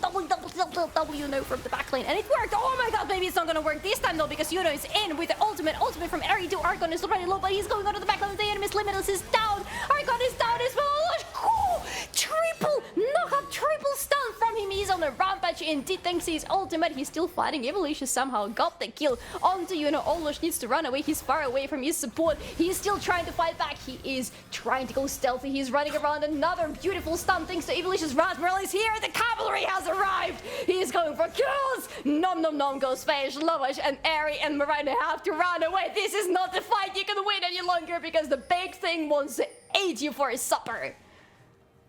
no from the back lane, and it worked. Oh my god, maybe it's not gonna work this time though, because Yuno is in with the ultimate from Aerie to Archon is already low, but he's going on to the back lane. The enemy's Limitless is down. Archon is down as well. Cool! Triple knockup, triple stun from him. He's on a rampage indeed. Thanks to his ultimate, he's still fighting. Evilicious somehow got the kill onto Yuno. Olosh needs to run away. He's far away from his support. He's still trying to fight back. He is trying to go stealthy. He's running around. Another beautiful stun thanks to Evilicious. Ratmural is here. The cavalry has arrived. He's going for kills. Nom nom nom goes Phage, Lowish, and Aerie and Marina have to run away. This is not the fight you can win any longer because the big thing wants to eat you for his supper.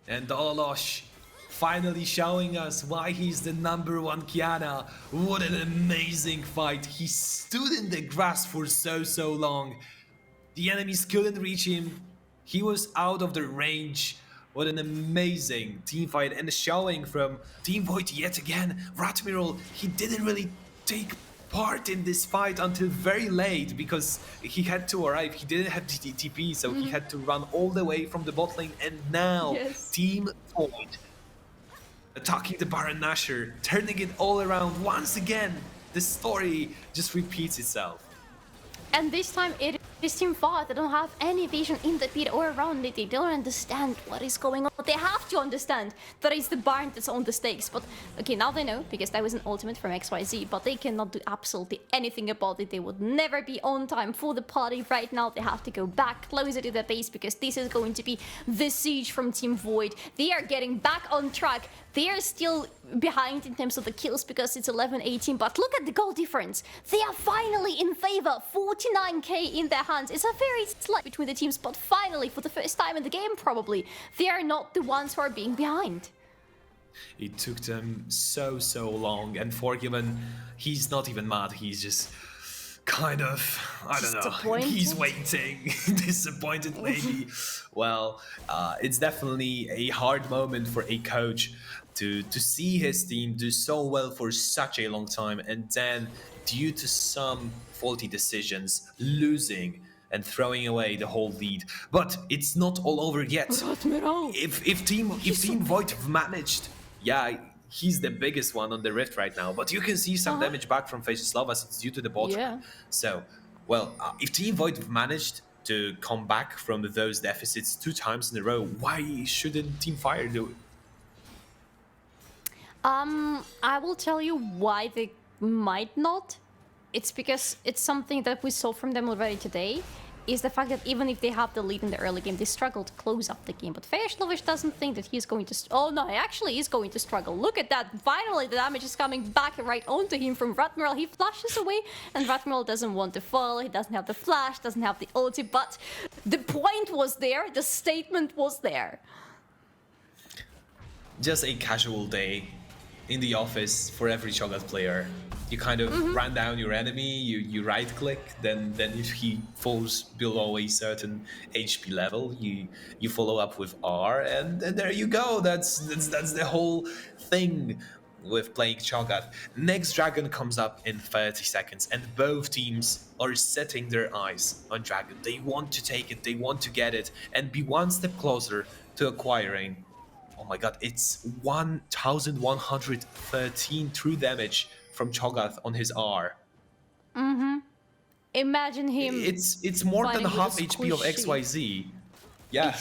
And Olosh finally showing us why he's the #1 Kiana. What an amazing fight. He stood in the grass for so long. The enemies couldn't reach him. He was out of their range. What an amazing team fight, and the showing from Team Void yet again. Ratmural, he didn't really take part in this fight until very late because he had to arrive. He didn't have TP, so he had to run all the way from the bot lane. And now Team Void attacking the Baron Nashor, turning it all around once again. The story just repeats itself. And this time it This Team Fire, they don't have any vision in the pit or around it. They don't understand what is going on. They have to understand that it's the Baron that's on the stakes. But okay, now they know, because that was an ultimate from XYZ, but they cannot do absolutely anything about it. They would never be on time for the party right now. They have to go back closer to the base, because this is going to be the siege from Team Void. They are getting back on track. They are still behind in terms of the kills because it's 11-18, but look at the goal difference. They are finally in favor, 49k in their hands. It's a very slight between the teams, but finally, for the first time in the game probably, they are not the ones who are being behind. It took them so long, and Forgiven, he's not even mad, he's just kind of, I don't know, he's waiting, disappointed maybe. Well, it's definitely a hard moment for a coach to see his team do so well for such a long time, and then due to some faulty decisions, losing and throwing away the whole lead. But it's not all over yet. If Team Void have managed, yeah, he's the biggest one on the Rift right now, but you can see some damage back from Faceless as it's due to the bot. So, well, if Team Void have managed to come back from those deficits 2 times in a row, why shouldn't Team Fire do it? I will tell you why they might not. It's because it's something that we saw from them already today, is the fact that even if they have the lead in the early game, they struggle to close up the game. But Faceless doesn't think that he's going to... Oh no, he actually is going to struggle. Look at that. Finally, the damage is coming back right onto him from Ratmiral. He flashes away, and Ratmiral doesn't want to fall. He doesn't have the flash, doesn't have the ulti, but the point was there. The statement was there. Just a casual day in the office for every Cho'Gath player. You kind of run down your enemy, you right click, then if he falls below a certain HP level, you follow up with R, and there you go. That's the whole thing with playing Cho'Gath. Next Dragon comes up in 30 seconds, and both teams are setting their eyes on Dragon. They want to take it, they want to get it, and be one step closer to acquiring. Oh my god, it's 1113 true damage from Cho'Gath on his R. Imagine him. It's more than half HP of XYZ. Yeah.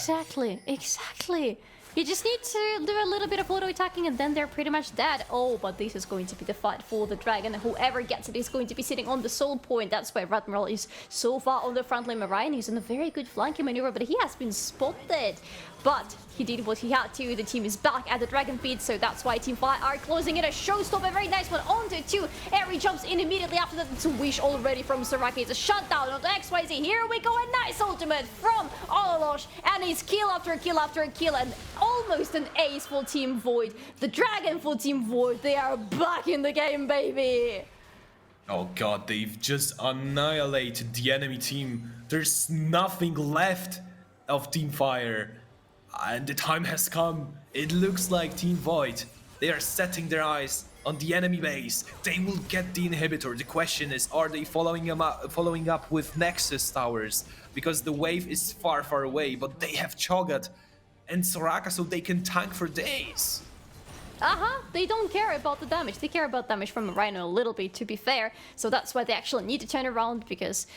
Exactly. You just need to do a little bit of auto-attacking and then they're pretty much dead. Oh, but this is going to be the fight for the dragon. Whoever gets it is going to be sitting on the soul point. That's why Ratmiral is so far on the front line. Ryan, he's in a very good flanking maneuver, but he has been spotted. But he did what he had to. The team is back at the Dragon Pit, so that's why Team Fire are closing in a showstopper. A very nice one onto 2. Eri jumps in immediately after that. It's a wish already from Soraka. It's a shutdown on the XYZ. Here we go. A nice ultimate from Ololosh. And it's kill after kill after kill. And almost an ace for Team Void. The Dragon for Team Void. They are back in the game, baby. Oh god, they've just annihilated the enemy team. There's nothing left of Team Fire. And the time has come. It looks like Team Void, they are setting their eyes on the enemy base. They will get the inhibitor. The question is, are they following up with Nexus towers? Because the wave is far away, but they have Cho'Gath and Soraka, so they can tank for days. They don't care about the damage. They care about damage from Rhino a little bit, to be fair. So that's why they actually need to turn around, because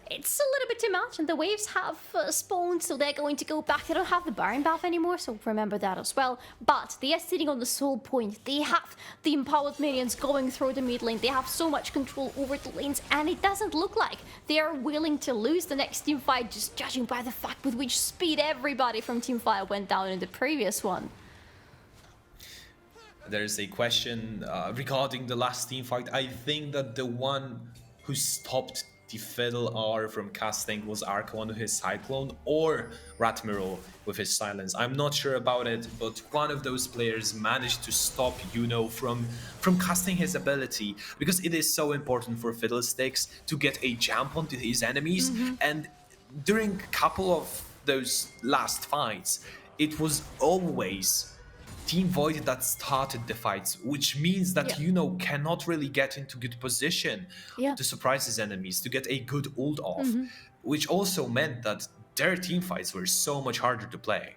it's a little bit too much, and the waves have spawned, so they're going to go back. They don't have the Baron buff anymore, so remember that as well. But they are sitting on the soul point. They have the empowered minions going through the mid lane. They have so much control over the lanes, and it doesn't look like they are willing to lose the next team fight, just judging by the fact with which speed everybody from Team Fire went down in the previous one. There's a question regarding the last team fight. I think that the one who stopped the Fiddle R from casting was Archon with his Cyclone, or Ratmiral with his Silence. I'm not sure about it, but one of those players managed to stop Yuno from casting his ability, because it is so important for Fiddlesticks to get a jump onto his enemies. And during a couple of those last fights, it was always Team Void that started the fights, which means that Yuno cannot really get into good position to surprise his enemies, to get a good ult off, which also meant that their team fights were so much harder to play.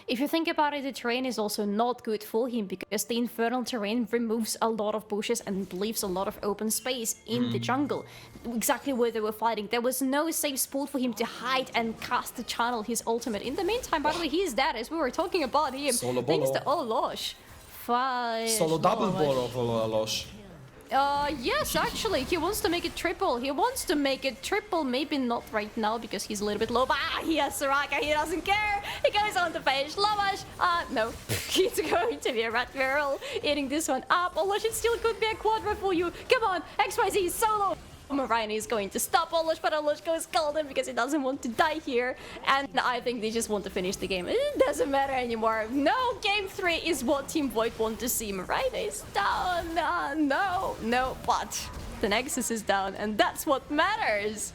If you think about it, the terrain is also not good for him because the infernal terrain removes a lot of bushes and leaves a lot of open space in the jungle. Exactly where they were fighting. There was no safe spot for him to hide and cast the channel his ultimate. In the meantime, by the way, he is dead as we were talking about him. Solo Thanks bolo. to Olosh. Solo double ball of Olosh. Yes, actually, he wants to make it triple. He wants to make it triple, maybe not right now because he's a little bit low, but he has Soraka, he doesn't care. He goes on to finish. Lomash, no, he's going to be a rat barrel eating this one up. Olosh, it still could be a quadra for you. Come on, XYZ solo. Marine is going to stop Olosh, but Olosh goes golden because he doesn't want to die here. And I think they just want to finish the game. It doesn't matter anymore. No, game 3 is what Team Void want to see. Marine is down. No, but the Nexus is down, and that's what matters.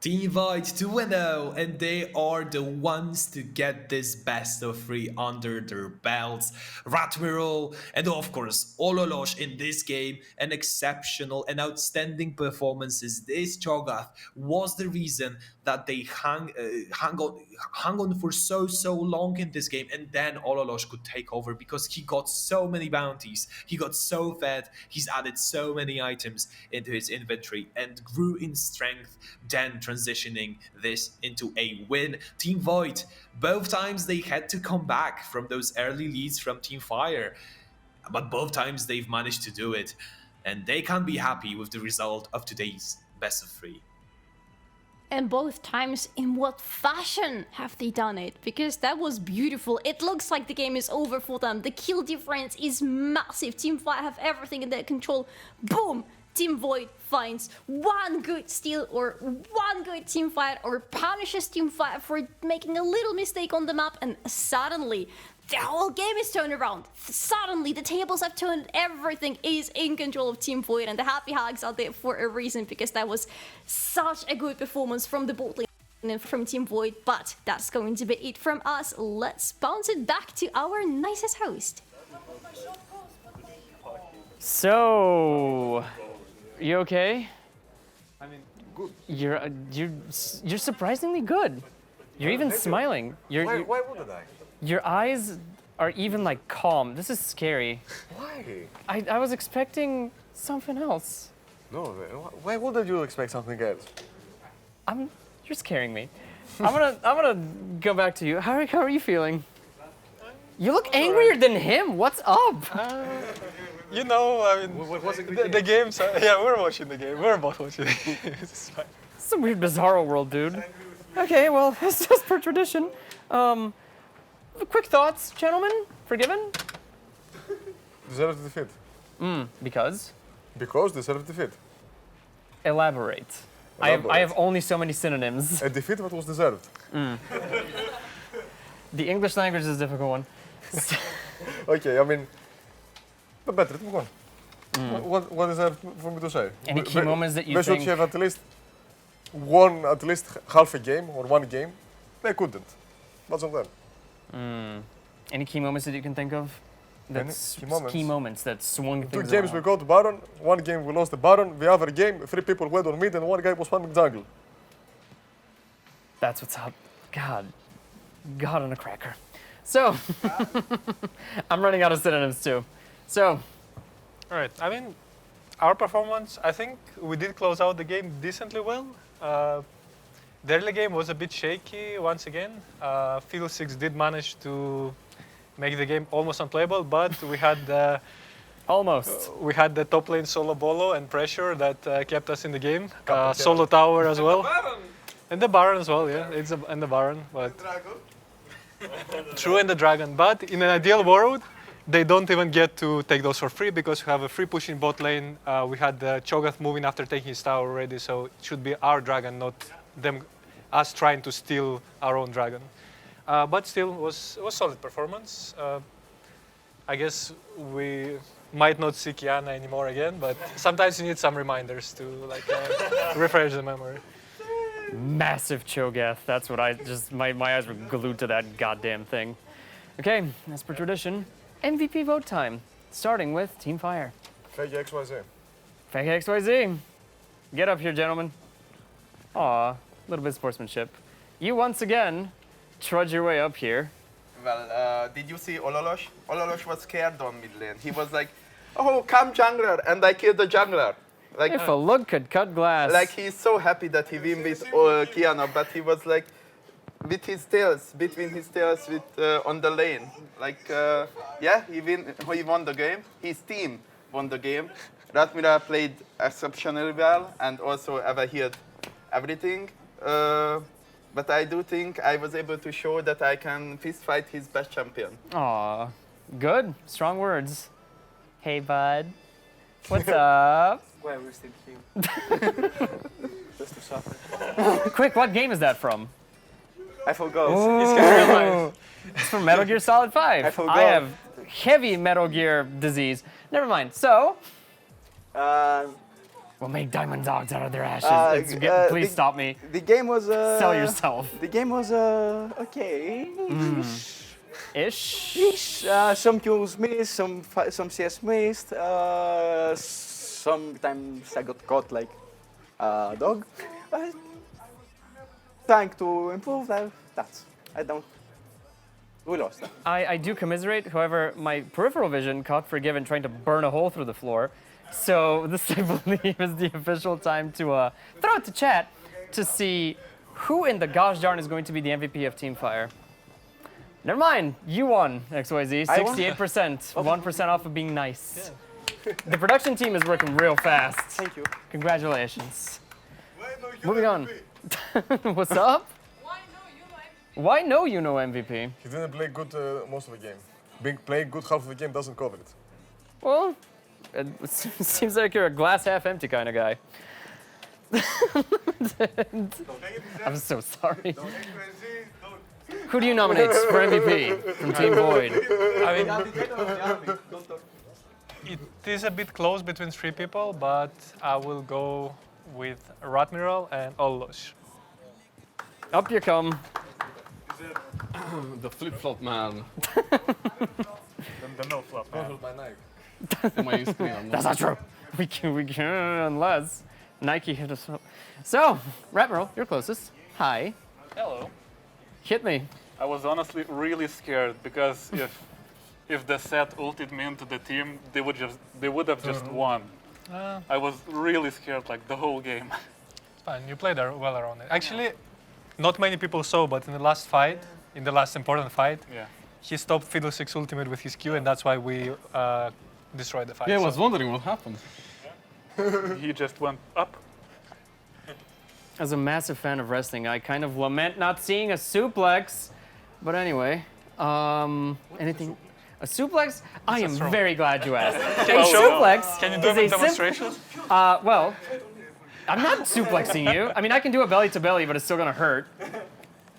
Team Void 2-0, and they are the ones to get this best of 3 under their belts. Ratmirol and of course Ololosh in this game, an exceptional and outstanding performances. This Cho'Gath was the reason that they hung on for so long in this game, and then Ololosh could take over because he got so many bounties, he got so fed, he's added so many items into his inventory and grew in strength, then transitioning this into a win. Team Void, both times they had to come back from those early leads from Team Fire, but both times they've managed to do it, and they can't be happy with the result of today's best of 3. And both times, in what fashion have they done it? Because that was beautiful. It looks like the game is over for them. The kill difference is massive. Team Fire have everything in their control. Boom! Team Void finds one good steal or one good team fight or punishes Team Fire for making a little mistake on the map, and suddenly the whole game is turned around. Suddenly the tables have turned, everything is in control of Team Void, and the happy hugs are there for a reason because that was such a good performance from the bot lane and from Team Void. But that's going to be it from us. Let's bounce it back to our nicest host. So, you okay? I mean, good. You're surprisingly good. You're even thank you. smiling. Why wouldn't I? Your eyes are even like calm. This is scary. Why? I was expecting something else. No, why wouldn't you expect something else? You're scaring me. I'm gonna go back to you. How are you feeling? You look angrier than him. What's up? You know, I mean, the games. Yeah, we're watching the game. We're both watching the game. It's fine. It's a weird, bizarro world, dude. Okay, well, it's just per tradition. Quick thoughts, gentlemen. Forgiven? Deserved defeat. Because? Because deserved defeat. Elaborate. I have only so many synonyms. A defeat that was deserved. The English language is a difficult one. Okay, I mean, but better, move on. What is there for me to say? Any key moments that you they think... should have at least won at least half a game or one game. They couldn't. That's on them. Any key moments that you can think of? Key moments that swung things 2 games around. we got Baron, 1 game we lost the Baron, the other game 3 people went on mid and 1 guy was farming jungle. That's what's up. God on a cracker. So, I'm running out of synonyms too. So. All right. I mean, our performance, I think we did close out the game decently well. The early game was a bit shaky once again. Fiddle 6 did manage to make the game almost unplayable, but we had we had the top lane solo bolo and pressure that kept us in the game. Solo tower as well. And the Baron as well, yeah. And the Baron, but true, and the Dragon. But in an ideal world, they don't even get to take those for free because we have a free push in bot lane. We had the Cho'Gath moving after taking his tower already, so it should be our Dragon, not us trying to steal our own Dragon. But still, was solid performance. I guess we might not see Kiana anymore again, but sometimes you need some reminders to refresh the memory. Massive Cho'Gath. That's what my eyes were glued to that goddamn thing. Okay, as per tradition, MVP vote time, starting with Team Fire. Fake XYZ. Fake XYZ. Get up here, gentlemen. Aw, a little bit of sportsmanship. You once again trudge your way up here. Well, did you see Ololosh? Ololosh was scared on mid lane. He was like, "Oh, come jungler," and I killed the jungler. Like, if a look could cut glass. Like he's so happy that he win with Kiana, but he was like, with his tails, between his tails, with on the lane. Like, yeah, he won the game. His team won the game. Ratmira played exceptionally well and also overheard everything. But I do think I was able to show that I can fist fight his best champion. Aw, good. Strong words. Hey, bud. What's up? Why we're still here. Just to suffer. Quick, what game is that from? I forgot. Oh, it's from Metal Gear Solid 5. I forgot. I have heavy Metal Gear disease. Never mind. So, we'll make diamond dogs out of their ashes. Please stop me. The game was. Sell yourself. The game was okay. Ish. Some kills missed, some CS missed. Sometimes I got caught like a dog. Trying to improve. We lost. I do commiserate. However, my peripheral vision caught Forgiven trying to burn a hole through the floor. So this, I believe, is the official time to throw it to chat to see who in the gosh darn is going to be the MVP of Teamfire. Never mind, you won, XYZ. 68%, 1% off of being nice. Yeah. The production team is working real fast. Thank you. Congratulations. Moving on. What's up? Why no you know MVP? He didn't play good most of the game. Playing good half of the game doesn't cover it. Well, it seems like you're a glass half empty kind of guy. I'm so sorry. Who do you nominate for MVP from Team Void? I mean, it is a bit close between three people, but I will go with Ratmiral and Ollosh. Up you come. The flip-flop man. The no-flop man. My Nike. Am I used to it? That's not true. We can unless Nike hit us up. So, Ratmiral, you're closest. Hi. Hello. Hit me. I was honestly really scared because if the set ulted me into the team, they would have just won. I was really scared like the whole game. It's fine. You played well around it. Actually, not many people saw, but in the last fight, in the last important fight, he stopped Fiddlesticks ultimate with his Q, and that's why we destroyed the fight. Yeah, I was wondering what happened. He just went up. As a massive fan of wrestling, I kind of lament not seeing a suplex. But anyway, anything? A suplex? I am very glad you asked. A suplex Can you do a demonstration? Well, I'm not suplexing you. I mean, I can do a belly to belly, but it's still gonna hurt.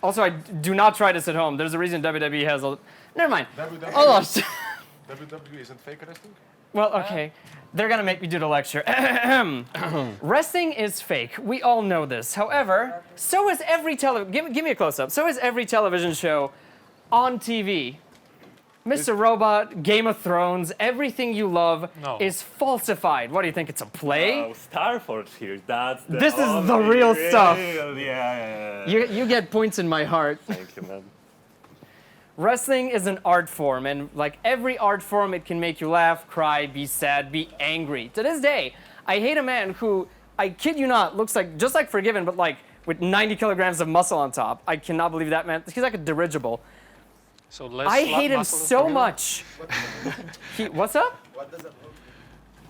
Also, do not try this at home. There's a reason WWE has a. Never mind. WWE isn't fake wrestling? Well, okay. They're gonna make me do the lecture. Wrestling is fake. We all know this. However, so is every give me a close-up. So is every television show on TV. Mr. Robot, Game of Thrones, everything you love is falsified. What do you think? It's a play? Oh, StarForge here. That's the This is the real stuff. Yeah. You get points in my heart. Thank you, man. Wrestling is an art form, and like every art form, it can make you laugh, cry, be sad, be angry. To this day, I hate a man who, I kid you not, looks like just like Forgiven, but like with 90 kilograms of muscle on top. I cannot believe that man. He's like a dirigible. So I hate him so much. What's up? What does it look?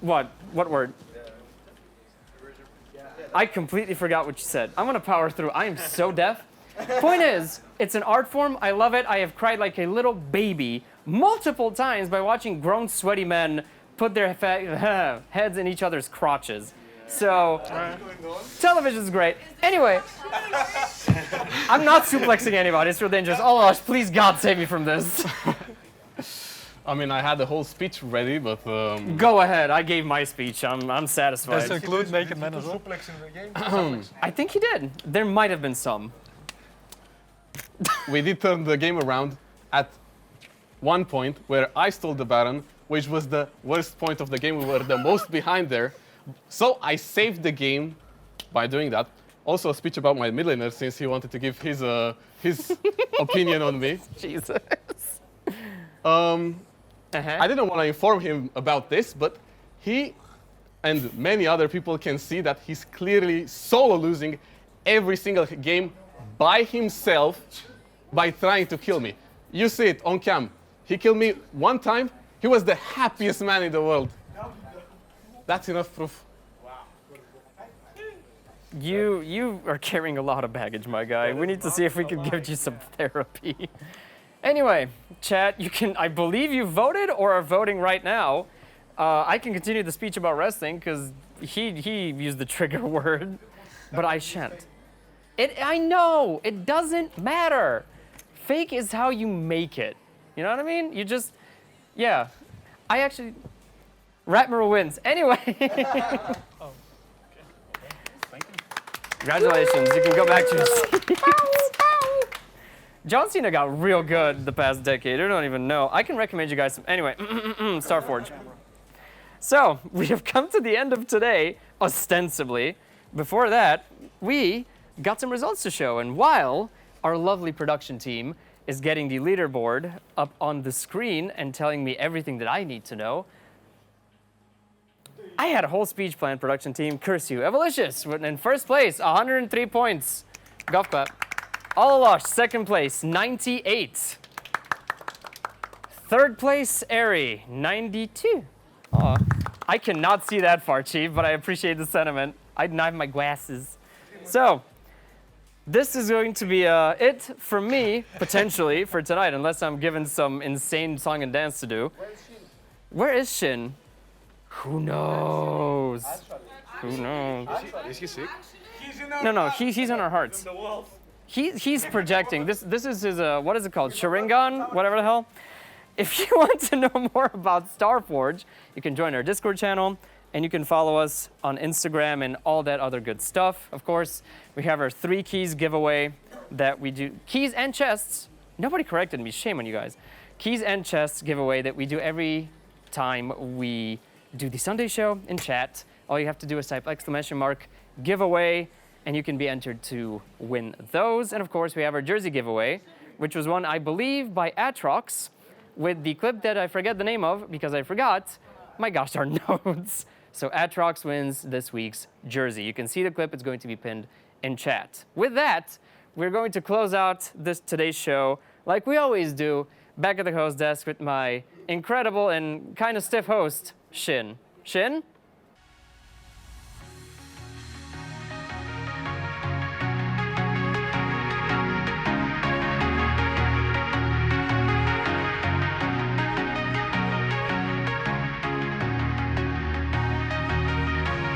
What? What word? I completely forgot what you said. I'm gonna power through. I am so deaf. Point is, it's an art form. I love it. I have cried like a little baby multiple times by watching grown, sweaty men put their heads in each other's crotches. So, television's great. Anyway, I'm not suplexing anybody. It's real dangerous. Oh, please, God, save me from this. I mean, I had the whole speech ready, but... Go ahead. I gave my speech. I'm satisfied. Does it include naked men as well? I think he did. There might have been some. We did turn the game around at one point where I stole the Baron, which was the worst point of the game. We were the most behind there. So I saved the game by doing that. also a speech about my mid laner since he wanted to give his opinion on me. Jesus. I didn't want to inform him about this, but he and many other people can see that he's clearly solo losing every single game by himself by trying to kill me. You see it on cam. He killed me one time. He was the happiest man in the world. That's enough proof. You are carrying a lot of baggage, my guy. We need to see if we can give you some therapy. Anyway, chat, you can, I believe you voted or are voting right now. I can continue the speech about wrestling because he used the trigger word, but I shan't. I know, it doesn't matter. Fake is how you make it. You know what I mean? You just, yeah. I actually, Ratmer wins. Anyway. Congratulations, you can go back to your seats. John Cena got real good the past decade. I don't even know. I can recommend you guys some. Anyway, StarForge. So, we have come to the end of today, ostensibly. Before that, we got some results to show. And while our lovely production team is getting the leaderboard up on the screen and telling me everything that I need to know, I had a whole speech plan, production team. Curse you. Evolicious in first place, 103 points. Golf clap. Alalosh, second place, 98. Third place, Airy, 92. Aw. I cannot see that far, Chief, but I appreciate the sentiment. I didn't have my glasses. So, this is going to be it for me, potentially, for tonight, unless I'm given some insane song and dance to do. Where is Shin? Who knows? Who knows? Is he sick? No, he's in our hearts. He's projecting. This is his, what is it called? Sharingan? Whatever the hell. If you want to know more about StarForge, you can join our Discord channel, and you can follow us on Instagram and all that other good stuff. Of course, we have our 3 keys giveaway that we do. Keys and chests. Nobody corrected me. Shame on you guys. Keys and chests giveaway that we do every time we do the Sunday show in chat. All you have to do is type !, giveaway, and you can be entered to win those. And of course, we have our jersey giveaway, which was won, I believe, by Atrox, with the clip that I forget the name of because I forgot my gosh darn notes. So Atrox wins this week's jersey. You can see the clip. It's going to be pinned in chat. With that, we're going to close out today's show like we always do, back at the host desk with my incredible and kind of stiff host, Shin. Shin?